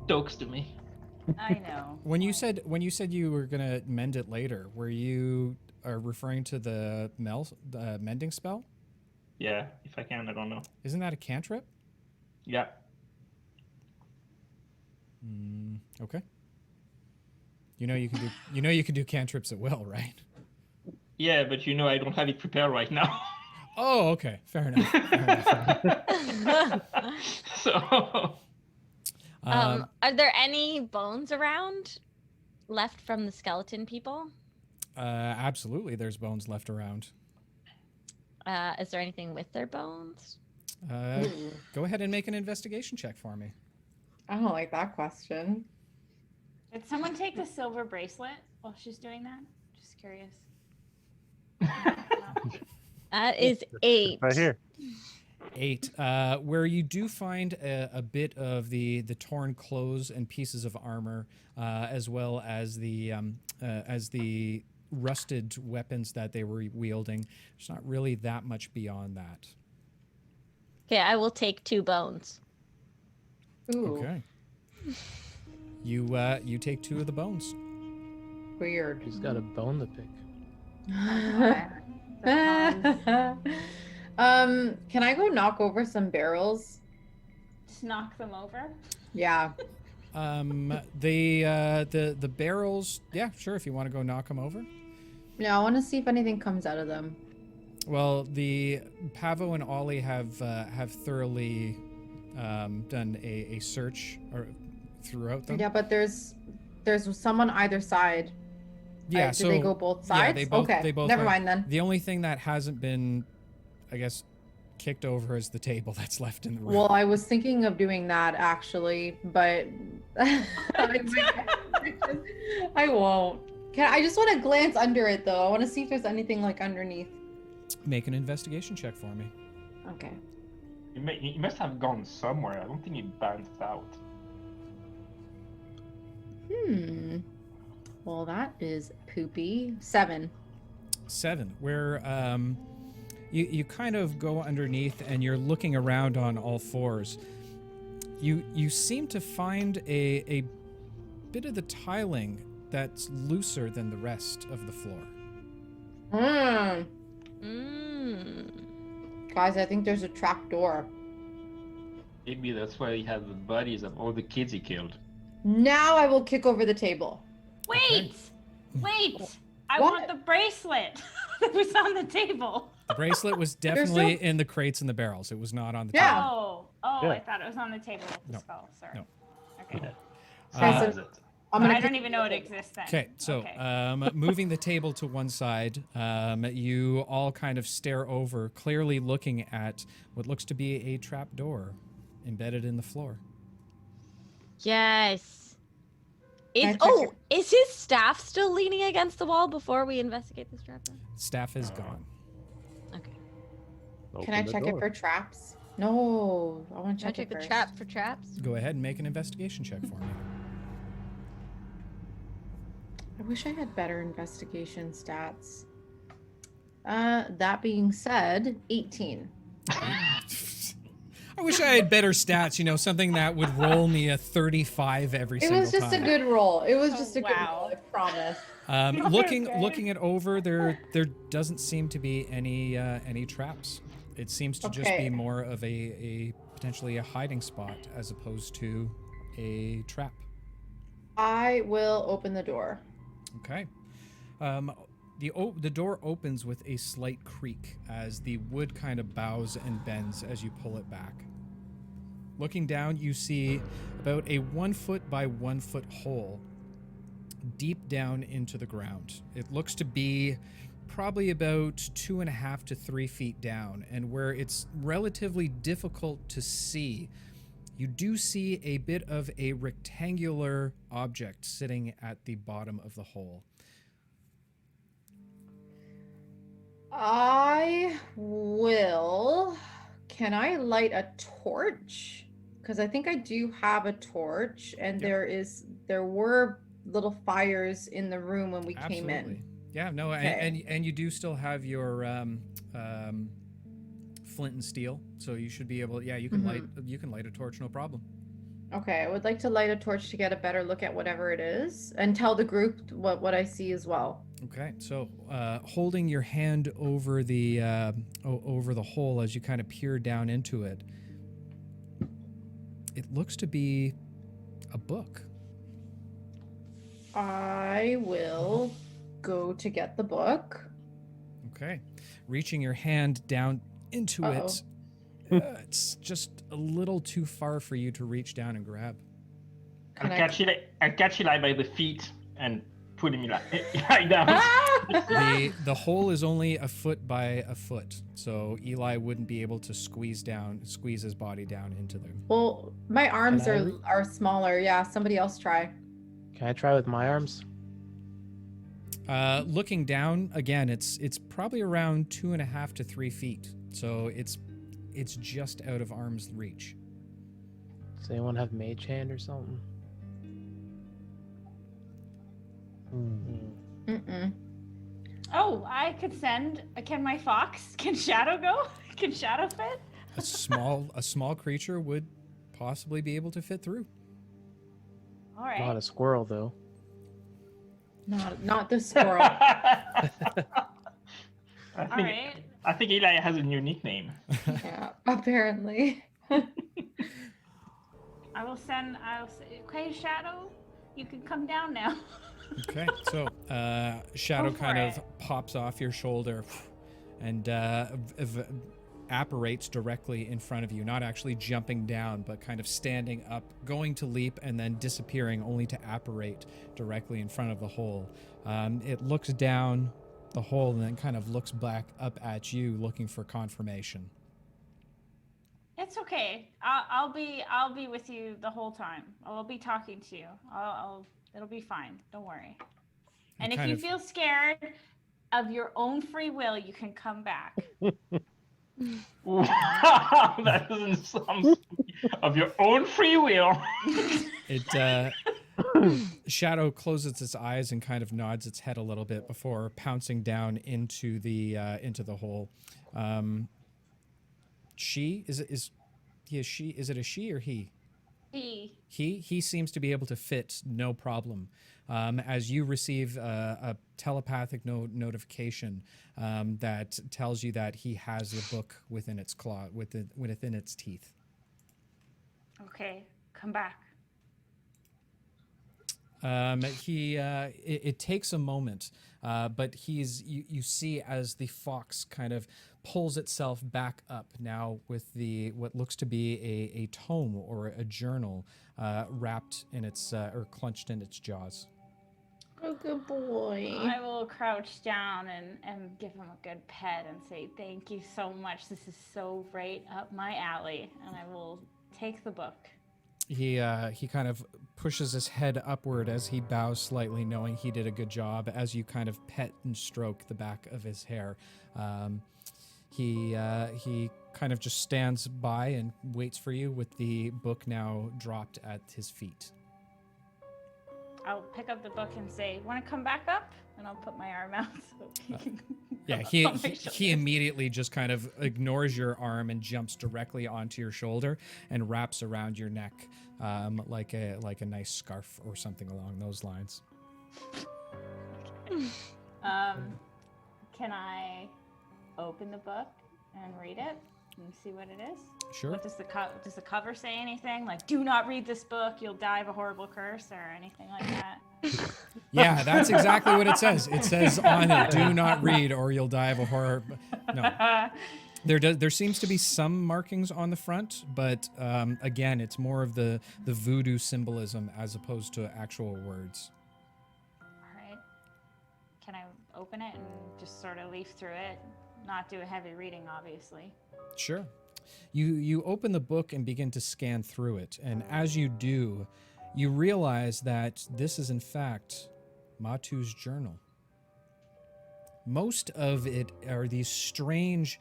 talks to me. I know. When you said you were gonna mend it later, were you referring to the mending spell? Yeah, if I can, I don't know. Isn't that a cantrip? Yeah. Okay. You know you can do cantrips at will, right? Yeah, but I don't have it prepared right now. Oh, okay. Fair enough. Fair enough. So. Are there any bones around left from the skeleton people? Absolutely, there's bones left around. Is there anything with their bones? Ooh. Go ahead and make an investigation check for me. I don't like that question. Did someone take the silver bracelet while she's doing that? Just curious. That is 8. Right here. 8, where you do find a bit of the torn clothes and pieces of armor, as well as the rusted weapons that they were wielding. There's not really that much beyond that. Okay, I will take 2 bones. Ooh, Okay. You take 2 of the bones. weird. She's got a bone to pick. Can I go knock over some barrels? Just knock them over. Yeah. The barrels. Yeah, sure. If you want to go knock them over. Yeah, I want to see if anything comes out of them. Well, the Pavo and Ollie have thoroughly done a search throughout them. Yeah, but there's some on either side. Yeah, Did they go both yeah, sides? they both- okay. they both Never are. mind then. The only thing that hasn't been, I guess, kicked over is the table that's left in the room. Well, I was thinking of doing that actually, but I won't. I just want to glance under it though. I want to see if there's anything like underneath. Make an investigation check for me. Okay. It must have gone somewhere. I don't think it bounced out. Well, that is poopy. 7. 7, where you kind of go underneath and you're looking around on all fours. You seem to find a bit of the tiling that's looser than the rest of the floor. Guys, I think there's a trap door. Maybe that's why he had the bodies of all the kids he killed. Now I will kick over the table. Wait! Wait! I What? want the bracelet that was on the table. The bracelet was definitely in the crates and the barrels. It was not on the Yeah. table. Oh, Yeah. I thought it was on the table with the No. skull. Sorry. No. Okay. Guys, Is it? I'm gonna I don't kick even know it exists then. Okay, so moving the table to one side, you all kind of stare over, clearly looking at what looks to be a trap door embedded in the floor. Yes. Can I Is check oh, your- is his staff still leaning against the wall before we investigate this trap? Then? Staff is gone. Okay. Can I Open the check it door. for traps? No, I want to Can I check check it the first. trap for traps? Go ahead and make an investigation check for me. I wish I had better investigation stats. That being said, 18. I wish I had better stats, you know, something that would roll me a 35 every It single was just time. a good roll. It was Oh, just a good roll, I promise. Looking Okay. looking it over, there doesn't seem to be any traps. It seems to just Okay. be more of a potentially a hiding spot as opposed to a trap. I will open the door. Okay. The door opens with a slight creak as the wood kind of bows and bends as you pull it back. Looking down, you see about a 1 foot by 1 foot hole deep down into the ground. It looks to be probably about 2.5 to 3 feet down, and where it's relatively difficult to see, you do see a bit of a rectangular object sitting at the bottom of the hole. I will. Can I light a torch? Because I think I do have a torch, and Yep. there were little fires in the room when we came in. Yeah, no, Okay. and you do still have your flint and steel, so you should be able. Yeah, you can light a torch, no problem. Okay, I would like to light a torch to get a better look at whatever it is, and tell the group what I see as well. Okay, so holding your hand over the hole as you kind of peer down into it, it looks to be a book. I will go to get the book. Okay, reaching your hand down into it, it's just a little too far for you to reach down and grab. I'll catch Eli by the feet and put him lie down. The hole is only 1 foot by 1 foot, so Eli wouldn't be able to squeeze his body down into them. Well, my arms Can I are smaller. Yeah, somebody else try. Can I try with my arms? Looking down again, it's probably around 2.5 to 3 feet, so it's just out of arm's reach. Does anyone have mage hand or something? Mm-mm. Oh, I could send. Can my fox? Can Shadow go? Can Shadow fit? A small creature would possibly be able to fit through. All right. Not a squirrel though. Not the squirrel. I All think right. I think Eli has a new nickname. Yeah, apparently. I'll say, okay, Shadow, you can come down now. Okay, so Shadow Go for kind it. of pops off your shoulder and apparates directly in front of you, not actually jumping down, but kind of standing up, going to leap, and then disappearing, only to apparate directly in front of the hole. It looks down the hole and then kind of looks back up at you, looking for confirmation. It's okay. I'll be with you the whole time. I'll be talking to you. It'll be fine. Don't worry. And if kind you of- feel scared of your own free will, you can come back. Wow, that doesn't sound of your own free will. It Shadow closes its eyes and kind of nods its head a little bit before pouncing down into the hole. Is it a she or he? He seems to be able to fit no problem. As you receive a telepathic notification that tells you that he has the book within its claw, within its teeth. Okay, come back. It takes a moment, but you see as the fox kind of pulls itself back up now with what looks to be a tome or a journal wrapped in its or clenched in its jaws. Oh, good boy. I will crouch down and give him a good pet and say, thank you so much. This is so right up my alley. And I will take the book. He kind of pushes his head upward as he bows slightly, knowing he did a good job as you kind of pet and stroke the back of his hair. He kind of just stands by and waits for you with the book now dropped at his feet. I'll pick up the book and say, want to come back up? And I'll put my arm out so he can Yeah, he immediately just kind of ignores your arm and jumps directly onto your shoulder and wraps around your neck like a nice scarf or something along those lines. Can I open the book and read it and see what it is? Sure. What does the cover say anything? Like, do not read this book, you'll die of a horrible curse or anything like that? Yeah, that's exactly what it says. It says on it, do not read or you'll die of a horror. No. There seems to be some markings on the front, but again, it's more of the voodoo symbolism as opposed to actual words. All right. Can I open it and just sort of leaf through it? Not do a heavy reading, obviously. Sure. You open the book and begin to scan through it, and as you do, you realize that this is in fact Mawtoo's journal. Most of it are these strange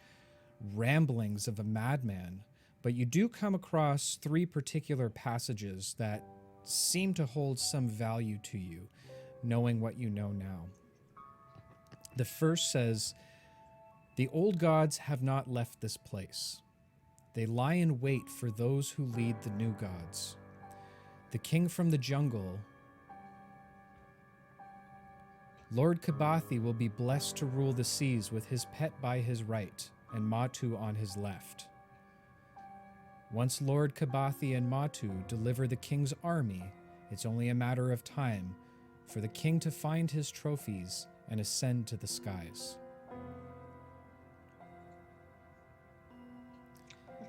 ramblings of a madman, but you do come across 3 particular passages that seem to hold some value to you, knowing what you know now. The first says, "The old gods have not left this place. They lie in wait for those who lead the new gods. The king from the jungle, Lord Kabathi, will be blessed to rule the seas with his pet by his right and Mawtoo on his left. Once Lord Kabathi and Mawtoo deliver the king's army, it's only a matter of time for the king to find his trophies and ascend to the skies."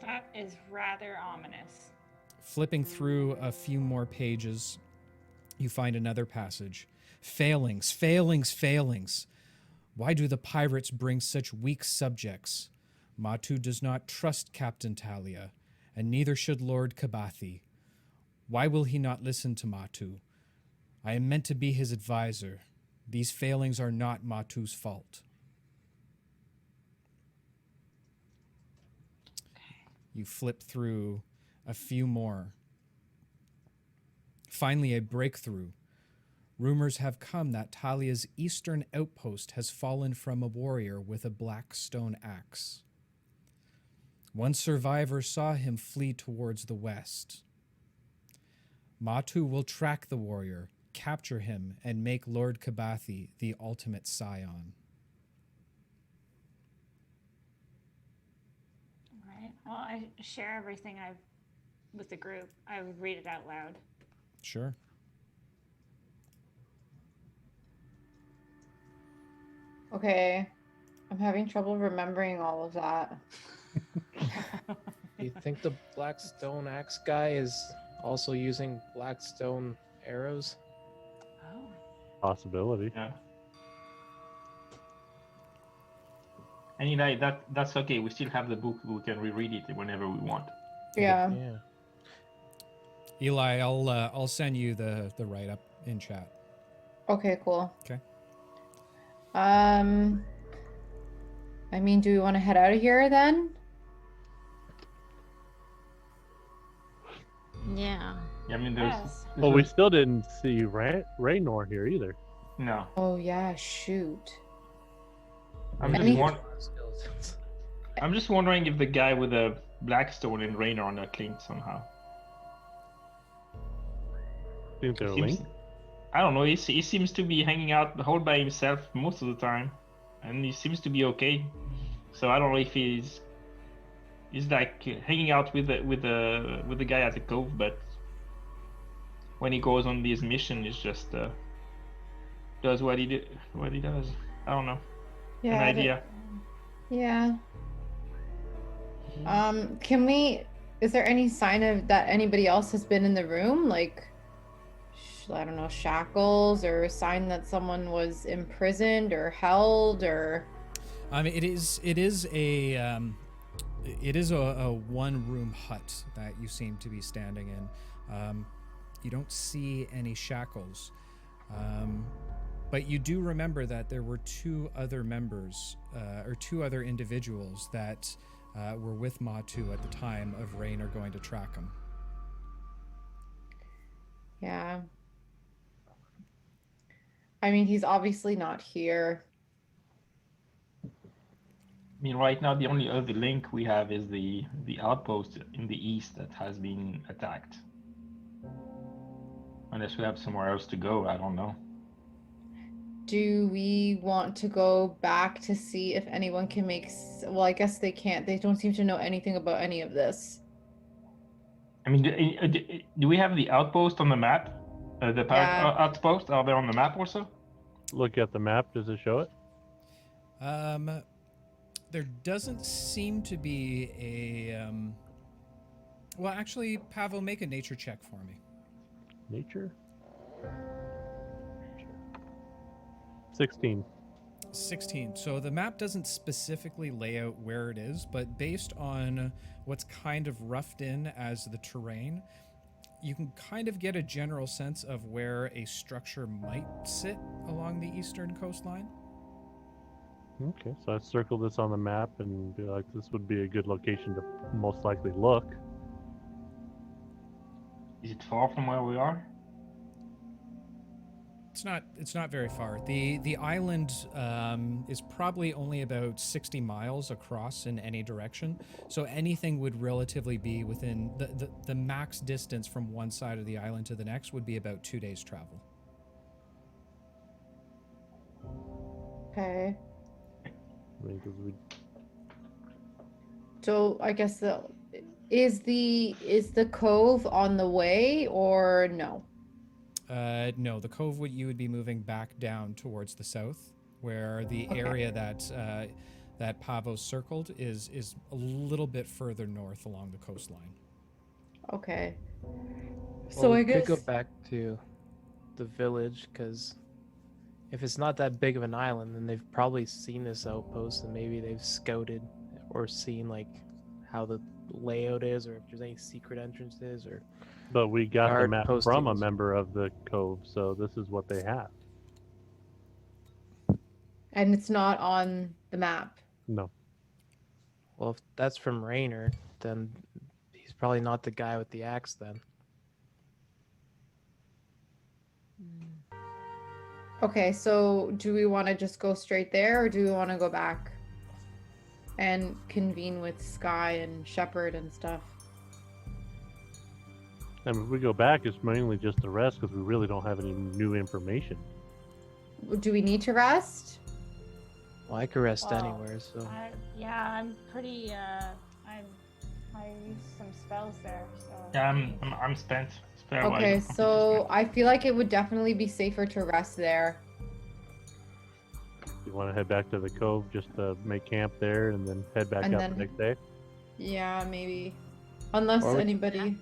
That is rather ominous. Flipping through a few more pages, you find another passage. "Failings, failings, failings. Why do the pirates bring such weak subjects? Mawtoo does not trust Captain Talia, and neither should Lord Kabathi. Why will he not listen to Mawtoo? I am meant to be his advisor. These failings are not Mawtoo's fault." You flip through a few more. Finally, a breakthrough. Rumors have come that Talia's eastern outpost has fallen from a warrior with a black stone axe. One survivor saw him flee towards the west. Mawtoo will track the warrior, capture him, and make Lord Kabathi the ultimate scion. Well, I share everything with the group. I would read it out loud. Sure. Okay. I'm having trouble remembering all of that. Do you think the black stone axe guy is also using black stone arrows? Oh. Possibility. Yeah. And Eli, that's okay. We still have the book. We can reread it whenever we want. Yeah. Yeah. Eli, I'll send you the write-up in chat. Okay, cool. Okay. I mean, do we want to head out of here then? Yeah. Yeah, I mean, there's. Yes. Well, we still didn't see Rayner here either. No. Oh yeah, shoot. I'm I just, mean- Skeletons. I'm just wondering if the guy with the Blackstone and Rayner are not linked somehow. Think they're Seems- linked. I don't know. He seems to be hanging out all by himself most of the time, and he seems to be okay. So I don't know if he's he's like hanging out with the guy at the cove, but when he goes on this mission, he just does what he does. I don't know. Yeah. An idea. Yeah. Can we? Is there any sign of that anybody else has been in the room? Like, I don't know, shackles, or a sign that someone was imprisoned or held, or. I mean, it is a one-room hut that you seem to be standing in. You don't see any shackles, but you do remember that there were two other members, or two other individuals that were with Mawtoo at the time of Rayner going to track him. Yeah. I mean, he's obviously not here. I mean, right now the only other link we have is the outpost in the east that has been attacked. Unless we have somewhere else to go, I don't know. Do we want to go back to see if anyone can make... Well, I guess they can't. They don't seem to know anything about any of this. I mean, do we have the outpost on the map? The Yeah. outpost, are they on the map also? Look at the map. Does it show it? There doesn't seem to be a... Well, actually, Pavo, make a nature check for me. Nature? 16. 16. So the map doesn't specifically lay out where it is, but based on what's kind of roughed in as the terrain, you can kind of get a general sense of where a structure might sit along the eastern coastline. Okay, so I circle this on the map and be like, this would be a good location to most likely look. Is it far from where we are? It's not very far. The island is probably only about 60 miles across in any direction, so anything would relatively be within the max distance from one side of the island to the next would be about 2 days travel. Okay. I mean, 'cause we So I guess is the cove on the way or no? No, the cove you would be moving back down towards the south, where the Okay. area that Pavo circled is a little bit further north along the coastline. Okay. So Well, I we guess could go back to the village, because if it's not that big of an island, then they've probably seen this outpost, and maybe they've scouted or seen like how the layout is, or if there's any secret entrances, or But we got the Guard map from a postings. member of the cove, so this is what they have. and it's not on the map. No. well, if that's from Rayner, then he's probably not the guy with the axe then. Okay, so do we want to just go straight there, or do we want to go back and convene with Sky and Shepherd and stuff? And if we go back, it's mainly just the rest because we really don't have any new information. Do we need to rest? Well, I could rest Well, anywhere, so Yeah, I'm pretty. I used some spells there, so. Yeah, I'm spent. Spell Okay, I'm so I feel like it would definitely be safer to rest there. You want to head back to the cove just to make camp there and then head back And out then- the next day? Yeah, maybe. Unless Or we- anybody.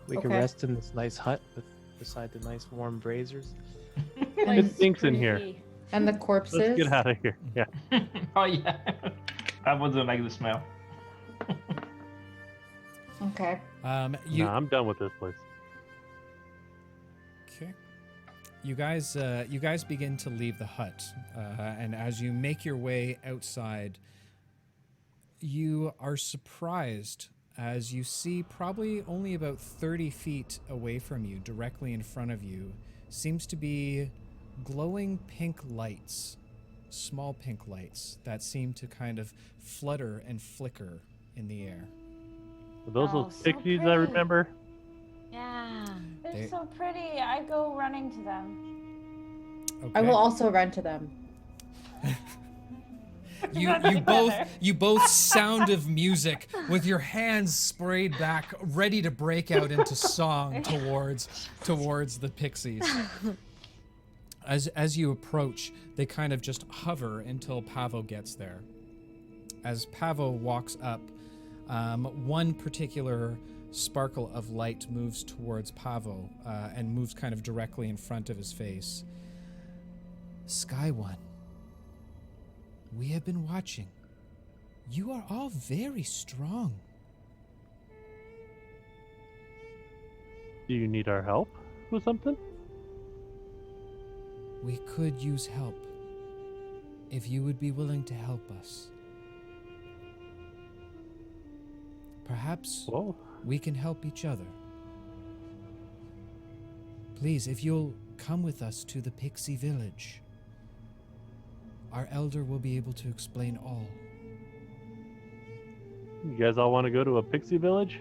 we can Okay. rest in this nice hut beside the nice warm braziers. It stinks in here. Creepy. And the corpses. Let's get out of here. Yeah. Oh yeah, I wouldn't like the smell. Okay. No, I'm done with this place. Okay. You guys begin to leave the hut, and as you make your way outside, you are surprised as you see probably only about 30 feet away from you, directly in front of you, seems to be glowing pink lights, small pink lights that seem to kind of flutter and flicker in the air. Are those Oh, those so pixies I pretty. remember? Yeah. They're They- so pretty. I go running to them. I Okay. will also run to them. You both sound of music with your hands sprayed back, ready to break out into song towards the pixies. As you approach, they kind of just hover until Pavo gets there. As Pavo walks up, one particular sparkle of light moves towards Pavo and moves kind of directly in front of his face. Sky One, we have been watching. You are all very strong. Do you need our help with something? We could use help if you would be willing to help us. Perhaps we can help each other. Please, if you'll come with us to the Pixie Village, our elder will be able to explain all. You guys all want to go to a pixie village?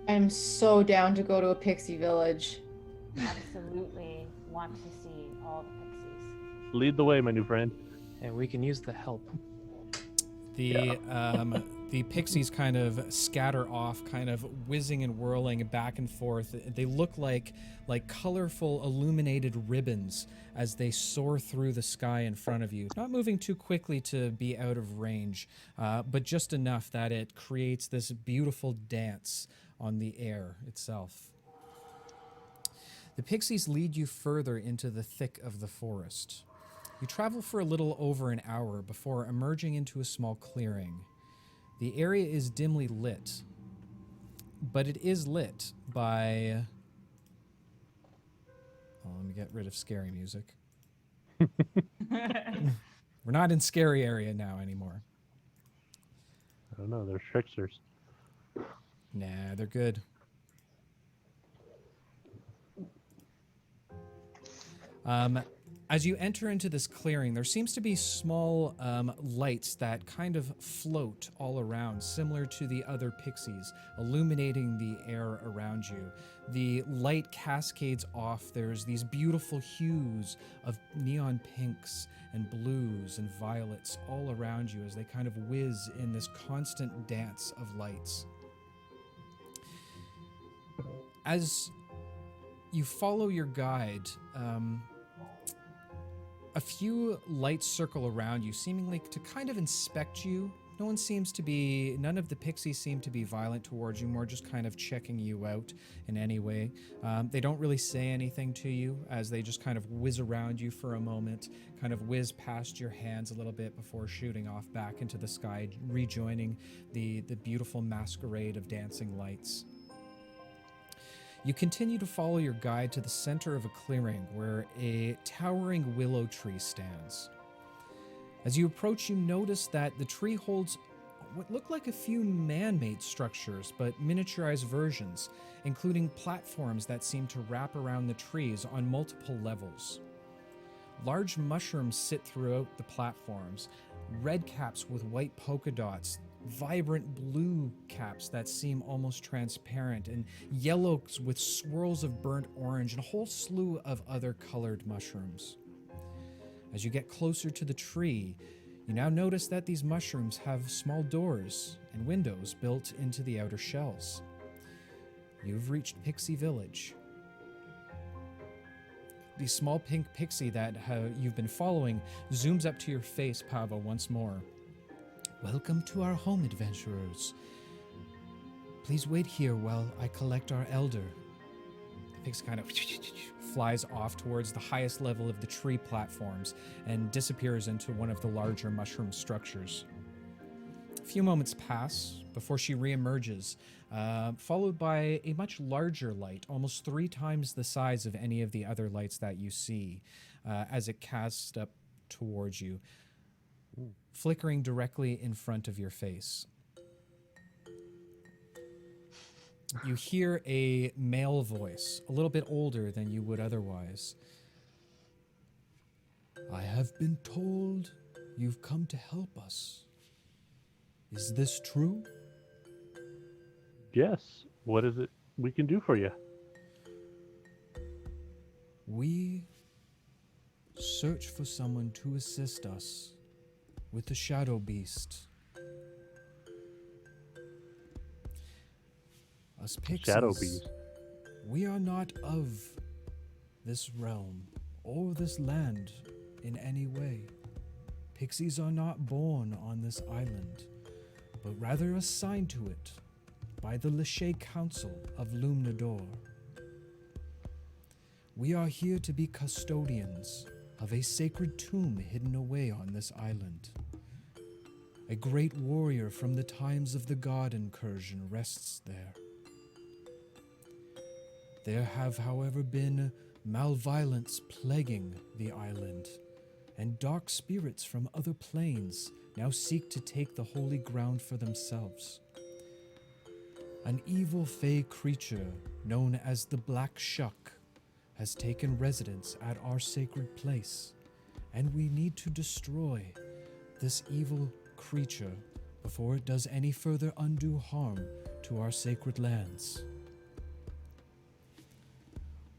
I'm so down to go to a pixie village. Absolutely want to see all the pixies. Lead the way, my new friend. And we can use the help. The pixies kind of scatter off, kind of whizzing and whirling back and forth. They look like colorful illuminated ribbons as they soar through the sky in front of you. Not moving too quickly to be out of range, but just enough that it creates this beautiful dance on the air itself. The pixies lead you further into the thick of the forest. You travel for a little over an hour before emerging into a small clearing. The area is dimly lit, but it is lit by... Oh, let me get rid of scary music. We're not in scary area now anymore. I don't know, they're tricksters. Nah, they're good. As you enter into this clearing, there seems to be small lights that kind of float all around, similar to the other pixies, illuminating the air around you. The light cascades off. There's these beautiful hues of neon pinks and blues and violets all around you as they kind of whiz in this constant dance of lights. As you follow your guide, a few lights circle around you, seemingly to kind of inspect you. None of the pixies seem to be violent towards you, more just kind of checking you out in any way. They don't really say anything to you as they just kind of whiz around you for a moment, kind of whiz past your hands a little bit before shooting off back into the sky, rejoining the beautiful masquerade of dancing lights. You continue to follow your guide to the center of a clearing where a towering willow tree stands. As you approach, you notice that the tree holds what look like a few man-made structures, but miniaturized versions, including platforms that seem to wrap around the trees on multiple levels. Large mushrooms sit throughout the platforms, red caps with white polka dots, vibrant blue caps that seem almost transparent, and yellows with swirls of burnt orange, and a whole slew of other colored mushrooms. As you get closer to the tree, you now notice that these mushrooms have small doors and windows built into the outer shells. You've reached Pixie Village. The small pink pixie that you've been following zooms up to your face, Pavo, once more. Welcome to our home, adventurers. Please wait here while I collect our elder. The pixie kind of flies off towards the highest level of the tree platforms and disappears into one of the larger mushroom structures. A few moments pass before she reemerges, followed by a much larger light, almost 3 times the size of any of the other lights that you see, as it casts up towards you, flickering directly in front of your face. You hear a male voice, a little bit older than you would otherwise. I have been told you've come to help us. Is this true? Yes. What is it we can do for you? We search for someone to assist us with the shadow beast. Us pixies, Shadow beast. we are not of this realm or this land in any way. Pixies are not born on this island, but rather assigned to it by the Lachey Council of Lumnador. We are here to be custodians of a sacred tomb hidden away on this island. A great warrior from the times of the God incursion rests there. There have, however, been malviolence plaguing the island, and dark spirits from other planes now seek to take the holy ground for themselves. An evil fey creature known as the Black Shuck has taken residence at our sacred place, and we need to destroy this evil creature before it does any further undue harm to our sacred lands.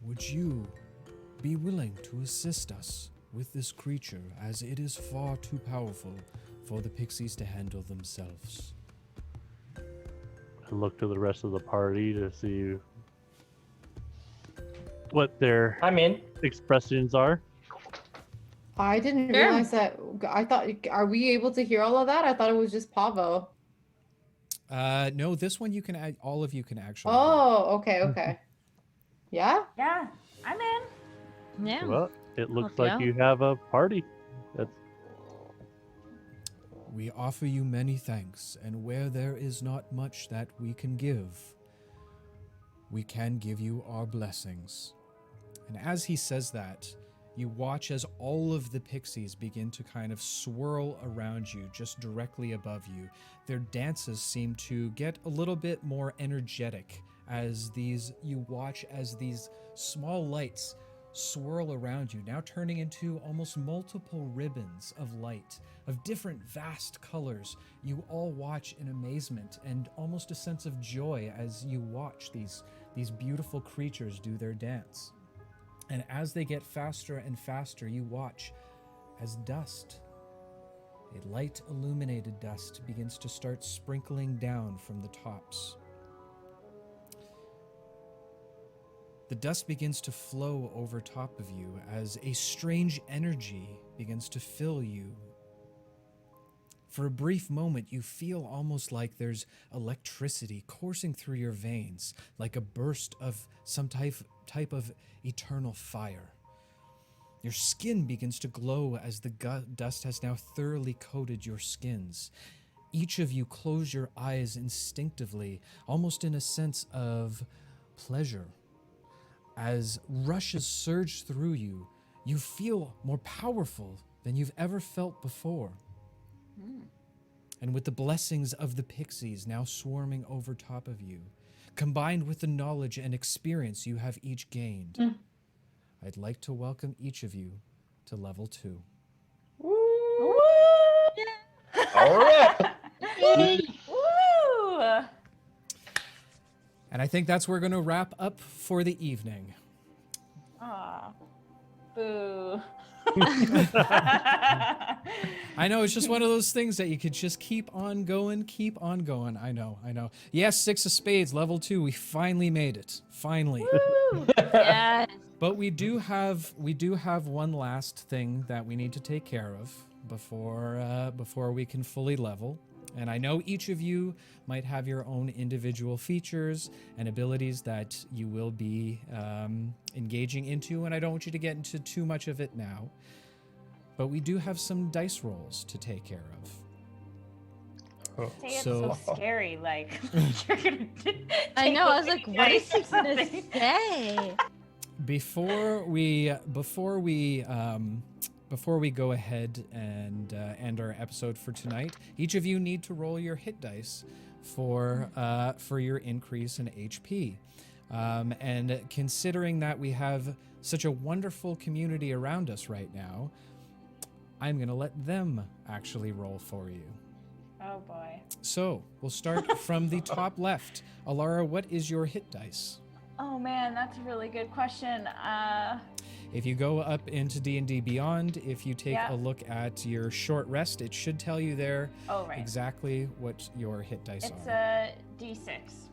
Would you be willing to assist us with this creature, as it is far too powerful for the pixies to handle themselves? I look to the rest of the party to see what their I'm in. expressions are. I didn't Sure. realize that. I thought, are we able to hear all of that? I thought it was just Pavo. No, this one you can all of you can actually. do. Oh, okay. Yeah? Yeah, I'm in. Yeah. Well, it looks Help like you out. you have a party. That's We offer you many thanks, and where there is not much that we can give, we can give you our blessings. And as he says that, you watch as all of the pixies begin to kind of swirl around you, just directly above you. Their dances seem to get a little bit more energetic as you watch as these small lights swirl around you, now turning into almost multiple ribbons of light of different vast colors. You all watch in amazement and almost a sense of joy as you watch these beautiful creatures do their dance. And as they get faster and faster, you watch as dust, a light illuminated dust, begins to start sprinkling down from the tops. The dust begins to flow over top of you as a strange energy begins to fill you. For a brief moment, you feel almost like there's electricity coursing through your veins, like a burst of some type of eternal fire. Your skin begins to glow as the dust has now thoroughly coated your skins. Each of you close your eyes instinctively, almost in a sense of pleasure. As rushes surge through you, you feel more powerful than you've ever felt before. And with the blessings of the pixies now swarming over top of you, combined with the knowledge and experience you have each gained, I'd like to welcome each of you to level 2. All right. Woo! And I think that's where we're going to wrap up for the evening. Aw. Boo. I know, it's just one of those things that you could just keep on going. I know. Yes, 6 of spades, level 2. We finally made it. Finally. Yes. But we do have one last thing that we need to take care of before we can fully level. And I know each of you might have your own individual features and abilities that you will be engaging into, and I don't want you to get into too much of it now. But we do have some dice rolls to take care of. Say it's So- so scary, like you're gonna I know. I was like, take what is he dice or gonna something. say? Before we go ahead and end our episode for tonight, each of you need to roll your hit dice for your increase in HP. And considering that we have such a wonderful community around us right now, I'm going to let them actually roll for you. Oh boy. So we'll start from the top left. Elara, what is your hit dice? Oh man, that's a really good question. If you go up into D&D Beyond, if you take Yeah. a look at your short rest, it should tell you there Oh right. exactly what your hit dice It's are. a D6.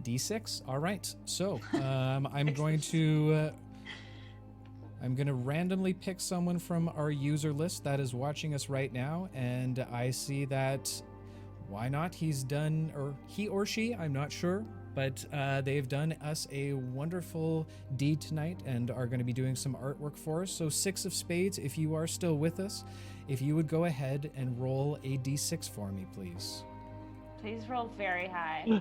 D6. All right. So I'm going to randomly pick someone from our user list that is watching us right now, and I see that why not? He's done, or he or she, I'm not sure, but they've done us a wonderful deed tonight and are going to be doing some artwork for us. So 6 of spades, if you are still with us, if you would go ahead and roll a D6 for me, please. Please roll very high.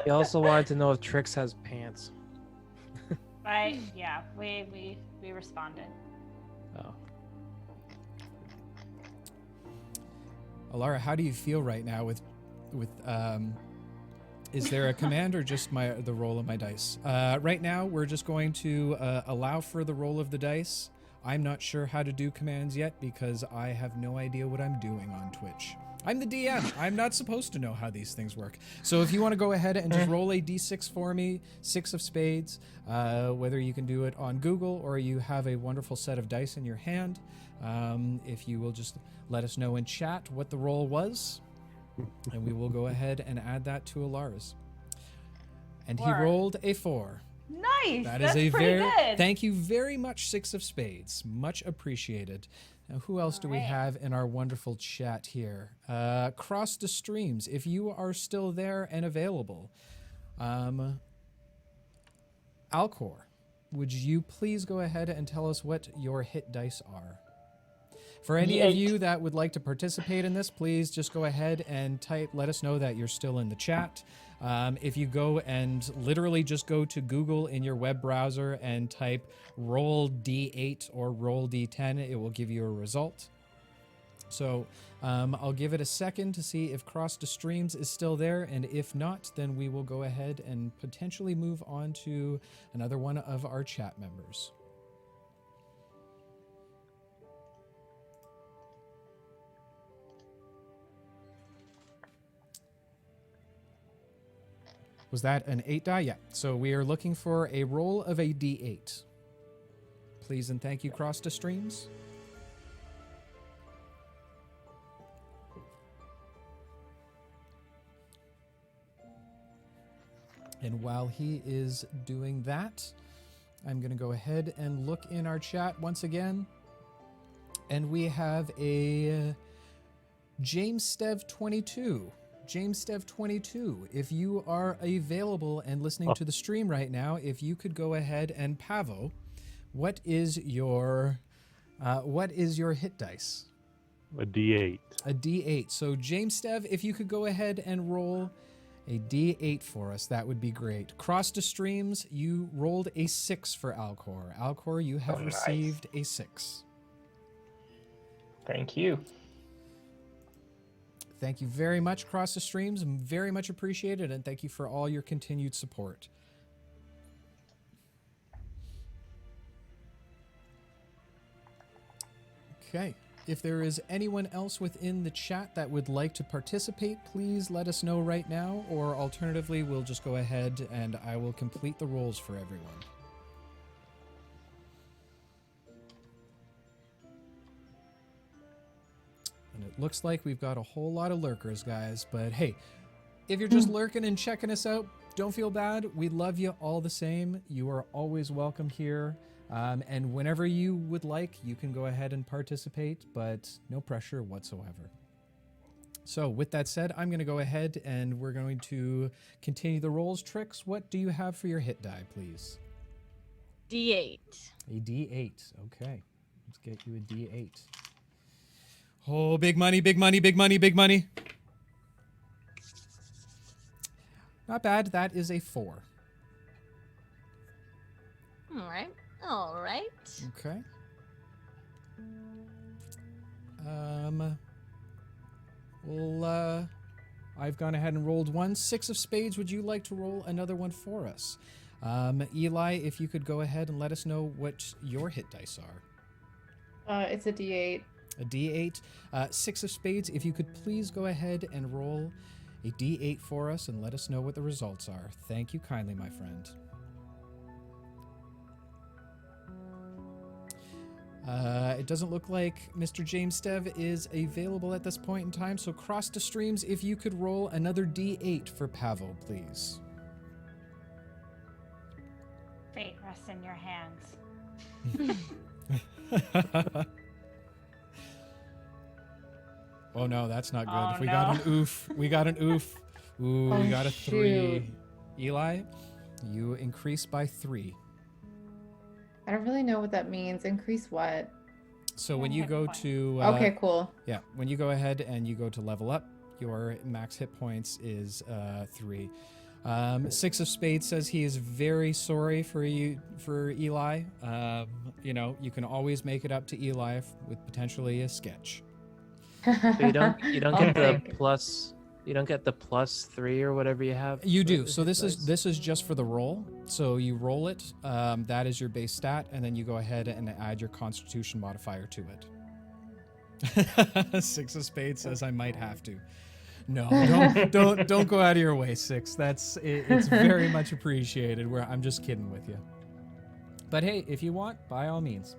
He also wanted to know if Trix has pants. Right? Yeah, we responded. Oh. Elara, how do you feel right now with is there a command or just the roll of my dice? Right now, we're just going to allow for the roll of the dice. I'm not sure how to do commands yet because I have no idea what I'm doing on Twitch. I'm the DM. I'm not supposed to know how these things work. So if you want to go ahead and just roll a d6 for me, 6 of spades, whether you can do it on Google or you have a wonderful set of dice in your hand, if you will just let us know in chat what the roll was, and we will go ahead and add that to Elara's. And he 4. rolled a 4. Nice. That's pretty good. Thank you very much, 6 of spades. Much appreciated. Now, who else do we Alright. have in our wonderful chat here? Cross the streams, if you are still there and available. Alcor, would you please go ahead and tell us what your hit dice are? For any of you that would like to participate in this, please just go ahead and let us know that you're still in the chat. If you go and literally just go to Google in your web browser and type roll D8 or roll D10, it will give you a result. So I'll give it a second to see if Cross to Streams is still there, and if not, then we will go ahead and potentially move on to another one of our chat members. Was that an 8 die? Yeah. So we are looking for a roll of a D8. Please and thank you, Cross to Streams. And while he is doing that, I'm going to go ahead and look in our chat once again. And we have a James Stev 22. James Stev 22, if you are available and listening to the stream right now, if you could go ahead and Pavo, what is your hit dice? A D8. A D8. So James Stev, if you could go ahead and roll a D8 for us, that would be great. Cross to Streams, you rolled a 6 for Alcor. Alcor, you have received a 6. Thank you. Thank you very much, Cross the Streams. Very much appreciated, and thank you for all your continued support. Okay. If there is anyone else within the chat that would like to participate, please let us know right now, or alternatively, we'll just go ahead and I will complete the rolls for everyone. And it looks like we've got a whole lot of lurkers, guys. But hey, if you're just lurking and checking us out, don't feel bad. We love you all the same. You are always welcome here. And whenever you would like, you can go ahead and participate, but no pressure whatsoever. So with that said, I'm going to go ahead and we're going to continue the rolls. Trix, what do you have for your hit die, please? D8. A D8. Okay. Let's get you a D8. Oh, big money, big money, big money, big money. Not bad. That is a 4. All right. All right. Okay. Well, I've gone ahead and rolled 1. 6 of spades. Would you like to roll another one for us? Eli, if you could go ahead and let us know what your hit dice are. It's a D8. A D8. 6 of spades. If you could please go ahead and roll a D8 for us and let us know what the results are. Thank you kindly, my friend. It doesn't look like Mr. James Stev is available at this point in time, so cross to streams, if you could roll another D8 for Pavo, please. Fate rests in your hands. Oh no, that's not good. Oh, We got no. an oof. We got an oof. Ooh, we got a 3. Eli, you increase by 3. I don't really know what that means. Increase what? So One when you hit go point. to Okay, cool. yeah, when you go ahead and you go to level up, your max hit points is 3. 6 of Spades says he is very sorry for Eli. You know, you can always make it up to Eli with potentially a sketch. But you don't I'll get the take it. plus. You don't get the +3 or whatever you have. You for do. the So hit dice? this is just for the roll. So you roll it. That is your base stat, and then you go ahead and add your Constitution modifier to it. 6 of Spades says I might have to. No, don't go out of your way, 6. It's very much appreciated. I'm just kidding with you. But hey, if you want, by all means.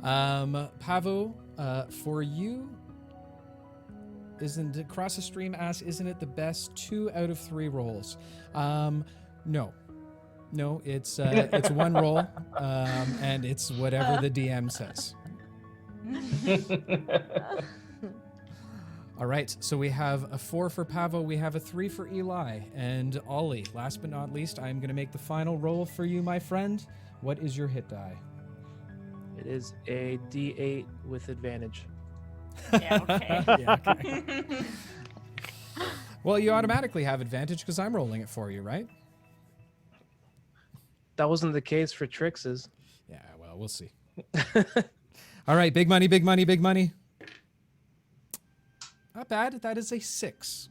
Pavo, for you. Isn't Cross the Stream asks, isn't it the best 2 out of 3 rolls? No, it's 1 roll, and it's whatever the DM says. All right, so we have a 4 for Pavo, we have a 3 for Eli, and Ollie. Last but not least, I'm going to make the final roll for you, my friend. What is your hit die? It is a D8 with advantage. Yeah, okay. Yeah, okay. Well, you automatically have advantage because I'm rolling it for you, right? That wasn't the case for Trix's. Yeah, well, we'll see. All right, big money, big money, big money. Not bad. That is a 6.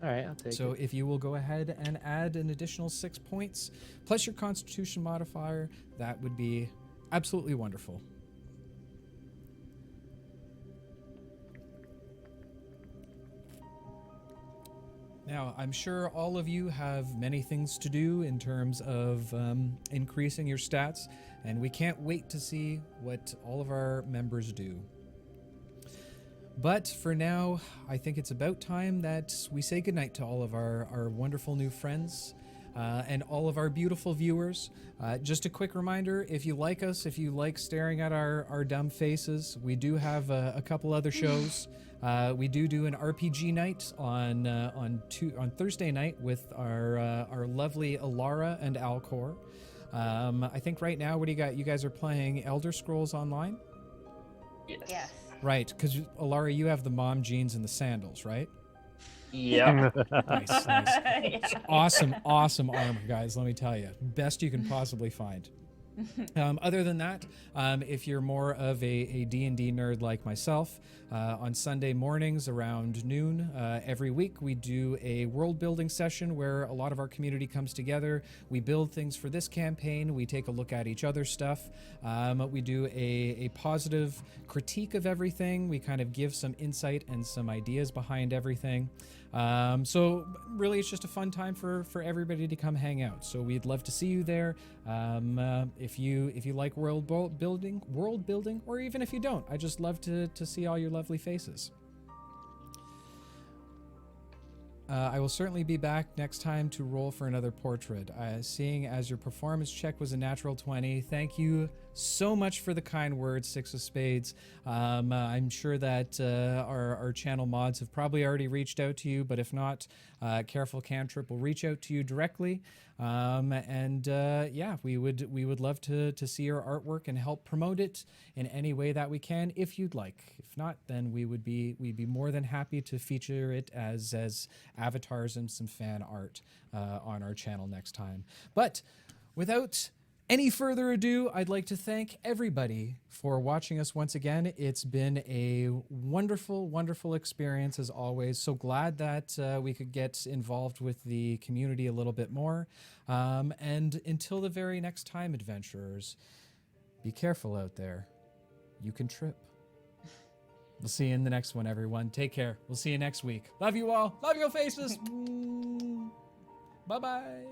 All right, I'll take So it. if you will go ahead and add an additional 6 points, plus your Constitution modifier, that would be absolutely wonderful. Now, I'm sure all of you have many things to do in terms of increasing your stats, and we can't wait to see what all of our members do. But for now, I think it's about time that we say goodnight to all of our wonderful new friends and all of our beautiful viewers. Just a quick reminder, if you like us, if you like staring at our dumb faces, we do have a couple other shows. We do an RPG night on Thursday night with our lovely Elara and Alcor. I think right now, what do you got? You guys are playing Elder Scrolls Online? Yes. Right, because Elara, you have the mom jeans and the sandals, right? Yeah. Nice. Yeah. Awesome armor, guys, let me tell you. Best you can possibly find. Other than that, if you're more of a D&D nerd like myself, on Sunday mornings around noon every week, we do a world building session where a lot of our community comes together. We build things for this campaign. We take a look at each other's stuff. We do a positive critique of everything. We kind of give some insight and some ideas behind everything. So really, it's just a fun time for everybody to come hang out. So we'd love to see you there. If you like world building, or even if you don't, I just love to see all your lovely faces. I will certainly be back next time to roll for another portrait. Seeing as your performance check was a natural 20, thank you so much for the kind words, 6 of Spades. I'm sure that our channel mods have probably already reached out to you, but if not, Careful Cantrip will reach out to you directly. Yeah, we would love to see your artwork and help promote it in any way that we can, if you'd like. If not, then we'd be more than happy to feature it as avatars and some fan art on our channel next time. But without any further ado, I'd like to thank everybody for watching us once again. It's been a wonderful, wonderful experience as always. So glad that we could get involved with the community a little bit more. And until the very next time, adventurers, be careful out there. You can trip. We'll see you in the next one, everyone. Take care. We'll see you next week. Love you all. Love your faces. Bye-bye.